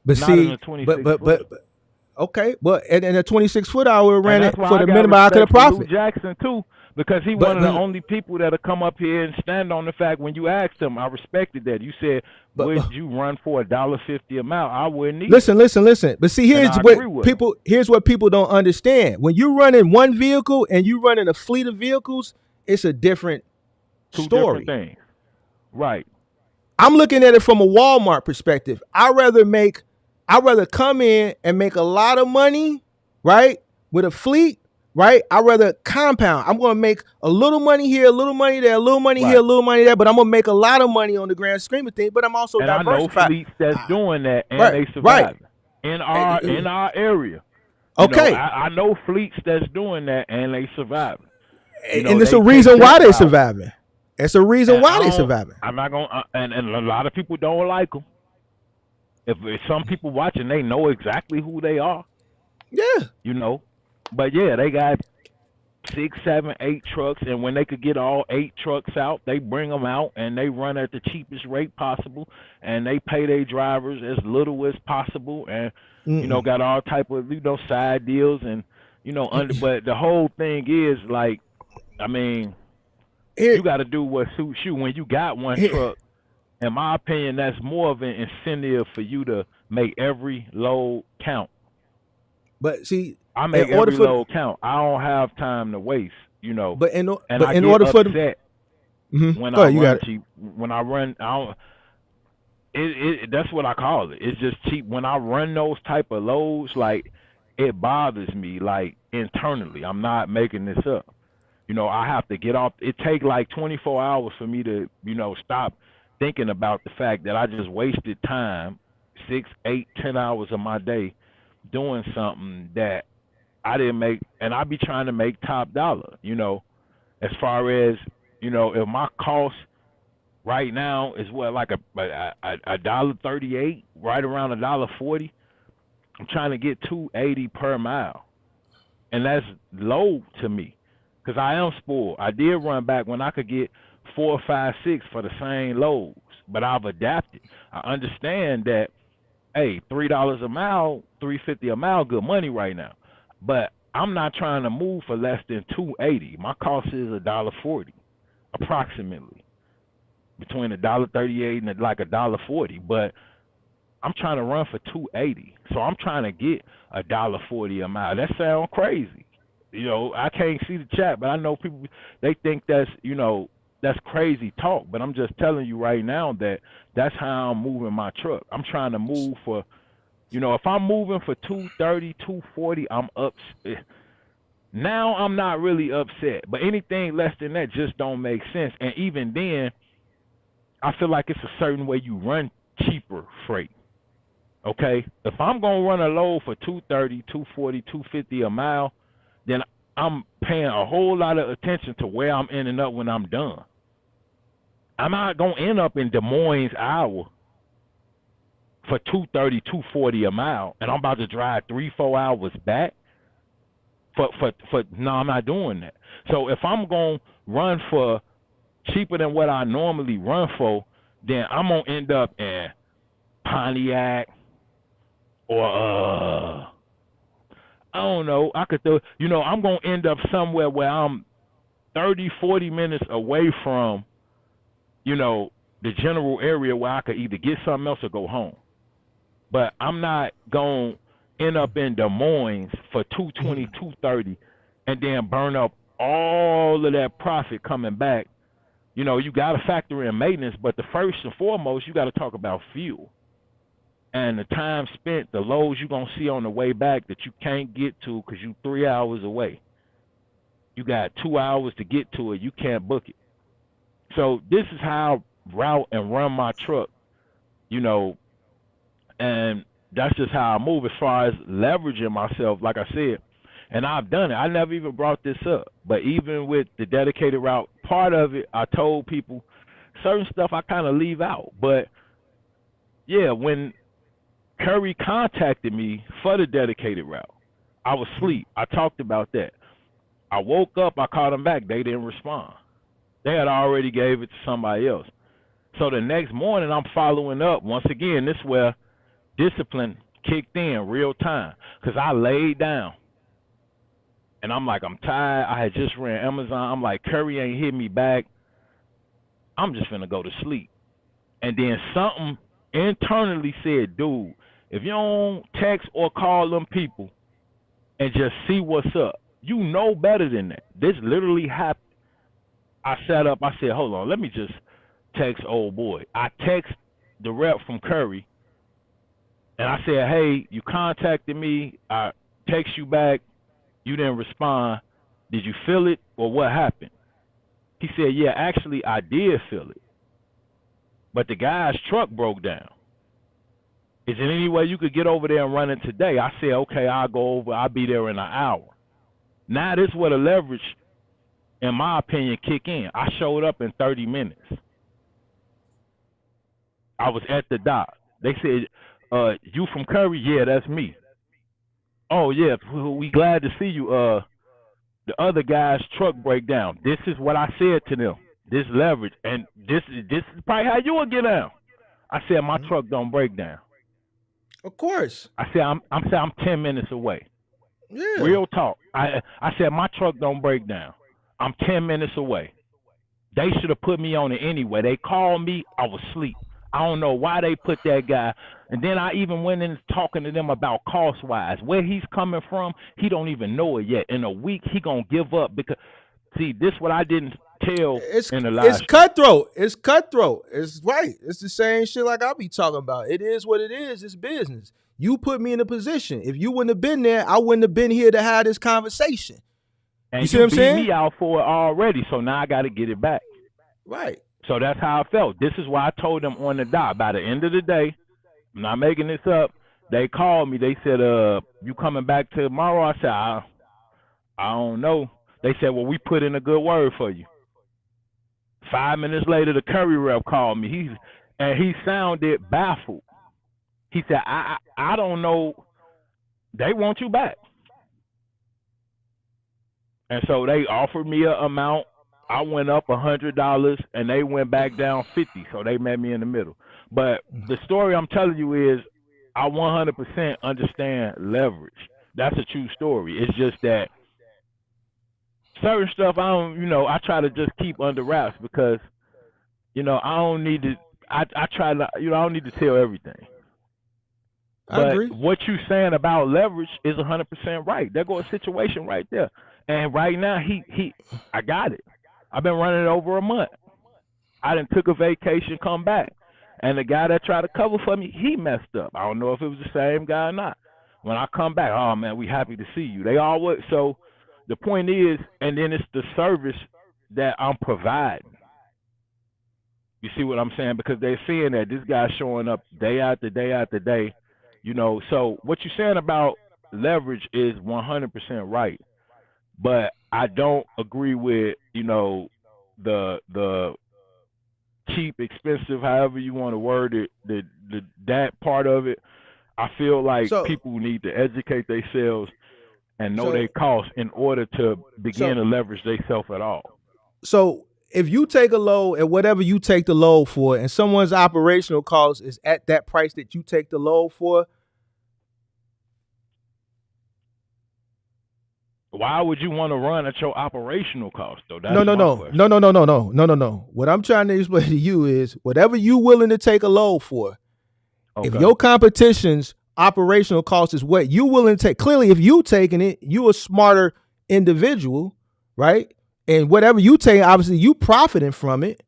But Not in see, a 26 footer. but okay, but in a 26 foot, I would And ran that's it why for I the got minimum I could have respect for Lou profit. Jackson too, because he But one of the only people that'll come up here and stand on the fact when you asked him. I respected that. You said, but would you run for $1.50 a mile? I wouldn't either. listen. But see, And I agree with him. here's what people don't understand. When you're running one vehicle and you running a fleet of vehicles, it's a different Two story. different things. Right. I'm looking at it from a Walmart perspective. I'd rather come in and make a lot of money, right? With a fleet, right? I'd rather compound. I'm going to make a little money here, a little money there, a little money here, a little money there, but I'm going to make a lot of money on the grand scheme of things, but I'm also and diversified. I know fleets that's doing that and Right, they survive right. in our area. You Okay. know, I know fleets that's doing that and they survive. You know, And it's they a reason take why that they route. surviving. It's a reason And why they surviving. I'm not gonna, and a lot of people don't like them. If some people watching, they know exactly who they are. Yeah. You know, but yeah, they got 6, 7, 8 trucks, and when they could get all 8 trucks out, they bring them out and they run at the cheapest rate possible, and they pay their drivers as little as possible, and you know, got all type of side deals, and you know, but the whole thing is like, I mean, you got to do what suits you. When you got one truck, in my opinion, that's more of an incentive for you to make every load count. But see, I make every load count. I don't have time to waste, you know. But in I order get for upset when Go I ahead, you run got it. cheap. When I run, that's what I call it. It's just cheap. When I run those type of loads, like it bothers me, like internally. I'm not making this up. You know, I have to get off. It take like 24 hours for me to, you know, stop thinking about the fact that I just wasted time, 6, 8, 10 hours of my day doing something that I didn't make, and I be trying to make top dollar, you know, as far as, you know, if my cost right now is what, like a $1.38, right around $1.40, I'm trying to get $2.80 per mile, and that's low to me, because I am spoiled. I did run back when I could get 4, 5, 6 for the same loads, but I've adapted. I understand that, hey, $3 a mile, $3.50 a mile, good money right now. But I'm not trying to move for less than $2.80. My cost is $1.40, approximately, between $1.38 and like $1.40. But I'm trying to run for $2.80, so I'm trying to get $1.40 a mile. That sounds crazy. You know, I can't see the chat, but I know people, they think that's, you know, that's crazy talk. But I'm just telling you right now that that's how I'm moving my truck. I'm trying to move for, you know, if I'm moving for $2.30, $2.40, I'm up. Now I'm not really upset, but anything less than that just don't make sense. And even then, I feel like it's a certain way you run cheaper freight. Okay, if I'm gonna run a load for $2.30, $2.40, $2.50 a mile, then I'm paying a whole lot of attention to where I'm ending up when I'm done. I'm not gonna end up in Des Moines, Iowa, for $2.30, $2.40 a mile, and I'm about to drive 3-4 hours back. No, I'm not doing that. So if I'm gonna run for cheaper than what I normally run for, then I'm gonna end up in Pontiac or I don't know. I could you know, I'm gonna end up somewhere where I'm 30, 40 minutes away from, you know, the general area where I could either get something else or go home. But I'm not going to end up in Des Moines for $2.20, $2.30, and then burn up all of that profit coming back. You know, you got to factor in maintenance, but the first and foremost, you got to talk about fuel. And the time spent, the loads you're going to see on the way back that you can't get to because you're 3 hours away. You got 2 hours to get to it. You can't book it. So this is how I route and run my truck, you know, and that's just how I move as far as leveraging myself, like I said. And I've done it. I never even brought this up. But even with the dedicated route, part of it, I told people certain stuff I kind of leave out. But, yeah, when Curry contacted me for the dedicated route, I was asleep. I talked about that. I woke up. I called them back. They didn't respond. They had already gave it to somebody else. So the next morning, I'm following up. Once again, this is where discipline kicked in real time because I laid down. And I'm like, I'm tired. I had just ran Amazon. I'm like, Curry ain't hit me back. I'm just finna go to sleep. And then something internally said, dude, if you don't text or call them people and just see what's up, you know better than that. This literally happened. I sat up. I said, hold on, let me just text old boy. I text the rep from Curry, and I said, hey, you contacted me. I text you back. You didn't respond. Did you feel it or what happened? He said, yeah, actually, I did feel it. But the guy's truck broke down. Is there any way you could get over there and run it today? I said, okay, I'll go over. I'll be there in an hour. Now this is where the leverage, in my opinion, kick in. I showed up in 30 minutes. I was at the dock. They said, you from Curry? Yeah, that's me. Oh, yeah, we glad to see you. The other guy's truck break down. This is what I said to them. This leverage. And this is probably how you will get down. I said, my truck don't break down. Of course. I said, I'm 10 minutes away. Yeah. Real talk. I said, my truck don't break down. I'm 10 minutes away. They should have put me on it anyway. They called me. I was asleep. I don't know why they put that guy. And then I even went in talking to them about cost-wise. Where he's coming from, he don't even know it yet. In a week, he going to give up because, see, this what I didn't tell in the last. It's cutthroat. It's cutthroat. It's right. It's the same shit like I'll be talking about. It is what it is. It's business. You put me in a position. If you wouldn't have been there, I wouldn't have been here to have this conversation. And you see what I'm saying? beat me out for it already, so now I got to get it back. Right. So that's how I felt. This is why I told them on the dot. By the end of the day, I'm not making this up. They called me. They said, you coming back tomorrow? I said, I don't know. They said, well, we put in a good word for you. 5 minutes later, the Curry rep called me. He sounded baffled. He said, I don't know. They want you back. And so they offered me an amount. I went up $100 and they went back down 50. So they met me in the middle. But the story I'm telling you is I 100% understand leverage. That's a true story. It's just that certain stuff I try to just keep under wraps because, I don't need to, I try to, I don't need to tell everything. I agree. What you saying about leverage is 100% right. There go a situation right there. And right now, I got it. I've been running it over a month. I done took a vacation, come back. And the guy that tried to cover for me, he messed up. I don't know if it was the same guy or not. When I come back, oh, man, we happy to see you. They all would. So the point is, and then it's the service that I'm providing. You see what I'm saying? Because they're seeing that this guy's showing up day after day after day. So what you're saying about leverage is 100% right. But I don't agree with, the cheap, expensive, however you want to word it, that part of it. I feel like people need to educate themselves and know their costs in order to begin to leverage themselves at all. So if you take a load at whatever you take the load for and someone's operational cost is at that price that you take the load for, why would you want to run at your operational cost, though? That's No. What I'm trying to explain to you is whatever you willing to take a load for, if your competition's operational cost is what you willing to take, clearly if you taking it, you a smarter individual, right? And whatever you take, obviously you profiting from it.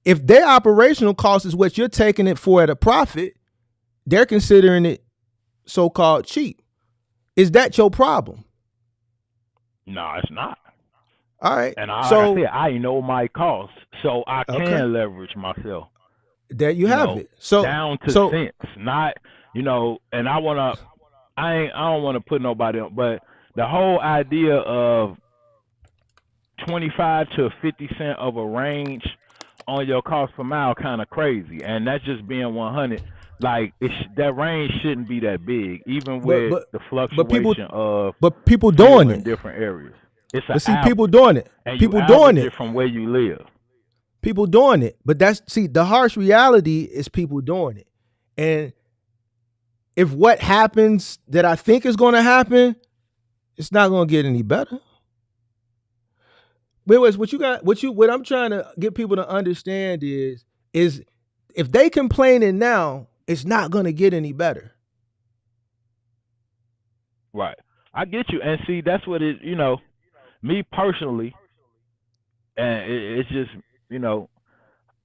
If their operational cost is what you're taking it for at a profit, they're considering it so-called cheap. Is that your problem? No, it's not. All right. And like I said, I know my costs, so I can leverage myself. There you have it. So down to cents, not, and I don't want to put nobody on, but the whole idea of 25 to 50 cent of a range on your cost per mile kind of crazy, and that's just being 100. Like that range shouldn't be that big, even with the fluctuation of people doing it in different areas. It's an But see, people average, doing it. and you People doing average it. it from where you live. People doing it. But the harsh reality is people doing it. And if what happens that I think is going to happen, it's not going to get any better. But anyways, what I'm trying to get people to understand is if they complaining now, it's not going to get any better. Right. I get you. And see, that's what it, me personally, and it's just,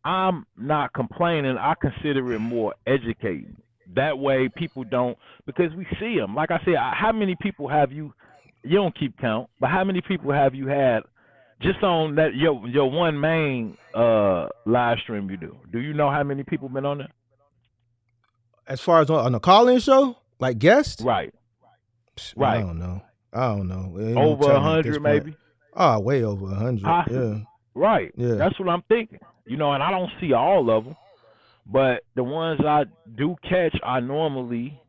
I'm not complaining. I consider it more educating. That way people don't, because we see them. Like I said, how many people have you don't keep count, but how many people have you had just on that your one main live stream you do? Do you know how many people been on there? As far as on the call-in show, like guests? Right. I don't know. Over 100 maybe? Oh, way over 100. Possibly. Yeah. Right. Yeah. That's what I'm thinking. And I don't see all of them, but the ones I do catch are normally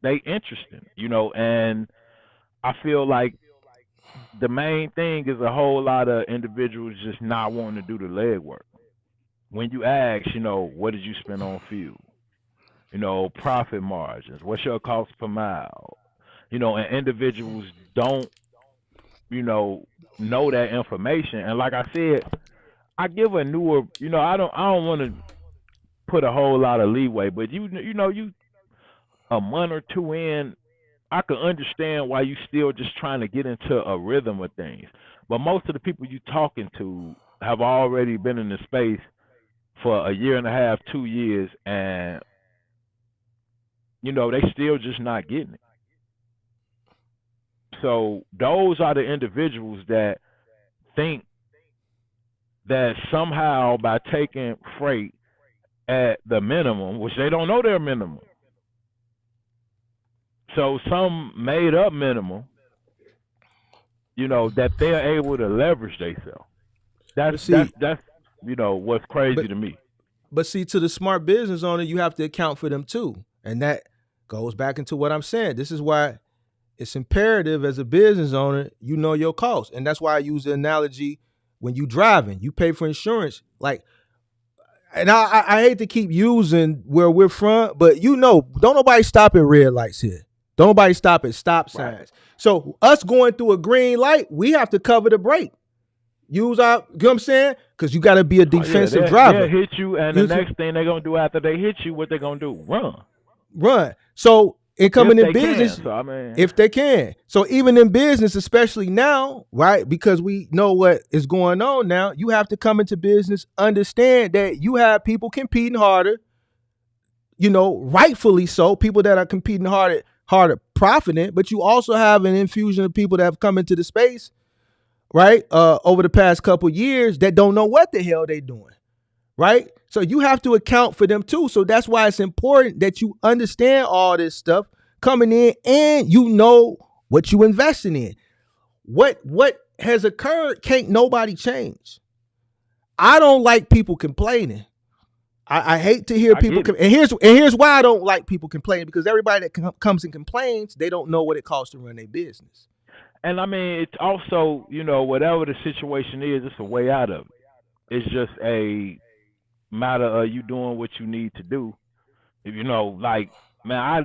they interesting, and I feel like the main thing is a whole lot of individuals just not wanting to do the legwork. When you ask, what did you spend on fuel? Profit margins, what's your cost per mile? And individuals don't, know that information. And like I said, I give a newer, I don't want to put a whole lot of leeway, but you a month or two in, I can understand why you still just trying to get into a rhythm of things. But most of the people you talking to have already been in the space for a year and a half, 2 years, and they still just not getting it. So those are the individuals that think that somehow by taking freight at the minimum, which they don't know their minimum, so some made up minimum, that they're able to leverage themselves. That's what's crazy to me. But see, to the smart business owner, you have to account for them too. And that goes back into what I'm saying. This is why it's imperative as a business owner, you know your costs. And that's why I use the analogy when you driving, you pay for insurance. Like, and I hate to keep using where we're from, but don't nobody stop at red lights here. Don't nobody stop at stop signs. Right. So us going through a green light, we have to cover the brake. Use our, you know what I'm saying? Because you got to be a defensive driver. They'll hit you, and the next thing they're going to do after they hit you, what they're going to do? Run. So coming in business, if they can. So even in business, especially now, right? Because we know what is going on now, you have to come into business, understand that you have people competing harder, rightfully so, people that are competing harder profiting, but you also have an infusion of people that have come into the space, right? Over the past couple years that don't know what the hell they doing, right? So you have to account for them too. So that's why it's important that you understand all this stuff coming in and you know what you investing in. What has occurred can't nobody change. I don't like people complaining. I hate to hear people and here's why I don't like people complaining, because everybody that comes and complains, they don't know what it costs to run their business. And I mean, it's also, whatever the situation is, it's a way out of it. It's just a matter of you doing what you need to do. I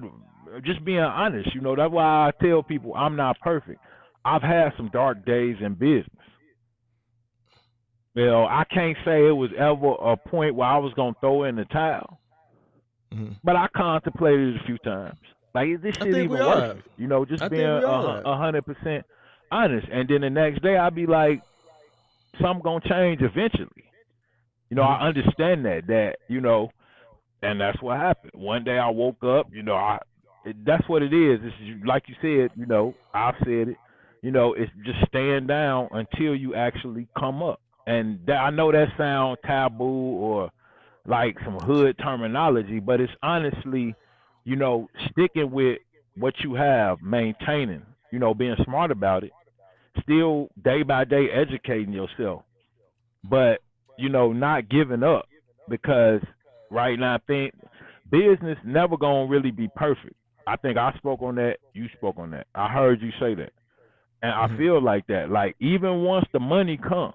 just being honest, that's why I tell people I'm not perfect. I've had some dark days in business. I can't say it was ever a point where I was going to throw in the towel, but I contemplated it a few times. Like, is this shit even worth it? Just being 100% honest. And then the next day I'd be like, something going to change eventually. I understand that, and that's what happened. One day I woke up, that's what it is. It's like you said, I've said it, it's just staying down until you actually come up. And I know that sounds taboo or like some hood terminology, but it's honestly, sticking with what you have, maintaining, being smart about it, still day by day educating yourself, but, not giving up, because right now I think business never going to really be perfect. I think I spoke on that. You spoke on that. I heard you say that. And I feel like that. Like even once the money comes,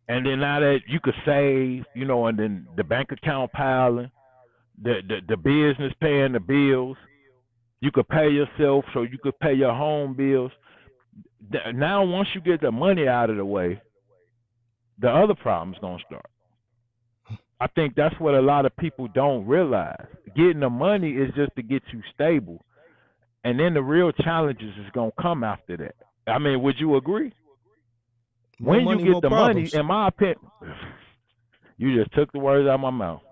and then now that you could save, and then the bank account piling, the business paying the bills, you could pay yourself so you could pay your home bills. Now once you get the money out of the way, the other problem's gonna start. I think that's what a lot of people don't realize. Getting the money is just to get you stable, and then the real challenges is gonna come after that. I mean, would you agree? More When money, you get more the problems. money, in my opinion, you just took the words out of my mouth.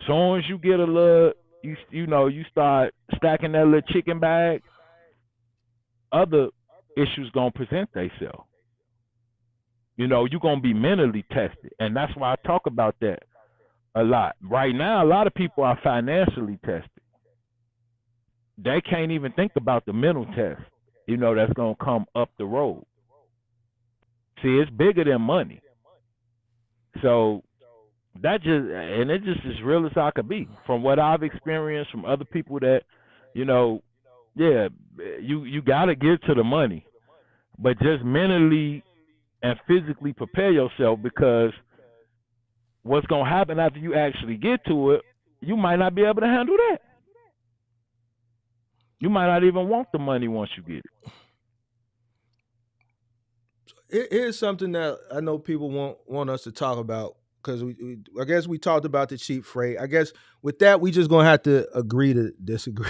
Soon as you get a little, you start stacking that little chicken bag, other issues gonna present themselves. You're gonna be mentally tested, and that's why I talk about that a lot. Right now, a lot of people are financially tested. They can't even think about the mental test, that's gonna come up the road. See, it's bigger than money. So it's just as real as I could be from what I've experienced from other people that, yeah, you gotta get to the money, but just mentally and physically prepare yourself, because what's gonna happen after you actually get to it, you might not be able to handle that. You might not even want the money once you get it. Here's something that I know people want us to talk about, because I guess we talked about the cheap freight. I guess with that we just gonna have to agree to disagree,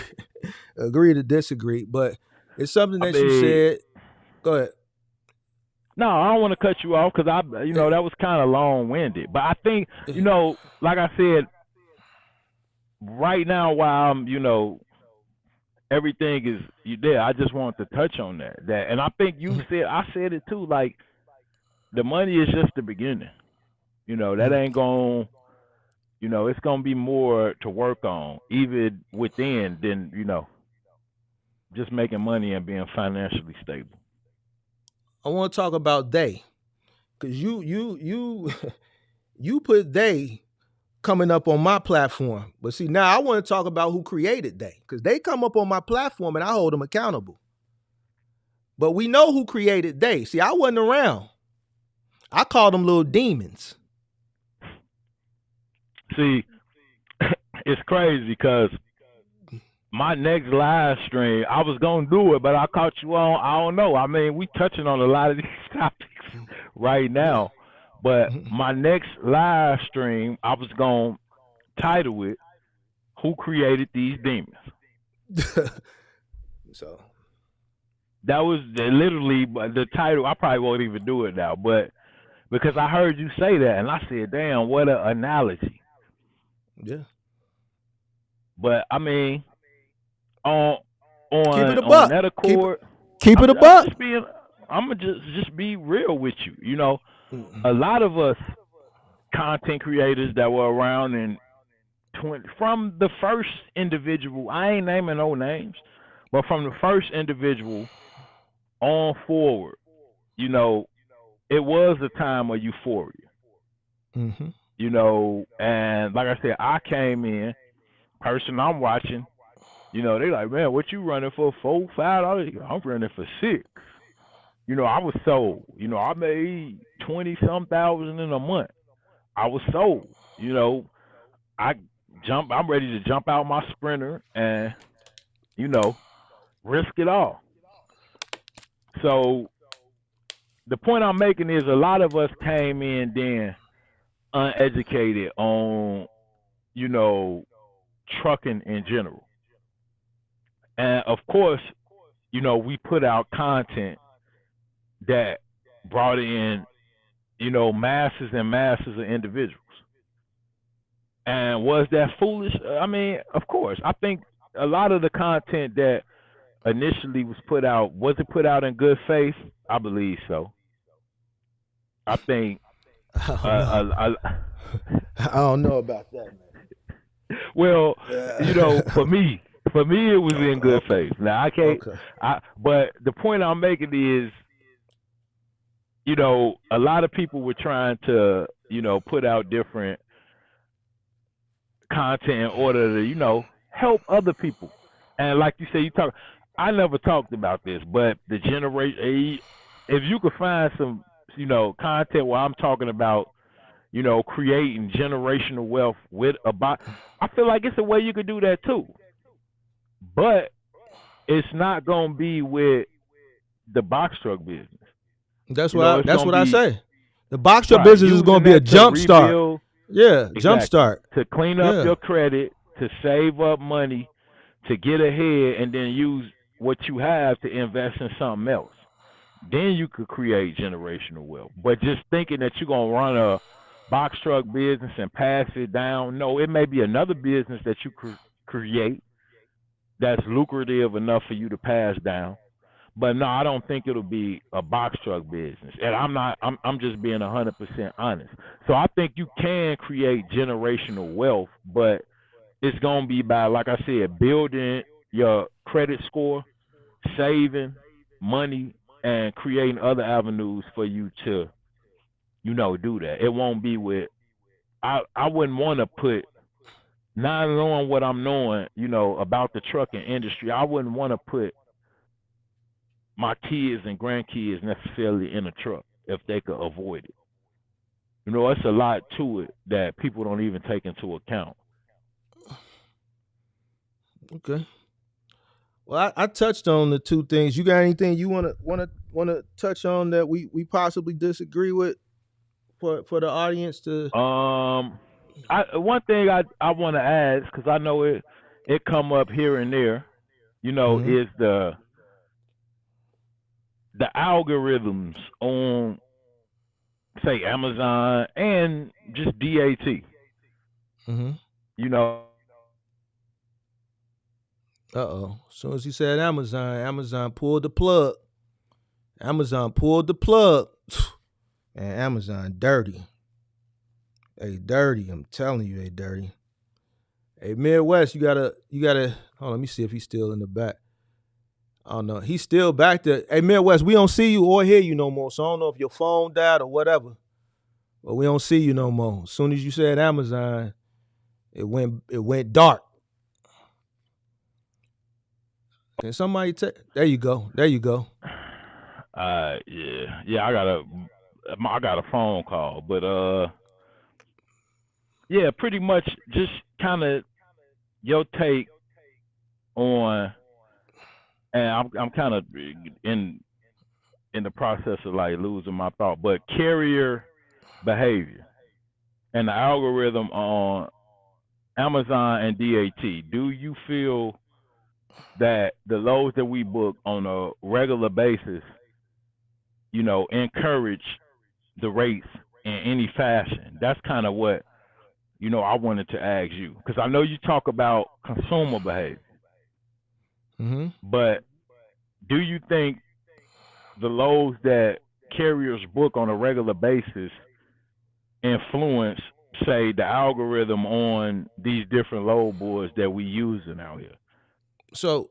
agree to disagree. But it's something that you said. Go ahead. No, I don't want to cut you off because that was kind of long winded. But I think like I said, right now while I'm everything is there, I just want to touch on that. And I think I said it too. Like the money is just the beginning. That ain't going. It's gonna be more to work on, even within than just making money and being financially stable. I want to talk about they, because you put they coming up on my platform, but see now I want to talk about who created they, because they come up on my platform and I hold them accountable. But we know who created they. See, I wasn't around. I call them little demons. See, it's crazy because my next live stream, I was going to do it, but I caught you on, I don't know. I mean, we touching on a lot of these topics right now, but my next live stream, I was going to title it, Who Created These Demons? So that was literally the title. I probably won't even do it now, but because I heard you say that, and I said, damn, what an analogy. Yeah. But, I mean, on keep it a buck. That accord, keep it a buck. I'm gonna just be real with you. A lot of us content creators that were around in from the first individual, I ain't naming no names, but from the first individual on forward, it was a time of euphoria. And like I said, I came in, person I'm watching. They like, man, what you running for? $4, $5? I'm running for $6. I was sold. I made 20-some thousand in a month. I was sold. I'm ready to jump out my Sprinter and, risk it all. So the point I'm making is a lot of us came in then uneducated on, trucking in general. And of course, we put out content that brought in, masses and masses of individuals. And was that foolish? I mean, of course. I think a lot of the content that initially was it put out in good faith? I believe so. I think I don't know about that, man. Well, for me it was in good faith. Now I can't. But the point I'm making is, a lot of people were trying to, put out different content in order to, help other people. And like you say, I never talked about this, but the generation, if you could find some, content where I'm talking about, creating generational wealth with I feel like it's a way you could do that too. But it's not gonna be with the box truck business. That's You know, what it's that's gonna what I be say. The box truck right business is going using to be a that to jump start. rebuild. Yeah, jump Exactly. start. To clean up Yeah. your credit, to save up money, to get ahead, and then use what you have to invest in something else. Then you could create generational wealth. But just thinking that you're going to run a box truck business and pass it down, no, it may be another business that you create that's lucrative enough for you to pass down. But no, I don't think it'll be a box truck business. And I'm just being 100% honest. So I think you can create generational wealth, but it's going to be by, like I said, building your credit score, saving money, and creating other avenues for you to, do that. It won't be with, I wouldn't want to put, not knowing what I'm knowing, about the trucking industry, I wouldn't want to put my kids and grandkids necessarily in a truck if they could avoid it. It's a lot to it that people don't even take into account. Okay. Well, I touched on the two things. You got anything you want to touch on that we possibly disagree with for the audience to? One thing I want to ask, because I know it come up here and there, is the algorithms on, say, Amazon and just DAT. As soon as he said Amazon pulled the plug. Amazon pulled the plug. Man, Amazon dirty. Hey, dirty. I'm telling you, hey, dirty. Hey, Midwest, you gotta. Hold on, let me see if he's still in the back. I don't know. He's still back there. Hey, Midwest, we don't see you or hear you no more. So I don't know if your phone died or whatever. But we don't see you no more. As soon as you said Amazon, it went dark. Can somebody there you go. There you go. Yeah. I got a phone call, but yeah, pretty much just kind of your take on, and I'm kind of in the process of like losing my thought, but carrier behavior and the algorithm on Amazon and DAT. Do you feel that the loads that we book on a regular basis, encourage the rates in any fashion? That's kind of what, I wanted to ask you, because I know you talk about consumer behavior. But do you think the loads that carriers book on a regular basis influence, say, the algorithm on these different load boards that we using out here? So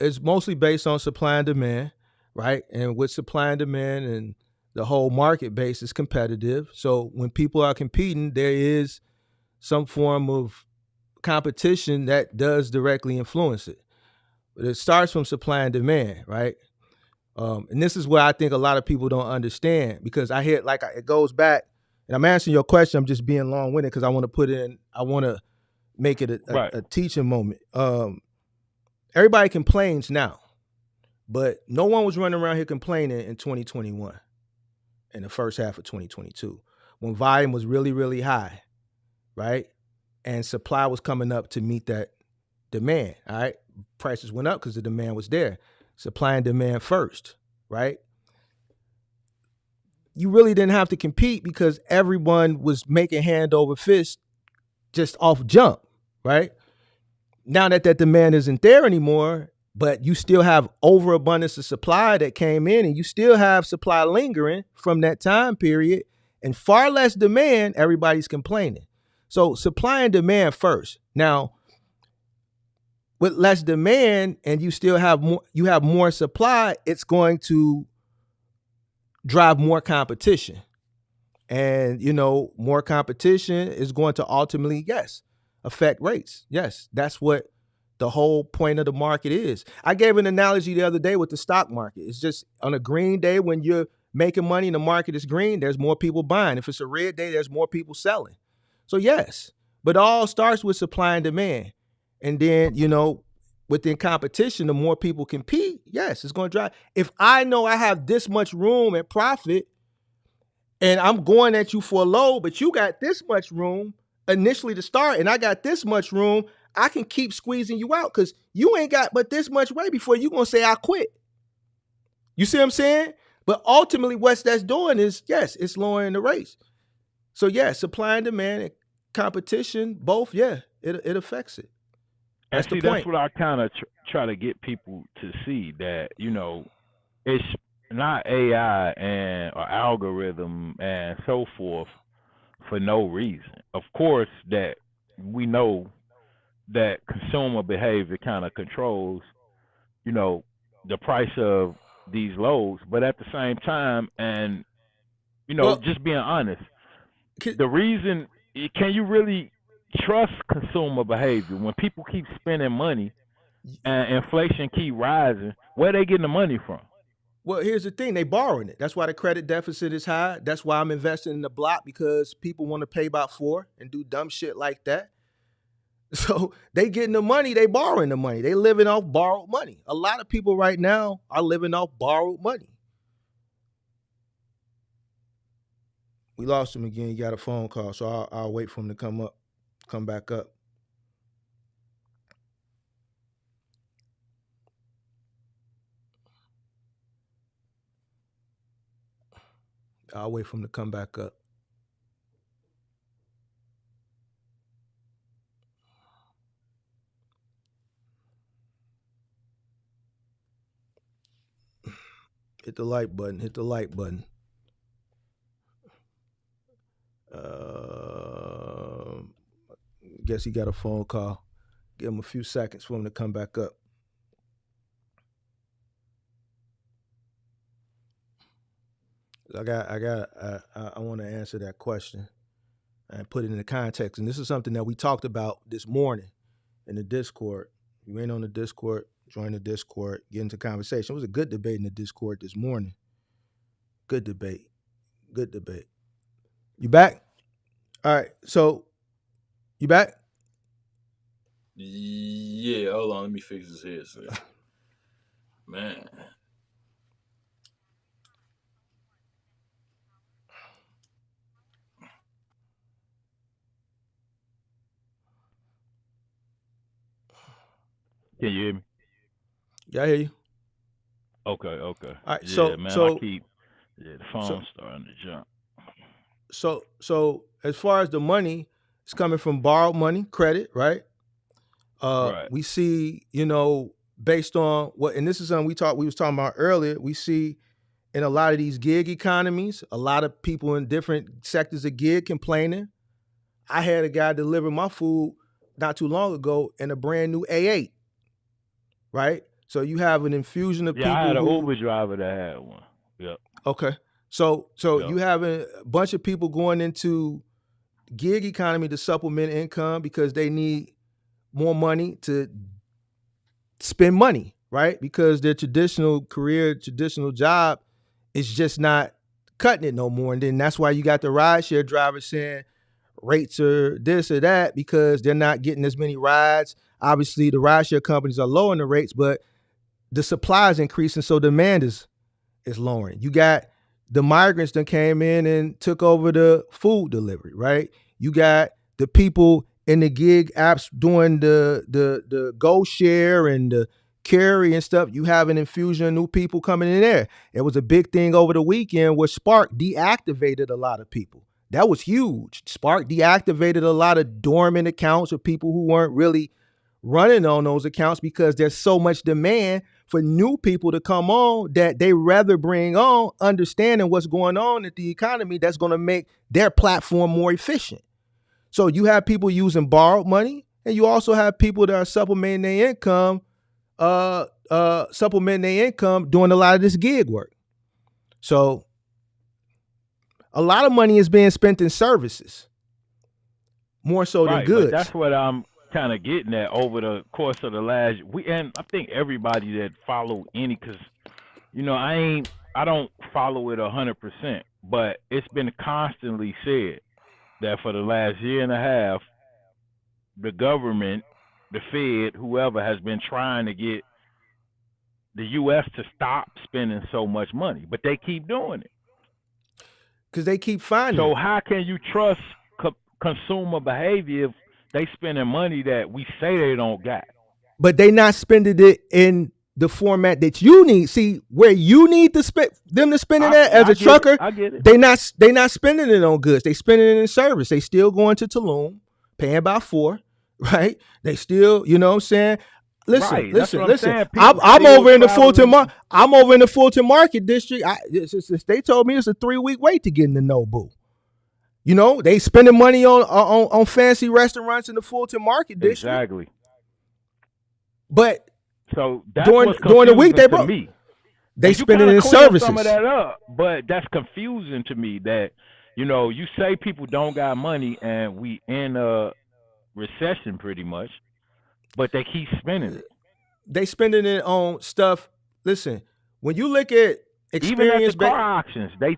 it's mostly based on supply and demand, right? And with supply and demand and the whole market base is competitive. So when people are competing, there is some form of competition that does directly influence it. But it starts from supply and demand, right? And this is where I think a lot of people don't understand, because I hear it goes back, and I'm answering your question. I'm just being long-winded because I want to make it a teaching moment. Everybody complains now, but no one was running around here complaining in 2021, in the first half of 2022, when volume was really, really high, right? And supply was coming up to meet that demand, all right? Prices went up because the demand was there. Supply and demand first, right? You really didn't have to compete because everyone was making hand over fist just off jump, right? Now that demand isn't there anymore, but you still have overabundance of supply that came in, and you still have supply lingering from that time period, and far less demand, everybody's complaining. So supply and demand first. Now, with less demand and you still have more supply, it's going to drive more competition. And, more competition is going to ultimately, yes, affect rates. Yes, that's what the whole point of the market is. I gave an analogy the other day with the stock market. It's just on a green day when you're making money and the market is green, there's more people buying. If it's a red day, there's more people selling. So yes, but it all starts with supply and demand. And then, within competition, the more people compete, yes, it's going to drive. If I know I have this much room and profit and I'm going at you for a low, but you got this much room initially to start and I got this much room, I can keep squeezing you out because you ain't got but this much way before you're going to say I quit. You see what I'm saying? But ultimately what that's doing is, yes, it's lowering the rates. So yeah, supply and demand and competition, both, yeah, it affects it. That's the point. That's what I kind of try to get people to see, that, it's not AI or algorithm and so forth for no reason. Of course, that we know that consumer behavior kind of controls, the price of these loads. But at the same time, and, just being honest, the reason, can you really trust consumer behavior when people keep spending money and inflation keep rising? Where they getting the money from? Well, here's the thing. They borrowing it. That's why the credit deficit is high. That's why I'm investing in the block, because people want to pay about 4 and do dumb shit like that. So they getting the money, they borrowing the money. They living off borrowed money. A lot of people right now are living off borrowed money. We lost him again. He got a phone call, so I'll wait for him to come back up. I'll wait for him to come back up. Hit the like button. Hit the like button. Guess he got a phone call. Give him a few seconds for him to come back up. I want to answer that question and put it in the context. And this is something that we talked about this morning in the Discord. You ain't on the Discord, join the Discord, get into conversation. It was a good debate in the Discord this morning. Good debate. You back? All right. So, you back? Yeah, hold on. Let me fix this headset. Man. Can you hear me? Yeah, I hear you. Okay. All right, yeah, man, the phone's starting to jump. So as far as the money, it's coming from borrowed money, credit, right? Right. We see, based on what, and this is something we was talking about earlier, we see in a lot of these gig economies, a lot of people in different sectors of gig complaining. I had a guy deliver my food not too long ago in a brand new A8, right? So you have an infusion of people. I had an Uber driver that had one. Yep. Okay. So you have a bunch of people going into gig economy to supplement income because they need more money to spend money, right? Because their traditional career, traditional job is just not cutting it no more. And then that's why you got the rideshare drivers saying rates are this or that because they're not getting as many rides. Obviously, the rideshare companies are lowering the rates, but the supply is increasing, so demand is lowering. You got the migrants that came in and took over the food delivery, right? You got the people in the gig apps doing the Go Share and the Carry and stuff. You have an infusion of new people coming in there. It was a big thing over the weekend where Spark deactivated a lot of people. That was huge. Spark deactivated a lot of dormant accounts of people who weren't really running on those accounts because there's so much demand for new people to come on that they rather bring on understanding what's going on at the economy that's going to make their platform more efficient. So you have people using borrowed money, and you also have people that are supplementing their income, doing a lot of this gig work. So a lot of money is being spent in services, more so than goods. But that's what I'm kind of getting at over the course of the last and I think everybody that follow any, because I don't follow it 100%, but it's been constantly said that for the last year and a half, the government, the Fed, whoever has been trying to get the U.S. to stop spending so much money, but they keep doing it because they keep finding. So how can you trust consumer behavior if they spending money that we say they don't got? But they not spending it in the format that you need. See, where you need to spend them to spend it at as a trucker, I get it. They not spending it on goods. They spending it in service. They still going to Tulum, paying by 4, right? They still, you know what I'm saying? Listen. I'm over in the Fulton. I'm over in the Fulton Market District. They told me it's a 3-week wait to get in the Nobu. You know, they spending money on fancy restaurants in the Fulton Market District. Exactly. But so that's during the week they spending it in services. Some of that up, but that's confusing to me. That you say people don't got money and we in a recession pretty much. But they keep spending it. They spending it on stuff. Listen, when you look at experience, even at the car auctions, they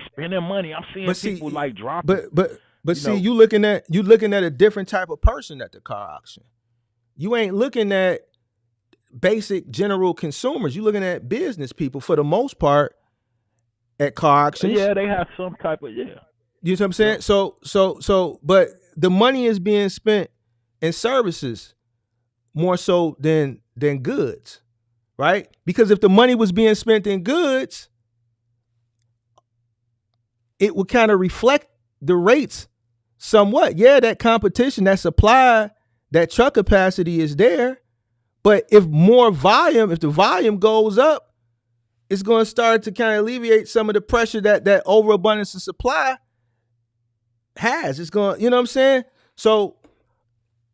spending money. I'm seeing people like dropping. But see, you looking at a different type of person at the car auction. You ain't looking at basic general consumers. You looking at business people for the most part at car auctions. Yeah, they have some type of You know what I'm saying? So, but the money is being spent in services more so than goods, right? Because if the money was being spent in goods, it would kind of reflect the rates somewhat. Yeah, that competition, that supply, that truck capacity is there. But if the volume goes up, it's going to start to kind of alleviate some of the pressure that overabundance of supply has. It's going, you know what I'm saying? So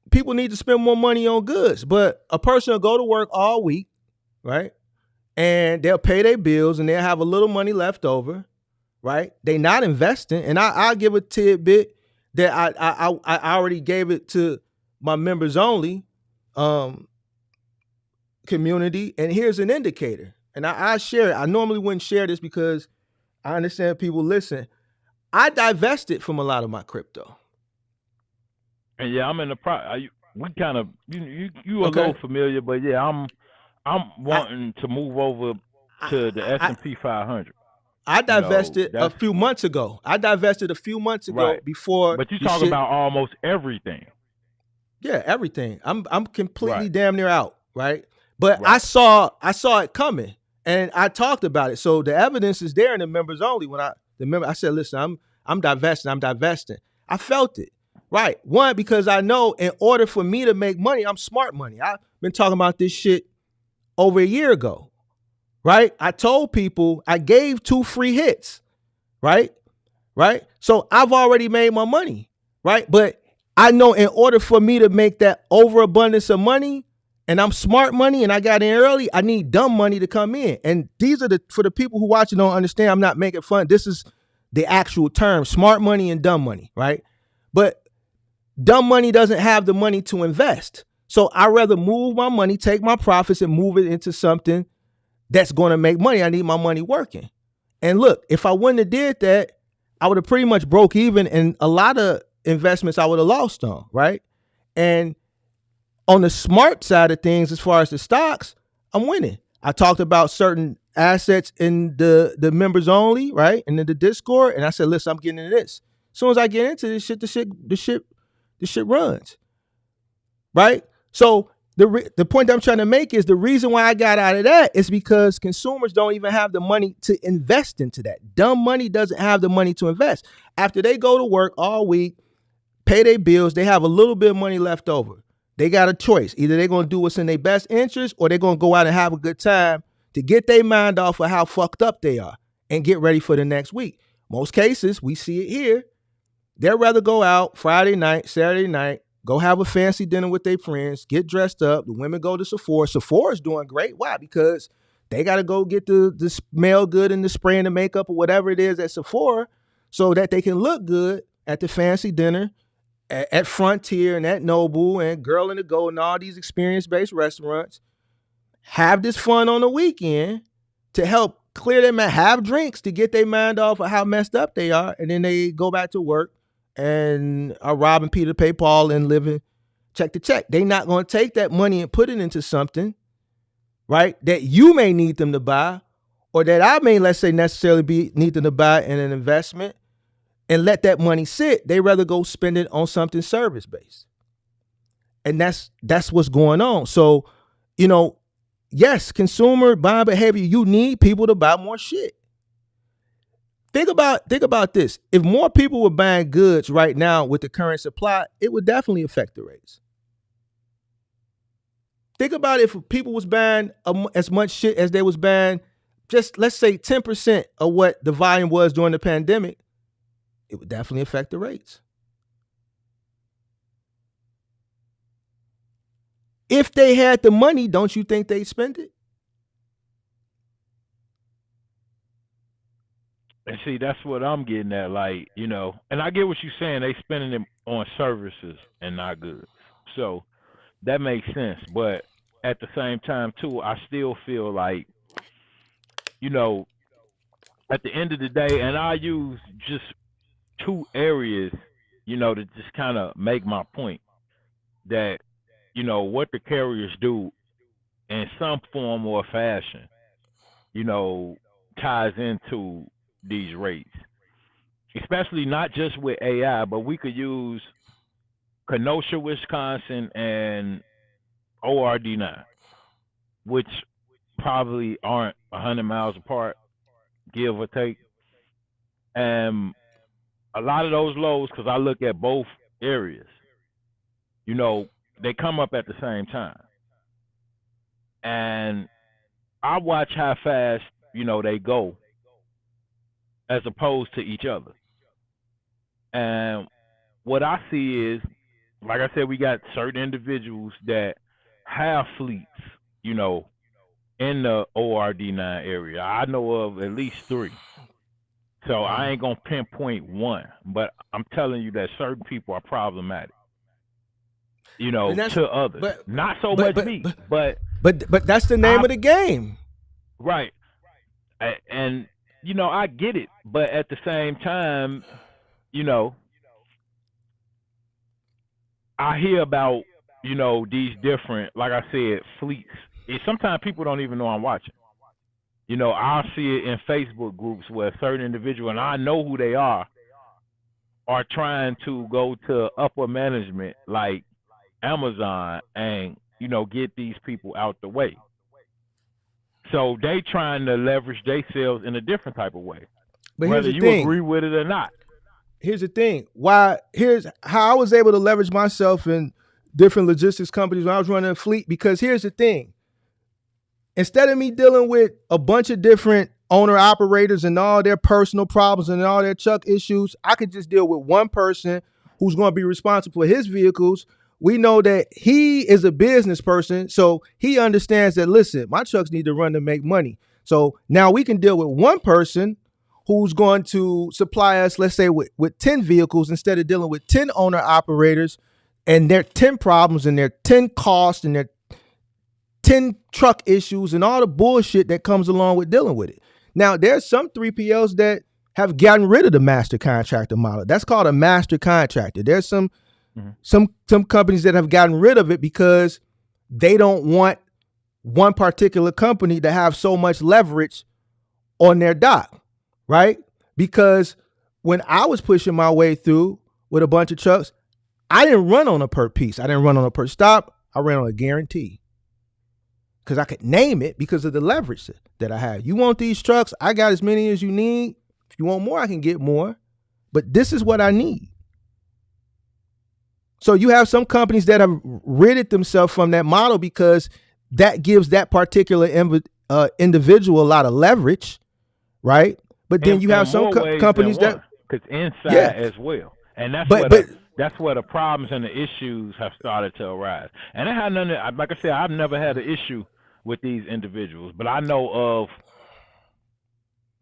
people need to spend more money on goods, but a person will go to work all week, right? And they'll pay their bills and they'll have a little money left over, right? They not investing. And I'll give a tidbit that I already gave it to my members only community. And here's an indicator. And I share it. I normally wouldn't share this because I understand people listen. I divested from a lot of my crypto. And yeah, I'm in the we kind of you a little familiar, but yeah, I'm wanting to move over to the S&P 500. I divested a few months ago. Right. Before. But you talk about almost everything. Yeah, everything. I'm completely damn near out, right? But I saw it coming, and I talked about it. So the evidence is there in the members only. When I said, listen, I'm divesting. I felt it. Right. One, because I know in order for me to make money, I'm smart money. I've been talking about this shit over a year ago. Right. I told people I gave 2 free hits. Right. So I've already made my money. Right. But I know in order for me to make that overabundance of money, and I'm smart money and I got in early, I need dumb money to come in. And these are for the people who watch and don't understand, I'm not making fun. This is the actual term, smart money and dumb money. Right. But dumb money doesn't have the money to invest. So I'd rather move my money, take my profits and move it into something that's going to make money. I need my money working. And look, if I wouldn't have did that, I would have pretty much broke even, and a lot of investments I would have lost on, right? And on the smart side of things, as far as the stocks, I'm winning. I talked about certain assets in the members only, right? And in the Discord. And I said, listen, I'm getting into this. As soon as I get into this shit, the shit runs, right? So the point I'm trying to make is the reason why I got out of that is because consumers don't even have the money to invest into that. Dumb money doesn't have the money to invest. After they go to work all week, pay their bills, they have a little bit of money left over. They got a choice. Either they're going to do what's in their best interest or they're going to go out and have a good time to get their mind off of how fucked up they are and get ready for the next week. Most cases, we see it here. They'd rather go out Friday night, Saturday night, go have a fancy dinner with their friends, get dressed up. The women go to Sephora. Sephora's doing great. Why? Because they got to go get the smell good and the spray and the makeup or whatever it is at Sephora so that they can look good at the fancy dinner at Frontier and at Noble and Girl in the Gold and all these experience-based restaurants have this fun on the weekend to help clear their mind, have drinks to get their mind off of how messed up they are, and then they go back to work and are robbing Peter to pay Paul and living check to check. They're not going to take that money and put it into something, right, that you may need them to buy, or that I may, let's say, necessarily need them to buy in an investment, and let that money sit. They rather go spend it on something service-based. And that's what's going on. So, yes, consumer buying behavior, you need people to buy more shit. Think about this. If more people were buying goods right now with the current supply, it would definitely affect the rates. Think about if people was buying as much shit as they was buying, just let's say 10% of what the volume was during the pandemic, it would definitely affect the rates. If they had the money, don't you think they'd spend it? And see, that's what I'm getting at. Like, and I get what you're saying. They spending it on services and not goods. So that makes sense. But at the same time, too, I still feel like, at the end of the day, and I use just two areas, to just kind of make my point that, what the carriers do in some form or fashion, ties into these rates, especially not just with AI, but we could use Kenosha, Wisconsin, and ORD9, which probably aren't 100 miles apart, give or take. And a lot of those lows, because I look at both areas, they come up at the same time. And I watch how fast, they go as opposed to each other. And what I see is, like I said, we got certain individuals that have fleets, in the ORD9 area. I know of at least 3. So I ain't going to pinpoint one, but I'm telling you that certain people are problematic, to others. Not so much me, but that's the name of the game. Right. And, I get it. But at the same time, I hear about, these different, like I said, fleets. And sometimes people don't even know I'm watching. I'll see it in Facebook groups where certain individuals, and I know who they are trying to go to upper management like Amazon and, get these people out the way. So they trying to leverage themselves in a different type of way, but whether you agree with it or not. Here's the thing. Here's how I was able to leverage myself in different logistics companies when I was running a fleet, because here's the thing. Instead of me dealing with a bunch of different owner operators and all their personal problems and all their truck issues, I could just deal with one person who's going to be responsible for his vehicles. We know that he is a business person, so he understands that, listen, my trucks need to run to make money. So now we can deal with one person who's going to supply us, let's say, with 10 vehicles instead of dealing with 10 owner operators and their 10 problems and their 10 costs and their 10 truck issues and all the bullshit that comes along with dealing with it. Now, there's some 3PLs that have gotten rid of the master contractor model. That's called a master contractor. There's some companies that have gotten rid of it because they don't want one particular company to have so much leverage on their dock, right? Because when I was pushing my way through with a bunch of trucks, I didn't run on a per piece. I didn't run on a per stop. I ran on a guarantee. Because I could name it because of the leverage that I have. You want these trucks? I got as many as you need. If you want more, I can get more. But this is what I need. So you have some companies that have ridded themselves from that model because that gives that particular individual a lot of leverage, right? But then you have some companies that, because inside as well, and that's that's where the problems and the issues have started to arise. And it had nothing. Like I said, I've never had an issue with these individuals, but I know of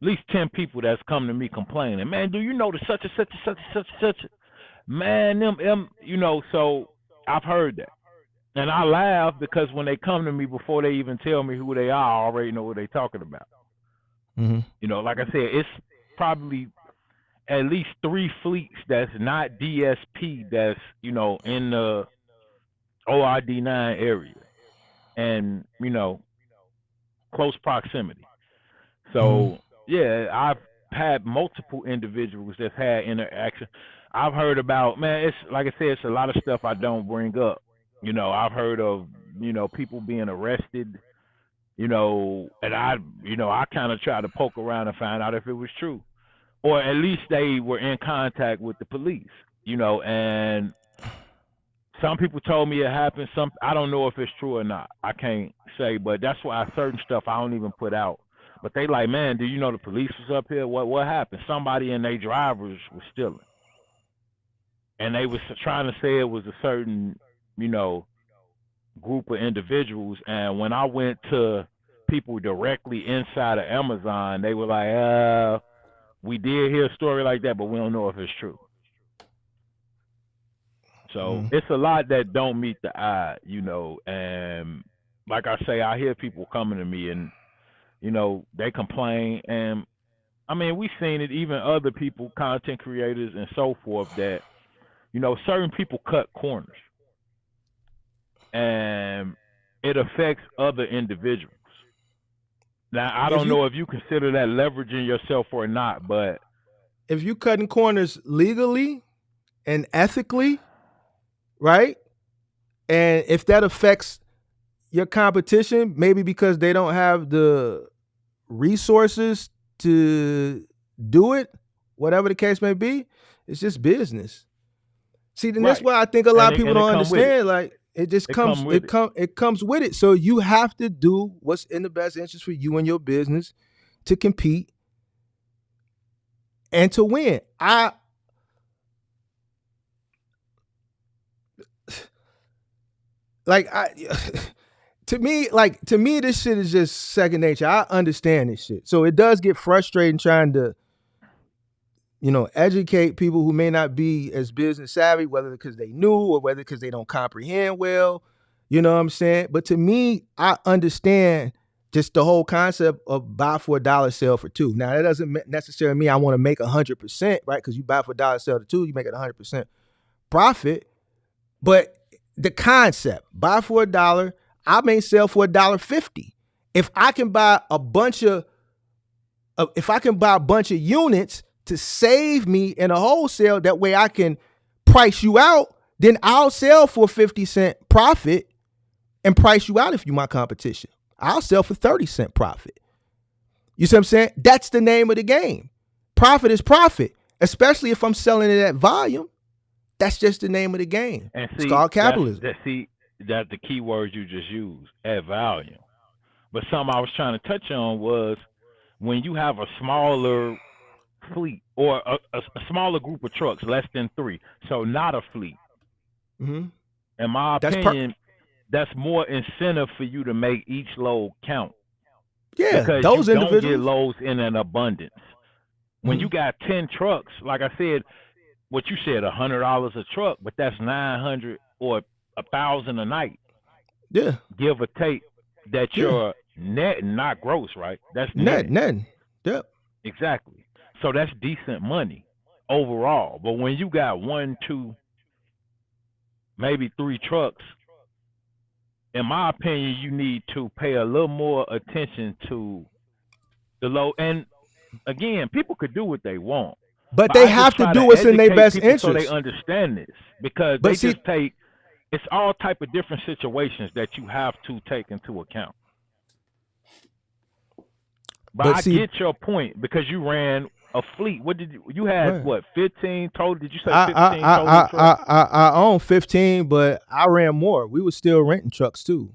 at least 10 people that's come to me complaining, man, do you know the such and such and such and such and such? Man, them, so I've heard that. And I laugh because when they come to me before they even tell me who they are, I already know what they're talking about. Like I said, it's probably at least 3 fleets that's not DSP that's, in the ORD9 area and, close proximity. So, yeah, I've had multiple individuals that's had interaction. I've heard about, man, it's like I said, it's a lot of stuff I don't bring up. I've heard of, people being arrested, and I kind of try to poke around and find out if it was true. Or at least they were in contact with the police, and some people told me it happened. I don't know if it's true or not. I can't say, but that's why certain stuff I don't even put out. But they like, man, do you know the police was up here? What happened? Somebody in their drivers was stealing. And they was trying to say it was a certain, group of individuals. And when I went to people directly inside of Amazon, they were like, we did hear a story like that, but we don't know if it's true. So it's a lot that don't meet the eye, and like I say, I hear people coming to me and, they complain. And I mean, we've seen it, even other people, content creators and so forth, that, certain people cut corners and it affects other individuals. Now, I don't know if you consider that leveraging yourself or not, but if you cutting corners legally and ethically, right? And if that affects your competition, maybe because they don't have the resources to do it, whatever the case may be, it's just business. See, then that's why I think a lot of people don't understand. Like, it just comes with it. So you have to do what's in the best interest for you and your business to compete and to win. To me, this shit is just second nature. I understand this shit. So it does get frustrating trying to, educate people who may not be as business savvy, whether because they new or whether because they don't comprehend well. You know what I'm saying? But to me, I understand just the whole concept of buy for $1, sell for $2. Now, that doesn't necessarily mean I want to make 100%, right? Because you buy for $1, sell for $2, you make it 100% profit. But the concept, buy for $1, I may sell for $1.50. If I can buy a bunch of units to save me in a wholesale, that way I can price you out, then I'll sell for 50-cent profit and price you out if you're my competition. I'll sell for 30-cent profit. You see what I'm saying? That's the name of the game. Profit is profit, especially if I'm selling it at volume. That's just the name of the game. And see, it's called capitalism. That's the key word you just used, at volume. But something I was trying to touch on was when you have a smaller fleet or a smaller group of trucks, less than 3, so not a fleet. In my opinion, that's more incentive for you to make each load count. Yeah, because those you individuals don't get loads in an abundance. When you got 10 trucks, like I said, what you said, $100 a truck, but that's 900 or 1,000 a night. Yeah, give or take. That your net, not gross, right? That's net. Yep. Exactly. So that's decent money overall. But when you got 1, 2, maybe 3 trucks, in my opinion, you need to pay a little more attention to the low. And again, people could do what they want, but they have to do what's in their best interest, so they understand this. Because it's all type of different situations that you have to take into account. But I get your point, because you ran a fleet. What did you had? What, 15 total? Did you say 15 total? I own 15, but I ran more. We were still renting trucks too,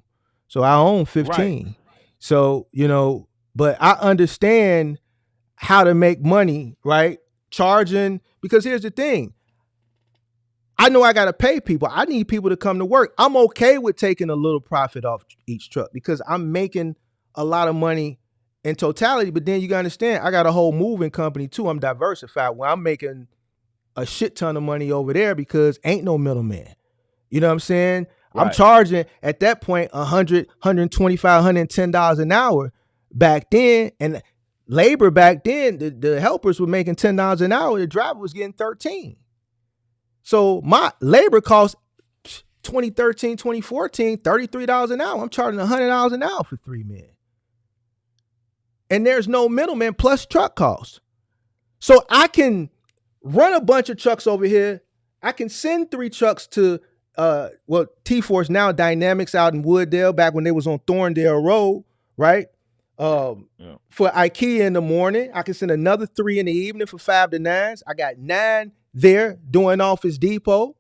so I own 15. Right. So but I understand how to make money, right? Charging, because here's the thing. I know I got to pay people. I need people to come to work. I'm okay with taking a little profit off each truck because I'm making a lot of money in totality. But then you got to understand, I got a whole moving company too. I'm diversified. When I'm making a shit ton of money over there because ain't no middleman. You know what I'm saying? Right. I'm charging at that point $100, $125, $110 an hour back then, and labor back then, the helpers were making $10 an hour. The driver was getting 13. So my labor cost 2013, 2014, $33 an hour. I'm charging $100 an hour for 3 men. And there's no middleman plus truck costs. So I can run a bunch of trucks over here. I can send 3 trucks to T-Force, now Dynamics out in Wooddale, back when they was on Thorndale Road, right? For IKEA in the morning. I can send another 3 in the evening for 5 to 9s. I got 9 there doing Office Depot.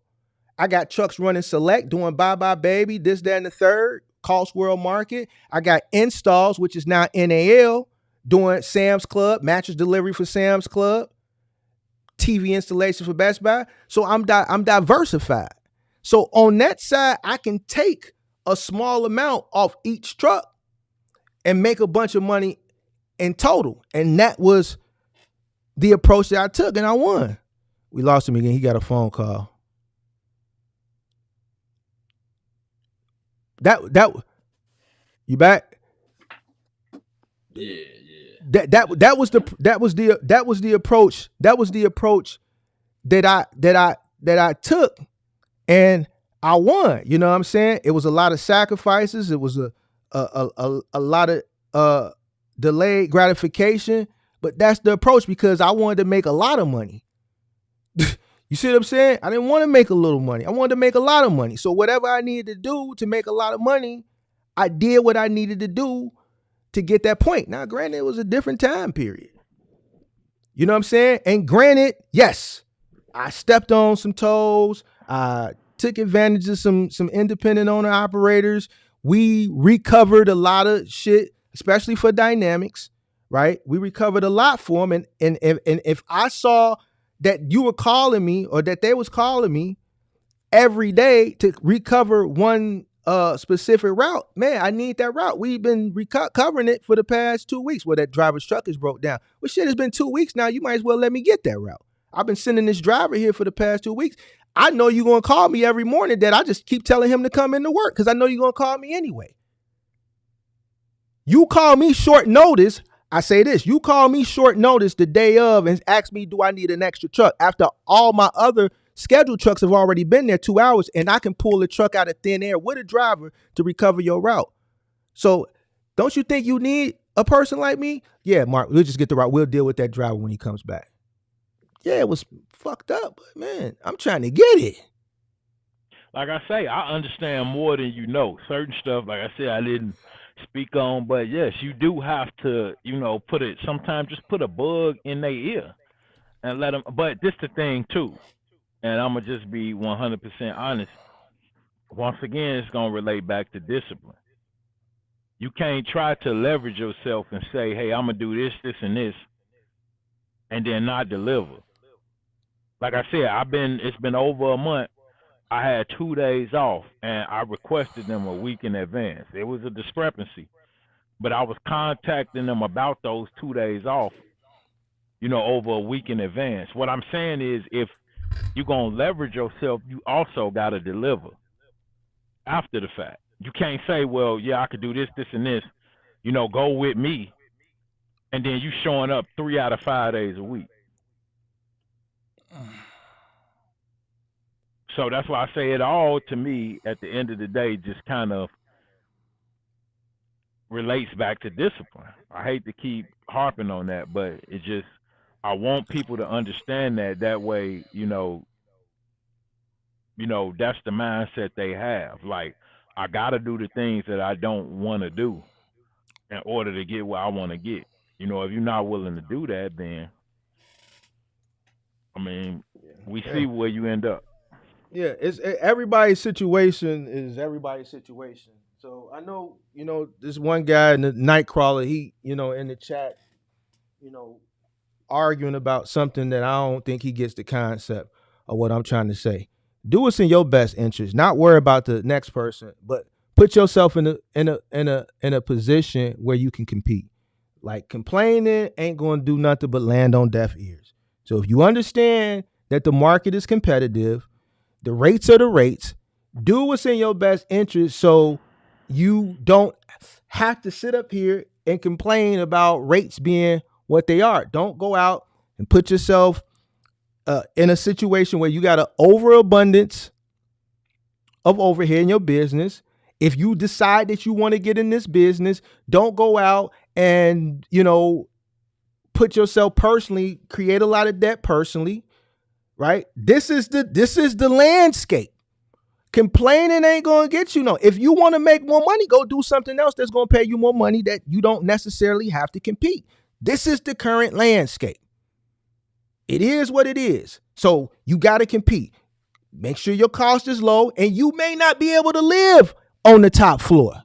I got trucks running Select, doing Bye Bye Baby, this, that, and the third, Cost World Market. I got Installs, which is now NAL, doing Sam's Club, mattress delivery for Sam's Club, TV installation for Best Buy. So I'm diversified. So on that side, I can take a small amount off each truck and make a bunch of money in total. And that was the approach that I took, and I won. We lost him again. He got a phone call. That you back? Yeah. That was the approach. That was the approach that I took. And I won, you know what I'm saying? It was a lot of sacrifices. It was a lot of delayed gratification, but that's the approach because I wanted to make a lot of money. You see what I'm saying? I didn't want to make a little money. I wanted to make a lot of money. So whatever I needed to do to make a lot of money, I did what I needed to do to get that point. Now, granted, it was a different time period. You know what I'm saying? And granted, yes, I stepped on some toes. I took advantage of some independent owner operators. We recovered a lot of shit, especially for Dynamics, right? We recovered a lot for them. And if I saw that you were calling me or that they was calling me every day to recover one specific route, man, I need that route. We've been covering it for the past 2 weeks where that driver's truck is broke down. Well, shit, it's been 2 weeks now. You might as well let me get that route. I've been sending this driver here for the past 2 weeks. I know you're going to call me every morning that I just keep telling him to come into work because I know you're going to call me anyway. You call me short notice. I say this, you call me short notice the day of and ask me, do I need an extra truck? After all my other scheduled trucks have already been there 2 hours and I can pull the truck out of thin air with a driver to recover your route. So don't you think you need a person like me? Yeah, Mark, we'll just get the route. We'll deal with that driver when he comes back. Yeah, it was fucked up, but man, I'm trying to get it. Like I say, I understand more than you know. Certain stuff, like I said, I didn't speak on, but yes, you do have to, sometimes just put a bug in their ear and let them, but this the thing too, and I'm going to just be 100% honest. Once again, it's going to relate back to discipline. You can't try to leverage yourself and say, hey, I'm going to do this, this, and this, and then not deliver. Like I said, it's been over a month. I had 2 days off, and I requested them a week in advance. It was a discrepancy, but I was contacting them about those 2 days off, over a week in advance. What I'm saying is, if you're going to leverage yourself, you also got to deliver after the fact. You can't say, well, yeah, I could do this, this, and this, go with me, and then you showing up 3 out of 5 days a week. So that's why I say it all, to me, at the end of the day, just kind of relates back to discipline. I hate to keep harping on that, but it just, I want people to understand that way, that's the mindset they have. Like, I got to do the things that I don't want to do in order to get what I want to get. If you're not willing to do that, then, we see where you end up. Yeah, everybody's situation is everybody's situation. So I know, this one guy in the Nightcrawler, he, in the chat, arguing about something that I don't think he gets the concept of what I'm trying to say. Do what's in your best interest, not worry about the next person, but put yourself in a position where you can compete. Like, complaining ain't going to do nothing but land on deaf ears. So if you understand that the market is competitive. The rates are the rates. Do what's in your best interest so you don't have to sit up here and complain about rates being what they are. Don't go out and put yourself in a situation where you got an overabundance of overhead in your business. If you decide that you want to get in this business, don't go out and, put yourself personally, create a lot of debt personally, right? This is the landscape. Complaining ain't gonna get you no. If you want to make more money, go do something else that's gonna pay you more money that you don't necessarily have to compete. This is the current landscape. It is what it is. So you gotta compete. Make sure your cost is low, and you may not be able to live on the top floor.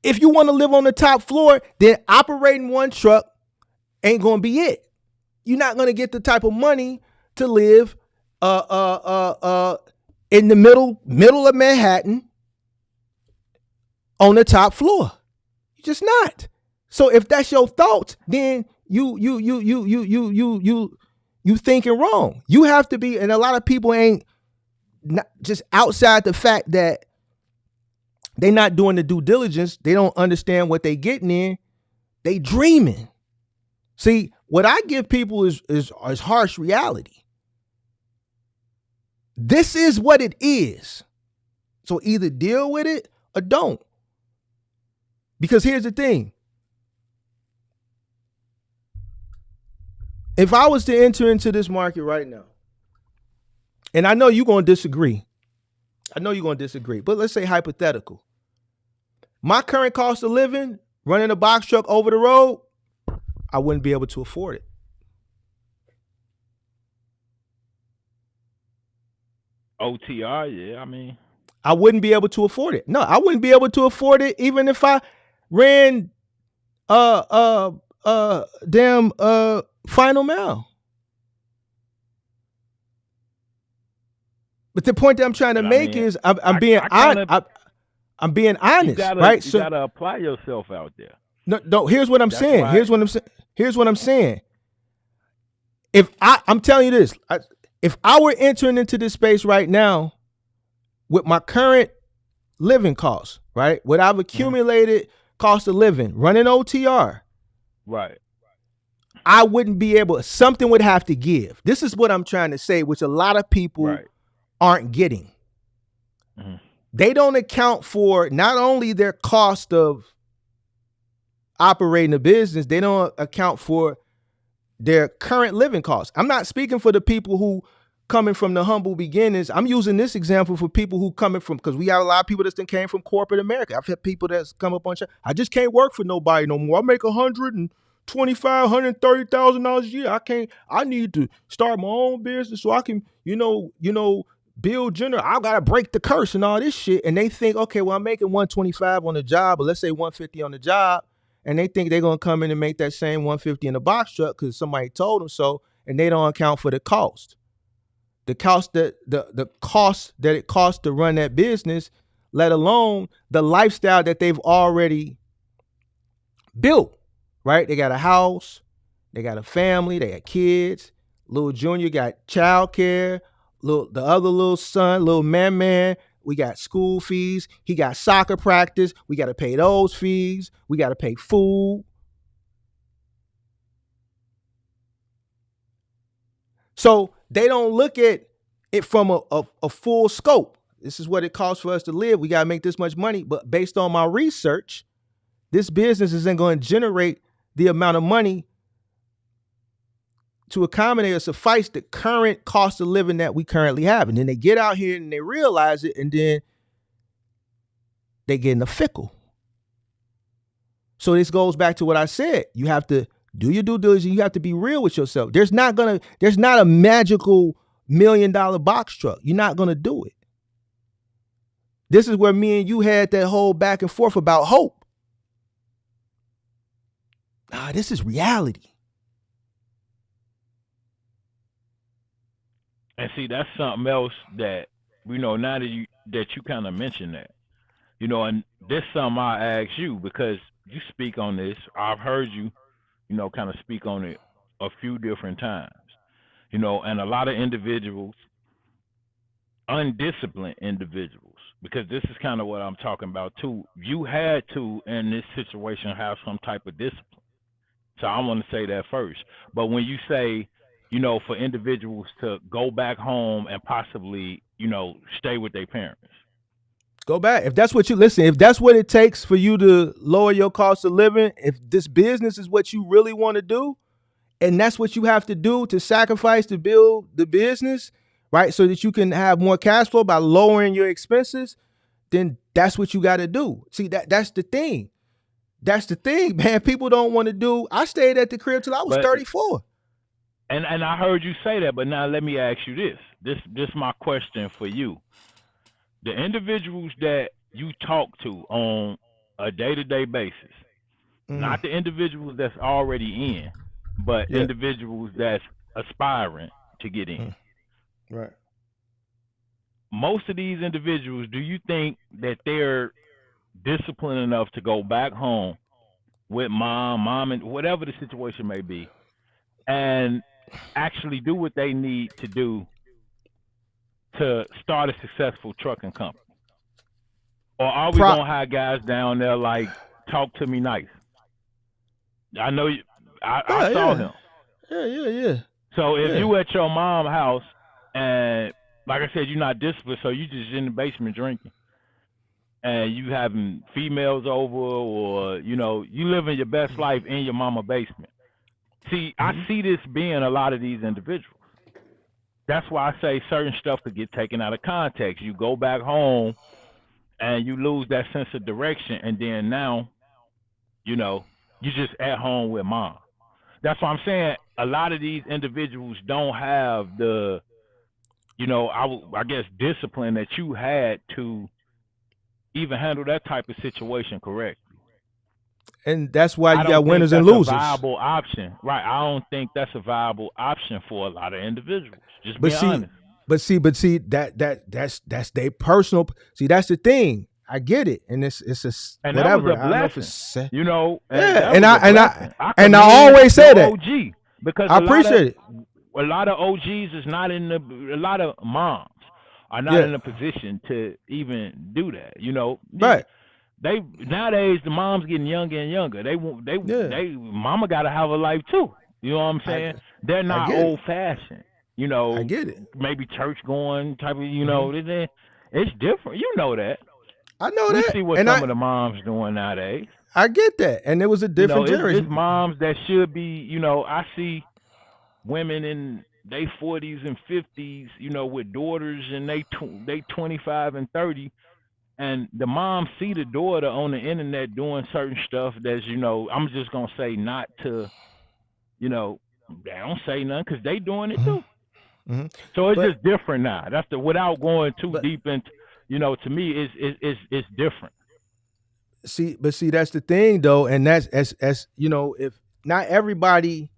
If you want to live on the top floor, then operating one truck ain't gonna be it. You're not gonna get the type of money to live in the middle of Manhattan on the top floor. You're just not. So if that's your thoughts, then you thinking wrong. You have to be, and a lot of people ain't not just outside the fact that they not doing the due diligence. They don't understand what they getting in. They dreaming. See, what I give people is harsh reality. This is what it is. So either deal with it or don't. Because here's the thing. If I was to enter into this market right now, and I know you're going to disagree. But let's say hypothetical. My current cost of living, running a box truck over the road, I wouldn't be able to afford it. OTR, yeah, I mean, I wouldn't be able to afford it. No, I wouldn't be able to afford it even if I ran final mile. But the point that I'm trying to make is I'm being honest, right? You gotta apply yourself out there. No. Here's what I'm saying. Here's what I'm saying. If I'm telling you this, if I were entering into this space right now with my current living costs, right? What I've accumulated cost of living, running OTR, right? I wouldn't be able. Something would have to give. This is what I'm trying to say, which a lot of people aren't getting. Mm-hmm. They don't account for not only their cost of operating a business, they don't account for their current living costs. I'm not speaking for the people who coming from the humble beginnings. I'm using this example for people who coming from, because we have a lot of people that came from corporate America. I've had people that's come up on show. I just can't work for nobody no more. I make $125,000-$130,000 a year. I need to start my own business so I can, build general. I gotta break the curse and all this shit. And they think, okay, well, I'm making 125 on the job, but let's say 150 on the job. And they think they're gonna come in and make that same 150 in the box truck because somebody told them so, and they don't account for the cost. The cost that it costs to run that business, let alone the lifestyle that they've already built, right? They got a house, they got a family, they got kids. Little Junior got childcare. The other little son, little man, we got school fees. He got soccer practice. We got to pay those fees. We got to pay food. So they don't look at it from a full scope. This is what it costs for us to live. We got to make this much money. But based on my research, this business isn't going to generate the amount of money to accommodate or suffice the current cost of living that we currently have. And then they get out here and they realize it, and then they get in a fickle. So this goes back to what I said. You have to do your due diligence. You have to be real with yourself. There's not a magical $1 million box truck. You're not going to do it. This is where me and you had that whole back and forth about hope. This is reality. And see, that's something else that, now that you kind of mentioned that, and this is something I ask you because you speak on this. I've heard you, kind of speak on it a few different times. And a lot of individuals, undisciplined individuals, because this is kind of what I'm talking about too. You had to, in this situation, have some type of discipline. So I want to say that first. But when you say, for individuals to go back home and possibly, stay with their parents. Go back. If that's what if that's what it takes for you to lower your cost of living, if this business is what you really want to do, and that's what you have to do to sacrifice to build the business, right? So that you can have more cash flow by lowering your expenses, then that's what you got to do. See, that's the thing. That's the thing, man. People don't want to do. I stayed at the crib till I was 34. And I heard you say that, but now let me ask you this. This is my question for you. The individuals that you talk to on a day-to-day basis, not the individuals that's already in, but individuals that's aspiring to get in. Right. Most of these individuals, do you think that they're disciplined enough to go back home with mom, and whatever the situation may be, and actually do what they need to do to start a successful trucking company? Or are we going to have guys down there like, talk to me nice? I know you. I saw him. Yeah. So if you at your mom's house and, like I said, you're not disciplined, so you just in the basement drinking, and you having females over, or you living your best life in your mama basement. See, I see this being a lot of these individuals. That's why I say certain stuff could get taken out of context. You go back home and you lose that sense of direction, and then now, you just at home with mom. That's why I'm saying a lot of these individuals don't have the, I guess, discipline that you had to even handle that type of situation correctly. And that's why you got winners and losers. A viable option, right? I don't think that's a viable option for a lot of individuals. Just be honest. But see, that's their personal. See, that's the thing. I get it, and it's and whatever. That was a blessing, and I always say that. OG, because I appreciate it. A lot of OGs is not in a lot of moms are not in a position to even do that. Right. They nowadays the moms getting younger and younger. They mama got to have a life too. You know what I'm saying? They're not old fashioned. I get it. Maybe church going type of. It's different. You know that. I know that. We see what some of the moms doing nowadays. I get that, and it was a different generation. It's moms that should be. I see women in their 40s and 50s. With daughters, and they 25 and 30. And the mom see the daughter on the internet doing certain stuff that's, I'm just going to say not to, they don't say nothing because they doing it too. Mm-hmm. So it's just different now. That's without going too deep into, to me, it's different. See, that's the thing though. And that's, as if not everybody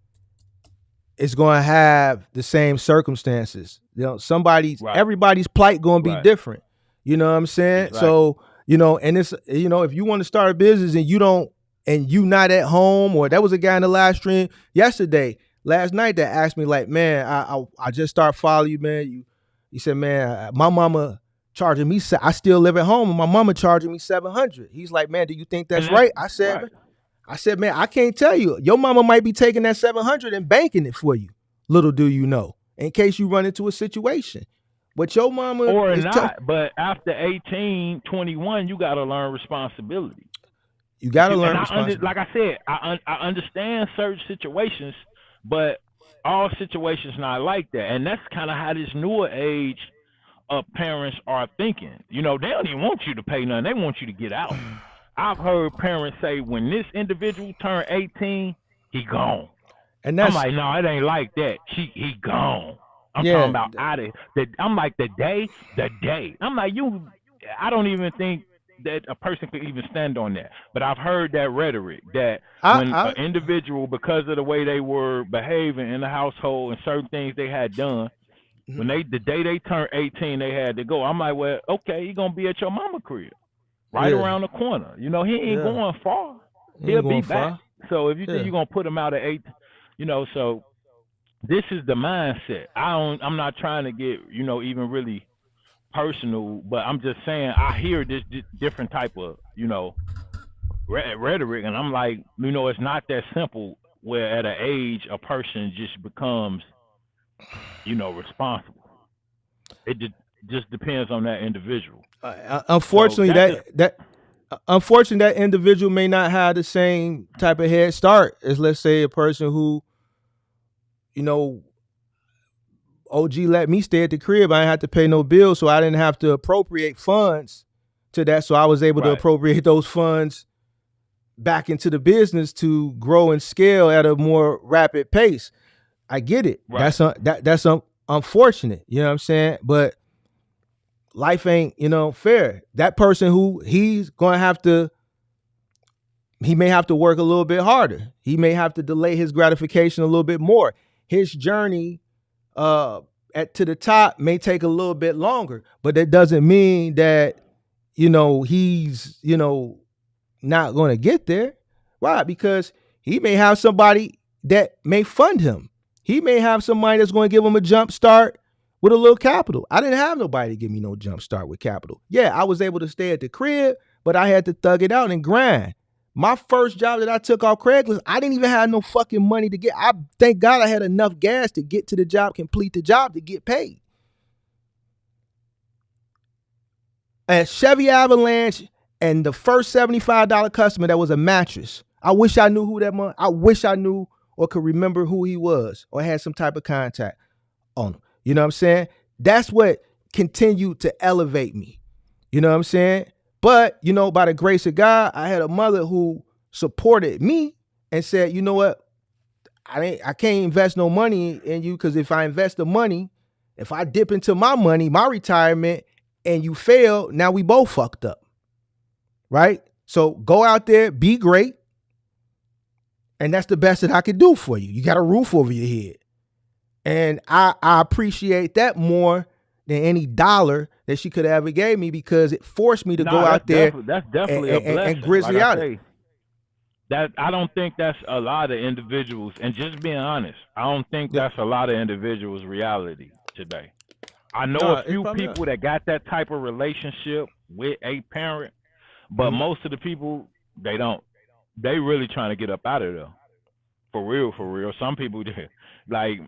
is going to have the same circumstances, everybody's plight going to be different. You know what I'm saying? Exactly. So, and it's, if you want to start a business and you not at home, or that was a guy in the live stream last night that asked me like, man, I just start following you, man. He said, man, my mama charging me, I still live at home and my mama charging me $700. He's like, man, do you think that's right? I said, man, I can't tell you. Your mama might be taking that $700 and banking it for you. Little do you know, in case you run into a situation. But your mama or not, but after 18, 21, you got to learn responsibility. You got to learn responsibility. Like I said, I understand certain situations, but all situations not like that. And that's kind of how this newer age of parents are thinking. They don't even want you to pay nothing. They want you to get out. I've heard parents say, when this individual turned 18, he gone. And I'm like, no, it ain't like that. He gone. I'm talking about I'm like the day. I'm like, I don't even think that a person could even stand on that. But I've heard that rhetoric that when an individual, because of the way they were behaving in the household and certain things they had done, when the day they turned 18, they had to go. I'm like, well, okay, you're going to be at your mama crib right around the corner. He ain't going far. He'll be back. So if you think you're going to put him out at 8, so this is the mindset. I'm not trying to get, even really personal, but I'm just saying I hear this different type of, rhetoric, and I'm like, it's not that simple. Where at an age a person just becomes, responsible. It just depends on that individual. So Unfortunately, that's just unfortunately that individual may not have the same type of head start as, let's say, a person who, you know, OG let me stay at the crib. I didn't have to pay no bills, so I didn't have to appropriate funds to that. So I was able to right. appropriate those funds back into the business to grow and scale at a more rapid pace. I get it. Right. That's unfortunate. You know what I'm saying? But life ain't, fair. That person who he may have to work a little bit harder. He may have to delay his gratification a little bit more. His journey to the top may take a little bit longer, but that doesn't mean that, he's, not going to get there. Why? Because he may have somebody that may fund him. He may have somebody that's going to give him a jump start with a little capital. I didn't have nobody to give me no jump start with capital. Yeah, I was able to stay at the crib, but I had to thug it out and grind. My first job that I took off Craigslist, I didn't even have no fucking money to get. I thank God I had enough gas to get to the job, complete the job, to get paid. A Chevy Avalanche, and the first $75 customer, that was a mattress. I wish I knew I wish I knew or could remember who he was or had some type of contact on him. You know what I'm saying? That's what continued to elevate me. You know what I'm saying? But, by the grace of God, I had a mother who supported me and said, you know what? I can't invest no money in you, because if I invest the money, if I dip into my money, my retirement, and you fail, now we both fucked up. Right? So go out there, be great. And that's the best that I could do for you. You got a roof over your head. And I appreciate that more than any dollar that she could have ever gave me, because it forced me to go out there. That's definitely a blessing. And grizzly out it. That I don't think that's a lot of individuals, and just being honest, I don't think that's a lot of individuals' reality today. I know a few people that got that type of relationship with a parent, but most of the people, they don't. They really trying to get up out of there. For real. Some people, like,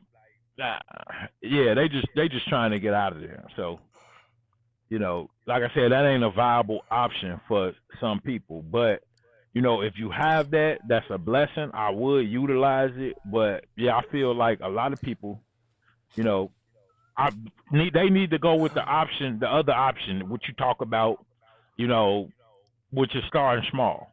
they just trying to get out of there. So, like I said, that ain't a viable option for some people. But, if you have that, that's a blessing. I would utilize it. But yeah, I feel like a lot of people, they need to go with the other option, which you talk about, which is starting small.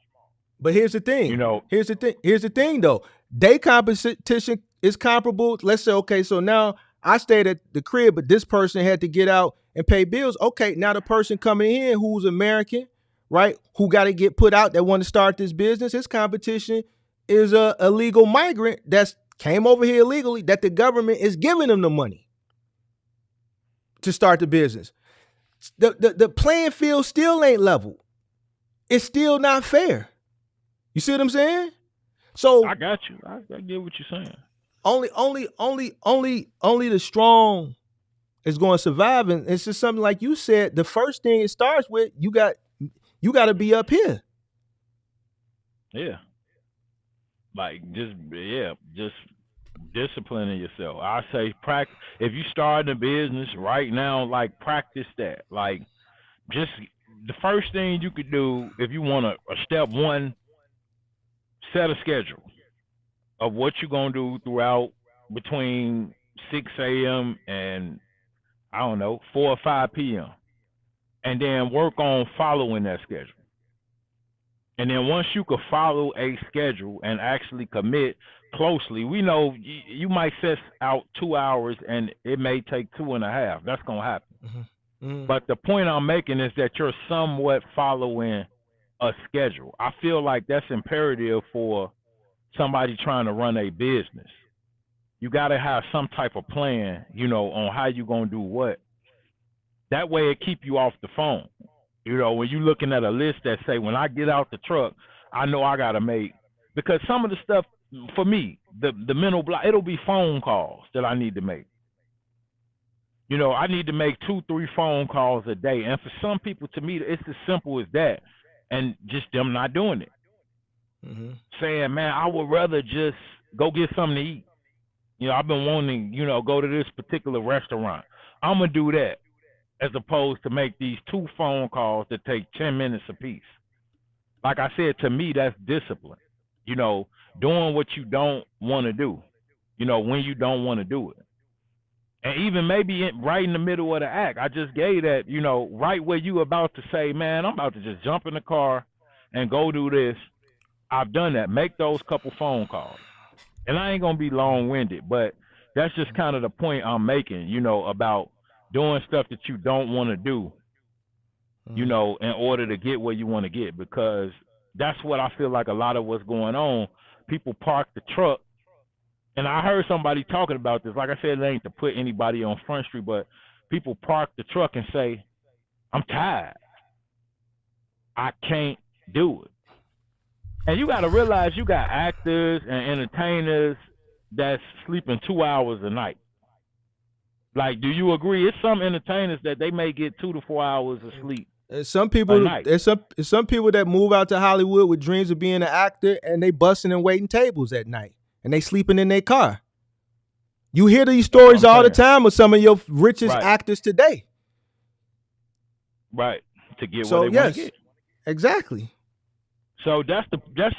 But here's the thing. Here's the thing though. Day competition is comparable. Let's say, okay, so now I stayed at the crib, but this person had to get out and pay bills. Okay, now the person coming in who's American, right, who got to get put out, that want to start this business, his competition is a illegal migrant that's came over here illegally, that the government is giving them the money to start the business. The playing field still ain't level. It's still not fair. You see what I'm saying? So I got you. I get what you're saying. Only the strong is going to survive, and it's just something like you said. The first thing it starts with, you got to be up here. Yeah. Like just disciplining yourself. I say practice. If you start a business right now, like practice that. Like just the first thing you could do if you want a step one. Set a schedule of what you're going to do throughout between 6 a.m. and, 4 or 5 p.m. And then work on following that schedule. And then once you can follow a schedule and actually commit closely, we know you might set out 2 hours and it may take 2.5. That's going to happen. Mm-hmm. Mm-hmm. But the point I'm making is that you're somewhat following a schedule. I feel like that's imperative for somebody trying to run a business. You got to have some type of plan, on how you're going to do what. That way it keep you off the phone. When you're looking at a list that say, when I get out the truck, I know I got to make, because some of the stuff for me, the mental block, it'll be phone calls that I need to make. I need to make 2-3 phone calls a day. And for some people, to me, it's as simple as that. And just them not doing it. Mm-hmm. Saying, man, I would rather just go get something to eat. I've been wanting, go to this particular restaurant. I'm going to do that as opposed to make these 2 phone calls that take 10 minutes apiece. Like I said, to me, that's discipline. Doing what you don't want to do, when you don't want to do it. And even maybe right in the middle of the act, I just gave that, right where you about to say, man, I'm about to just jump in the car and go do this. I've done that. Make those couple phone calls. And I ain't going to be long-winded, but that's just kind of the point I'm making, about doing stuff that you don't want to do, in order to get where you want to get, because that's what I feel like a lot of what's going on. People park the truck. And I heard somebody talking about this. Like I said, it ain't to put anybody on Front Street, but people park the truck and say, I'm tired. I can't do it. And you got to realize you got actors and entertainers that's sleeping 2 hours a night. Like, do you agree? It's some entertainers that they may get 2 to 4 hours of sleep. There's some people that move out to Hollywood with dreams of being an actor, and they busting and waiting tables at night, and they sleeping in their car. You hear these stories all the time with some of your richest actors today. Right. To get what they want to get. Exactly. So that's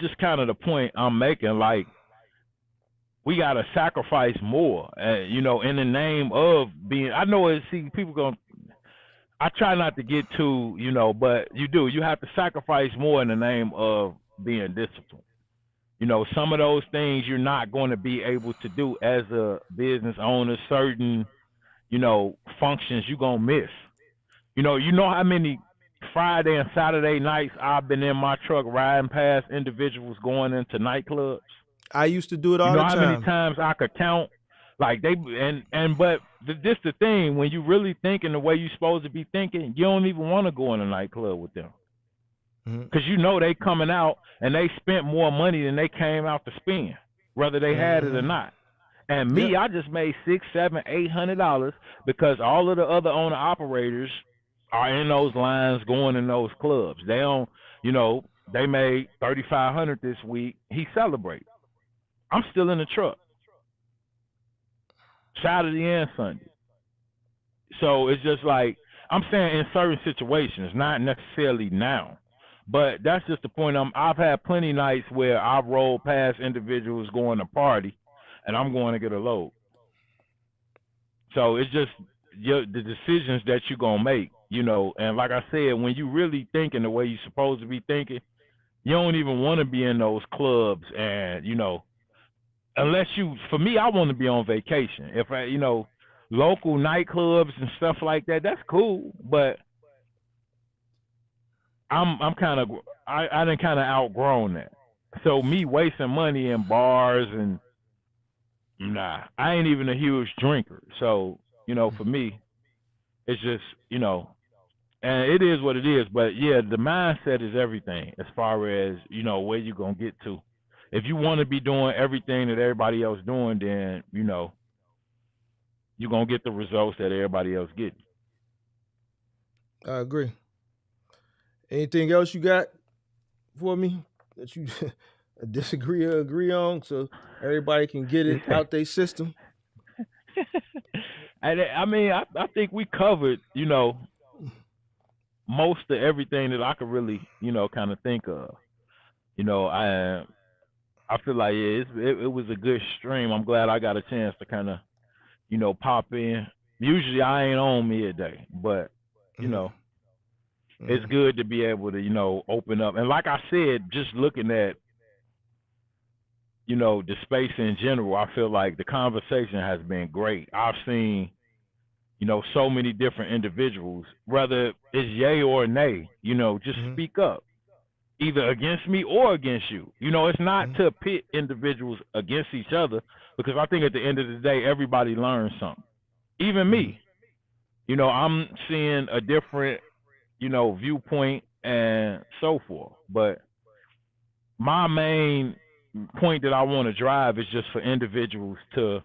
just kind of the point I'm making. Like, we got to sacrifice more, in the name of being. I know people going. I try not to get too, but you do. You have to sacrifice more in the name of being disciplined. Some of those things you're not going to be able to do as a business owner. Certain, functions you're going to miss. You know how many Friday and Saturday nights I've been in my truck riding past individuals going into nightclubs. I used to do it all the time. You know how many times I could count? Like but this the thing, when you really thinking the way you're supposed to be thinking, you don't even want to go in a nightclub with them. Because they coming out and they spent more money than they came out to spend, whether they had it or not. And me, I just made $600, $700, $800 because all of the other owner operators are in those lines going in those clubs. They don't, they made $3,500 this week. He celebrated. I'm still in the truck, Saturday and Sunday. So it's just like, I'm saying in certain situations, not necessarily now. But that's just the point. I've had plenty of nights where I've rolled past individuals going to party, and I'm going to get a load. So it's just the decisions that you're going to make, And like I said, when you really thinking the way you're supposed to be thinking, you don't even want to be in those clubs. And, unless for me, I want to be on vacation. If I, local nightclubs and stuff like that, that's cool. But I done kind of outgrown that. So me wasting money in bars and I ain't even a huge drinker. So, for me, it's just, and it is what it is. But yeah, the mindset is everything as far as, where you're going to get to. If you want to be doing everything that everybody else doing, then, you're going to get the results that everybody else gets. I agree. Anything else you got for me that you disagree or agree on so everybody can get it out their system? I mean, I think we covered, most of everything that I could really, kind of think of. I feel like it was a good stream. I'm glad I got a chance to kind of, pop in. Usually I ain't on midday, but it's good to be able to, open up. And like I said, just looking at, the space in general, I feel like the conversation has been great. I've seen, so many different individuals, whether it's yay or nay, just speak up, either against me or against you. It's not to pit individuals against each other, because I think at the end of the day, everybody learns something. Even me. I'm seeing a different, viewpoint and so forth. But my main point that I want to drive is just for individuals to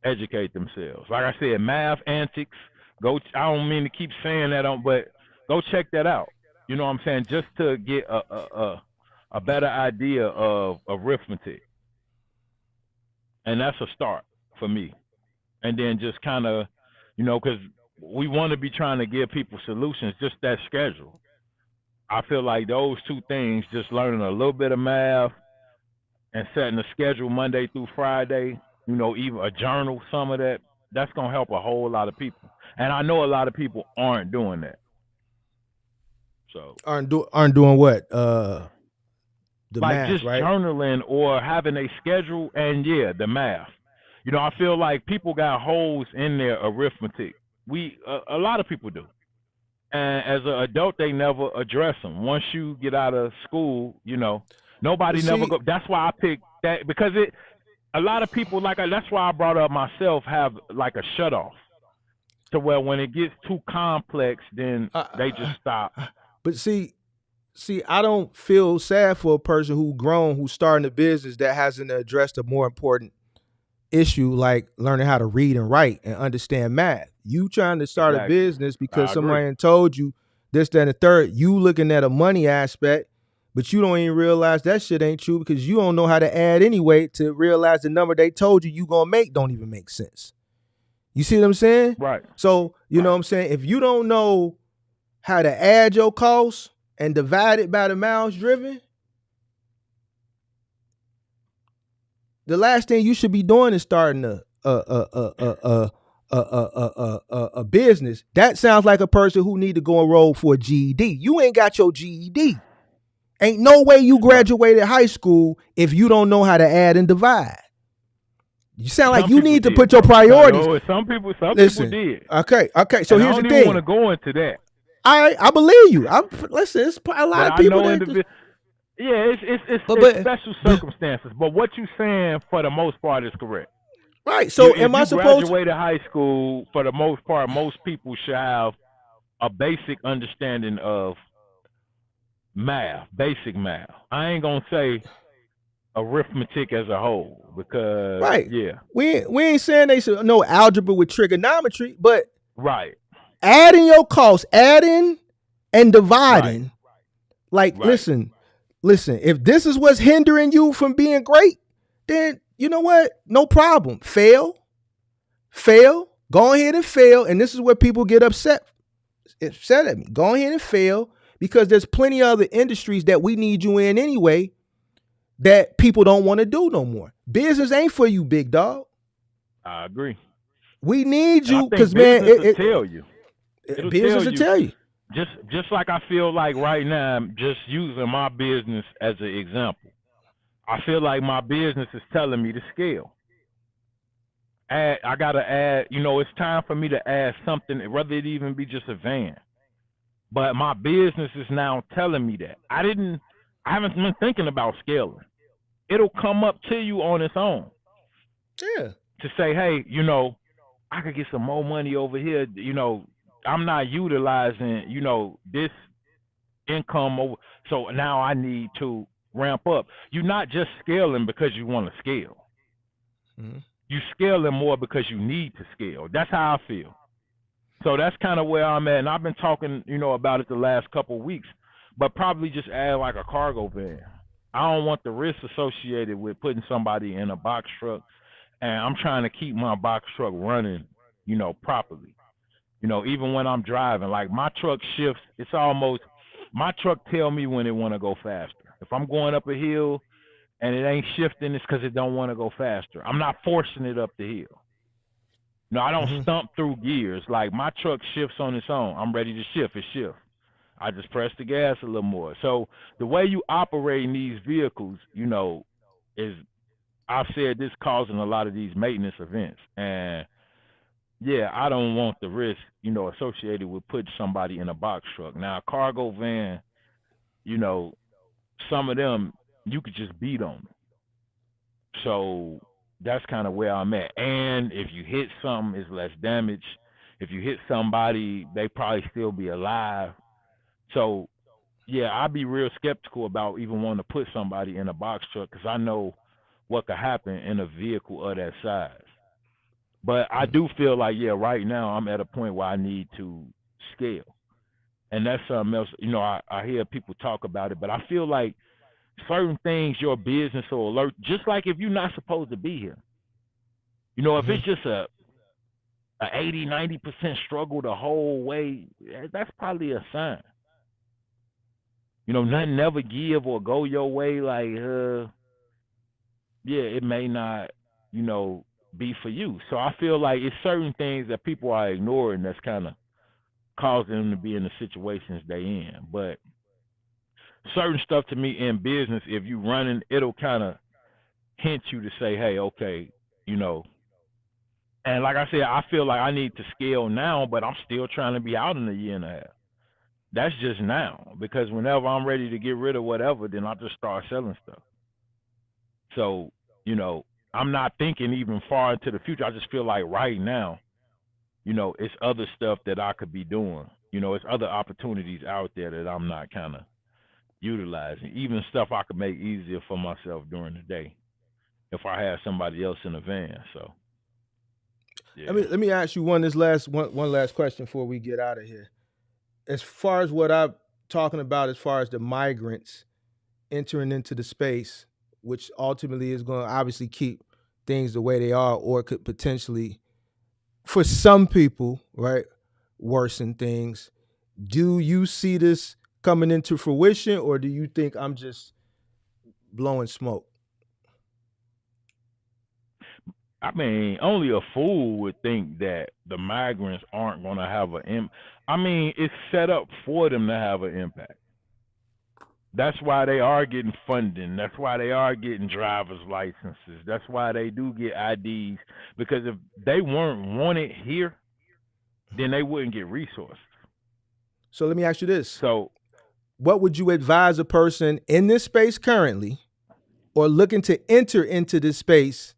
educate themselves. Like I said, math antics. Go. I don't mean to keep saying that but go check that out. You know what I'm saying? Just to get a better idea of arithmetic, and that's a start for me. And then just kind of, because we want to be trying to give people solutions. Just that schedule. I feel like those two things, just learning a little bit of math and setting a schedule Monday through Friday, even a journal, some of that, that's going to help a whole lot of people. And I know a lot of people aren't doing that. So aren't doing what? The like math, just right? journaling or having a schedule and the math. I feel like people got holes in their arithmetic. A lot of people do. And as an adult, they never address them. Once you get out of school, nobody never go. That's why I picked that, because a lot of people, that's why I brought up myself, have like a shut off to where when it gets too complex, then they just stop. But see, I don't feel sad for a person who's starting a business that hasn't addressed a more important issue like learning how to read and write and understand math. You trying to start a business because somebody told you this, that, and the third. You looking at a money aspect, but you don't even realize that shit ain't true because you don't know how to add anyway to realize the number they told you gonna make don't even make sense. You see what I'm saying? Right. So, you know what I'm saying? If you don't know how to add your costs and divide it by the miles driven, the last thing you should be doing is starting a business. That sounds like a person who need to go enroll for a GED. You ain't got your GED. Ain't no way you graduated high school if you don't know how to add and divide. You sound like you need to put your priorities. No, some people did. Okay. So here's the thing. I don't even want to go into that. I believe you. Listen, it's a lot of people that. Yeah, it's special circumstances. But what you're saying, for the most part, is correct. Right. So am I supposed to graduate high school? For the most part, most people should have a basic understanding of math, basic math. I ain't gonna say arithmetic as a whole because we ain't saying they should know algebra with trigonometry, but adding your costs, adding and dividing. Listen, if this is what's hindering you from being great, then you know what? No problem. Fail, go ahead and fail. And this is where people get upset at me. Go ahead and fail, because there's plenty of other industries that we need you in anyway that people don't want to do no more. Business ain't for you, big dog. I agree. We need you because, man, it'll tell you. Business will tell you. Just like I feel like right now, I'm just using my business as an example. I feel like my business is telling me to scale. I got to add, it's time for me to add something, whether it even be just a van. But my business is now telling me that. I haven't been thinking about scaling. It'll come up to you on its own. Yeah. To say, hey, I could get some more money over here. I'm not utilizing, this income over. So now I need to ramp up. You're not just scaling because you want to scale. Mm-hmm. You scaling more because you need to scale. That's how I feel. So that's kind of where I'm at. And I've been talking, about it the last couple of weeks, but probably just add like a cargo van. I don't want the risk associated with putting somebody in a box truck, and I'm trying to keep my box truck running, properly. Even when I'm driving, like my truck shifts, my truck tell me when it want to go faster. If I'm going up a hill and it ain't shifting, it's because it don't want to go faster. I'm not forcing it up the hill. No, I don't stump through gears. Like my truck shifts on its own. I'm ready to shift. It shifts. I just press the gas a little more. So the way you operate in these vehicles, is, I've said, this causing a lot of these maintenance events. And yeah, I don't want the risk, associated with putting somebody in a box truck. Now, a cargo van, some of them you could just beat on them. So that's kind of where I'm at. And if you hit something, it's less damage. If you hit somebody, they probably still be alive. So, yeah, I'd be real skeptical about even wanting to put somebody in a box truck because I know what could happen in a vehicle of that size. But I do feel like, yeah, right now I'm at a point where I need to scale. And that's something else, I hear people talk about it, but I feel like certain things your business will alert, just like if you're not supposed to be here. If it's just a 80-90% struggle the whole way, that's probably a sign. Nothing never give or go your way, like, yeah, it may not, be for you. So I feel like it's certain things that people are ignoring that's kind of causing them to be in the situations they in. But certain stuff to me in business, if you running, it'll kind of hint you to say, hey, okay, And like I said, I feel like I need to scale now, but I'm still trying to be out in a year and a half. That's just now, because whenever I'm ready to get rid of whatever, then I'll just start selling stuff. So, I'm not thinking even far into the future. I just feel like right now, it's other stuff that I could be doing. It's other opportunities out there that I'm not kind of utilizing. Even stuff I could make easier for myself during the day if I had somebody else in the van. So, yeah. Let me ask you one last question before we get out of here. As far as what I'm talking about, as far as the migrants entering into the space, which ultimately is going to obviously keep things the way they are, or could potentially, for some people, right, worsen things. Do you see this coming into fruition, or do you think I'm just blowing smoke? I mean, only a fool would think that the migrants aren't going to have it's set up for them to have an impact. That's why they are getting funding. That's why they are getting driver's licenses. That's why they do get IDs. Because if they weren't wanted here, then they wouldn't get resources. So let me ask you this. So, what would you advise a person in this space currently or looking to enter into this space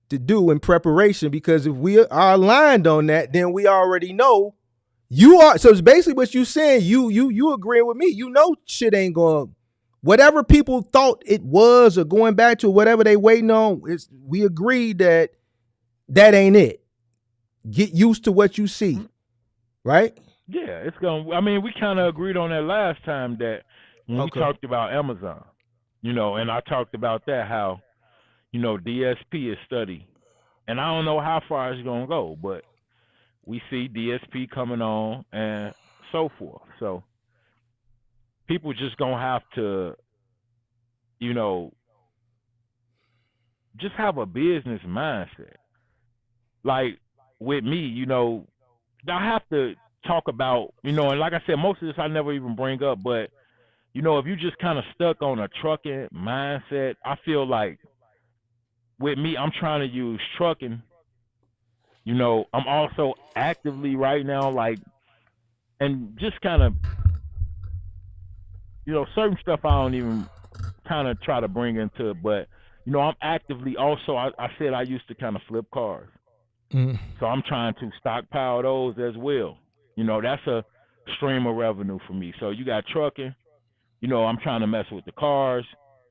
to do in preparation? Because if we are aligned on that, then we already know you are. So it's basically what you saying. You agreeing with me. Shit ain't going. Whatever people thought it was, or going back to whatever they waiting on, we agreed that ain't it. Get used to what you see, right? Yeah, it's going. We kind of agreed on that last time that when we talked about Amazon, and I talked about that, how DSP is study, and I don't know how far it's gonna go, but we see DSP coming on and so forth. So people just gonna have to, just have a business mindset. Like with me, I have to talk about, and like I said, most of this I never even bring up, but if you just kind of stuck on a trucking mindset, I feel like with me, I'm trying to use trucking. I'm also actively right now, like, and just kind of, certain stuff I don't even kind of try to bring into it, but, I'm actively also, I said I used to kind of flip cars. Mm. So I'm trying to stockpile those as well. That's a stream of revenue for me. So you got trucking, I'm trying to mess with the cars.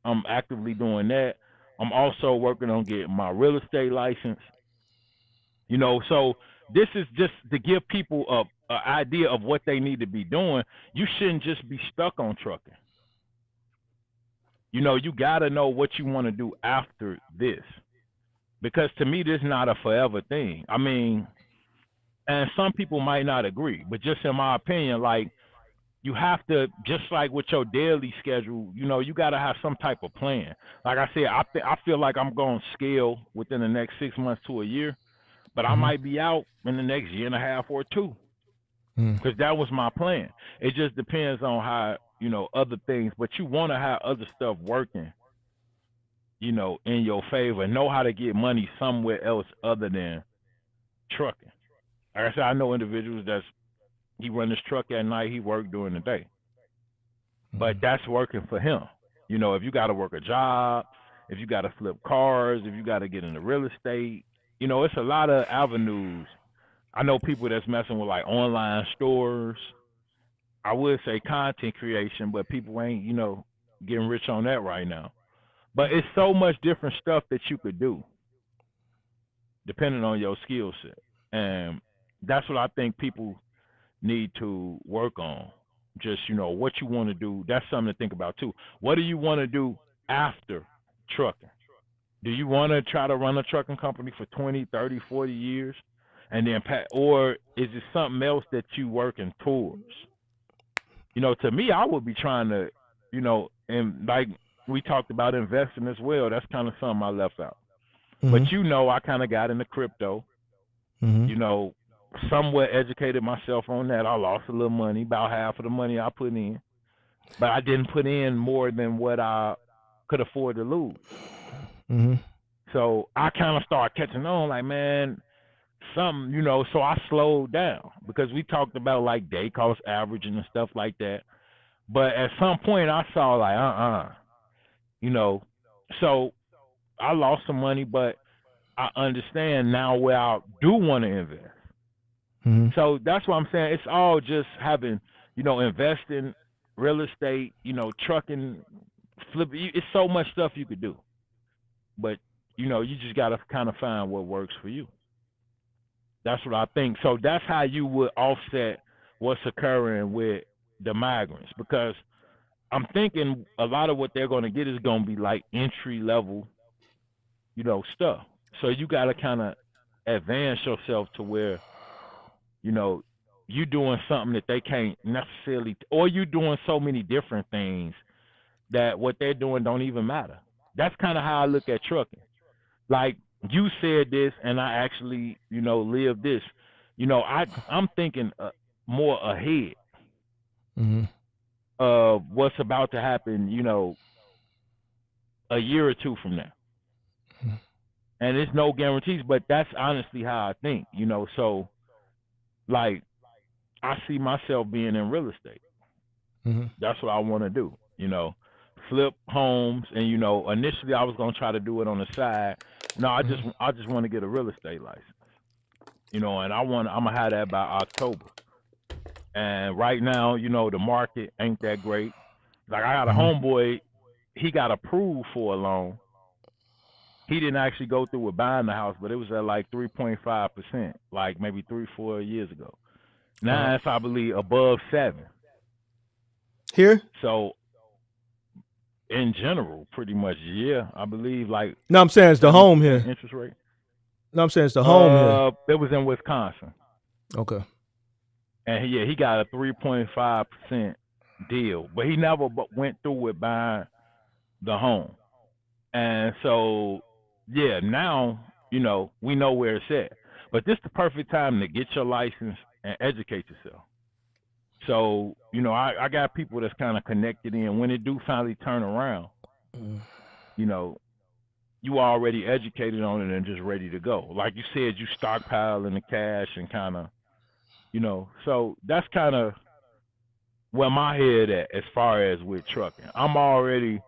I'm actively doing that. I'm also working on getting my real estate license. So this is just to give people a idea of what they need to be doing. You shouldn't just be stuck on trucking. You got to know what you want to do after this. Because to me, this is not a forever thing. And some people might not agree, but just in my opinion, like, you have to, just like with your daily schedule, you got to have some type of plan. Like I said, I feel like I'm going to scale within the next 6 months to a year, but I might be out in the next year and a half or two, because that was my plan. It just depends on how, other things, but you want to have other stuff working, in your favor. Know how to get money somewhere else other than trucking. Like I said, I know individuals he run his truck at night, he work during the day. But that's working for him. If you got to work a job, if you got to flip cars, if you got to get into real estate, it's a lot of avenues. I know people that's messing with like online stores. I would say content creation, but people ain't, getting rich on that right now. But it's so much different stuff that you could do depending on your skill set. And that's what I think people need to work on. Just, what you want to do. That's something to think about too. What do you want to do after trucking? Do you want to try to run a trucking company for 20, 30, 40 years and then or is it something else that you working towards? To me, I would be trying to, and like we talked about investing as well. That's kind of something I left out. Mm-hmm. But I kind of got into crypto. Mm-hmm. Somewhat educated myself on that. I lost a little money, about half of the money I put in, but I didn't put in more than what I could afford to lose. Mm-hmm. So I kind of started catching on, like, man, something, so I slowed down because we talked about like day cost averaging and stuff like that. But at some point I saw like, so I lost some money, but I understand now where I do want to invest. Mm-hmm. So that's what I'm saying. It's all just having, investing, real estate, trucking, flipping. It's so much stuff you could do. But, you just got to kind of find what works for you. That's what I think. So that's how you would offset what's occurring with the migrants. Because I'm thinking a lot of what they're going to get is going to be like entry level, stuff. So you got to kind of advance yourself to where, you doing something that they can't necessarily, or you doing so many different things that what they're doing don't even matter. That's kind of how I look at trucking. Like you said this, and I actually, live this. I'm thinking more ahead Mm-hmm. of what's about to happen, a year or two from now. And it's no guarantees, but that's honestly how I think, So, like, I see myself being in real estate. Mm-hmm. That's what I want to do, flip homes, and initially I was gonna try to do it on the side. No, I just want to get a real estate license, and I'm gonna have that by October. And right now, the market ain't that great. Like I got a homeboy, he got approved for a loan. He didn't actually go through with buying the house, but it was at like 3.5%, like maybe 3-4 years ago. Now it's, I believe, above 7. Here? So in general, pretty much, yeah, I believe like. No, I'm saying it's the home here. Interest rate. No, I'm saying it's the home here. It was in Wisconsin. Okay. And he got a 3.5% deal, but he never went through with buying the home. And so, yeah, now, we know where it's at. But this is the perfect time to get your license and educate yourself. So, I got people that's kind of connected in. When it do finally turn around, you already educated on it and just ready to go. Like you said, you stockpile in the cash and kind of, so that's kind of where my head at as far as with trucking. I'm already,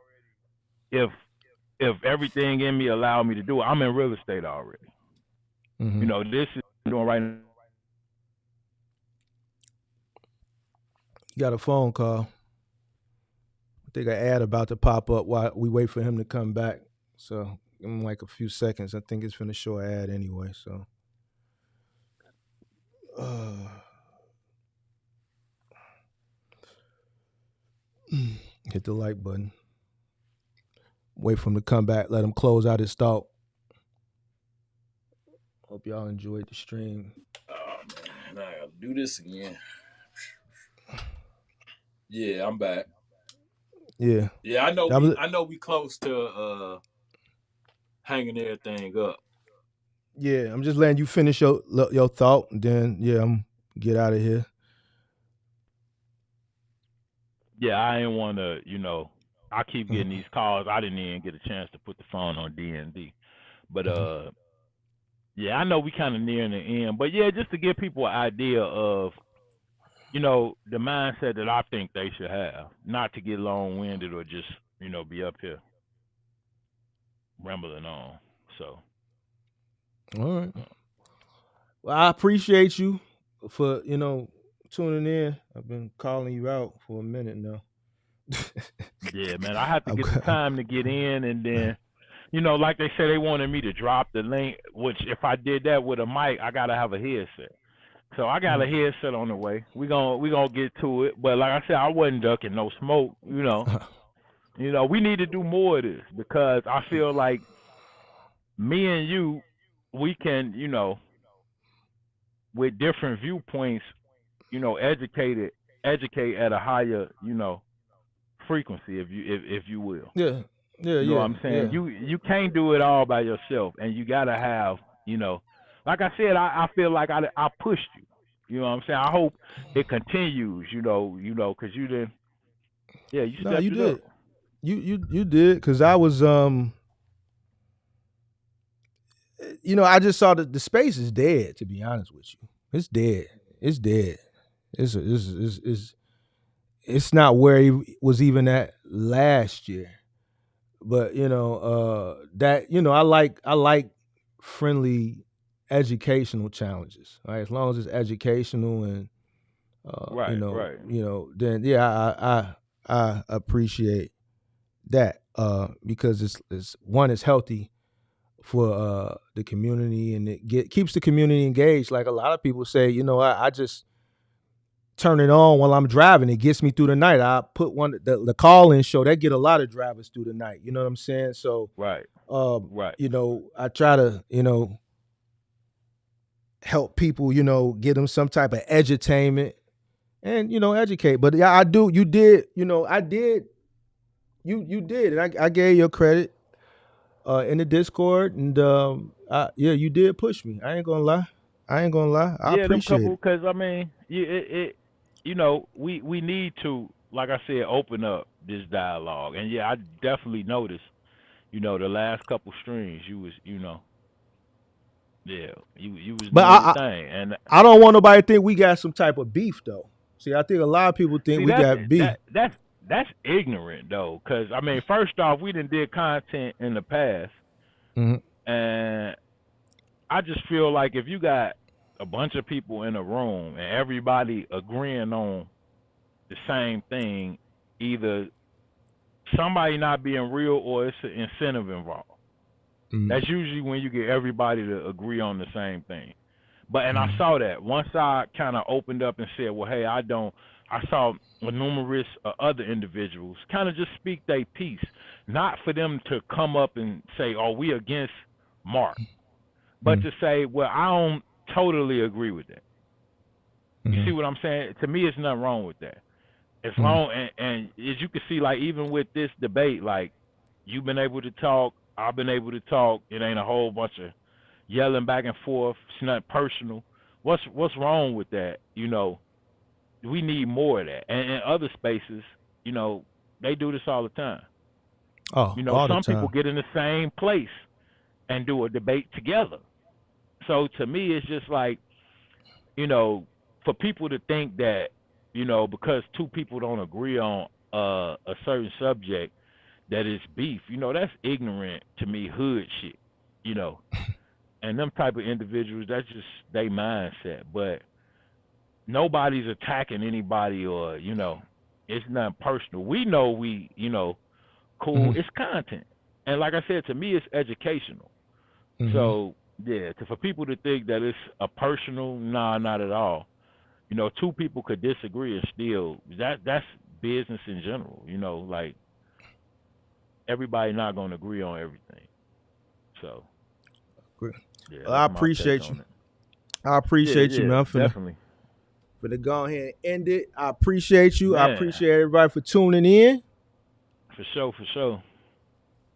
if everything in me allow me to do it, I'm in real estate already. Mm-hmm. This is doing right now. You got a phone call. I think an ad about to pop up while we wait for him to come back. So give him like a few seconds. I think it's finna show an ad anyway. So hit the like button. Wait for him to come back. Let him close out his thought. Hope y'all enjoyed the stream. Oh man, I gotta do this again. Yeah, I'm back. Yeah. Yeah, I know we close to hanging everything up. Yeah, I'm just letting you finish your thought, and then I'm get out of here. Yeah, I didn't want to, I keep getting these calls. I didn't even get a chance to put the phone on D&D. But yeah, I know we kind of nearing the end. But yeah, just to give people an idea of, the mindset that I think they should have, not to get long-winded or just, be up here rambling on. So. All right. Well, I appreciate you for, tuning in. I've been calling you out for a minute now. Yeah, man. I have to I'm get the time to get in, and then, like they said, they wanted me to drop the link. Which, if I did that with a mic, I gotta have a headset. So I got a headset on the way. We gonna get to it. But like I said, I wasn't ducking no smoke. We need to do more of this because I feel like me and you, we can, with different viewpoints, educate at a higher, frequency, if you will. yeah, yeah, You know what yeah, I'm saying? yeah. You can't do it all by yourself, and you gotta have, like I said, I feel like I pushed you. You know what I'm saying? I hope it continues. Because you didn't. Yeah, you No, stepped you it up. did. You did, because I was I just saw the space is dead, to be honest with you. It's dead. It's dead. It's not where he was even at last year. But that I like friendly educational challenges. Right? As long as it's educational and Right, right. then yeah, I appreciate that because it's healthy for the community, and it keeps the community engaged. Like a lot of people say, I just turn it on while I'm driving. It gets me through the night. I put the call-in show that get a lot of drivers through the night. You know what I'm saying? So, Right, right. I try to help people, get them some type of edutainment and educate. But yeah, I do. You did. I did. You did, and I gave you credit in the Discord, and you did push me. I ain't gonna lie. I Yeah, them appreciate couple. it. Because I mean, we need to, like I said, open up this dialogue. And yeah, I definitely noticed, the last couple streams, you was, yeah, you was But doing your thing. And I don't want nobody to think we got some type of beef though. See, I think a lot of people think see, we got beef. that's ignorant though. Because I mean, first off, we done did content in the past, Mhm. and I just feel like if you got a bunch of people in a room and everybody agreeing on the same thing, either somebody not being real or it's an incentive involved. Mhm. That's usually when you get everybody to agree on the same thing. And I Mhm. saw that once I kind of opened up and said, well, hey, I saw numerous other individuals kind of just speak their piece, not for them to come up and say, oh, we against Mark, but Mhm. to say, well, I don't totally agree with that. You see Mhm. what I'm saying? To me, it's nothing wrong with that. As Mhm. long and as you can see, like even with this debate, like you've been able to talk, I've been able to talk. It ain't a whole bunch of yelling back and forth. It's not personal. What's wrong with that? We need more of that. And in other spaces, they do this all the time. Oh, all the Some people time. get in the same place and do a debate together. So to me, it's just like, for people to think that, because two people don't agree on a certain subject, that it's beef, that's ignorant to me, hood shit, you know. And them type of individuals, that's just their mindset. But nobody's attacking anybody or, it's not personal. We know cool, Mhm. it's content. And like I said, to me, it's educational. Mhm. So, yeah, for people to think that it's a personal, nah, not at all. Two people could disagree and still that's business in general. Like everybody not gonna agree on everything. So Great. yeah, Well, I that's my take appreciate you. on it. I Yeah, appreciate you, yeah, man. definitely. For the go ahead and end it. I appreciate you. I Man, appreciate everybody for tuning in. for sure, for sure.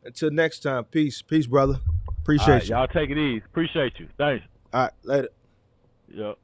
Until next time, peace. Peace, brother. All right, Appreciate you. y'all take it easy. Appreciate you. Thanks. All right, later. Yep.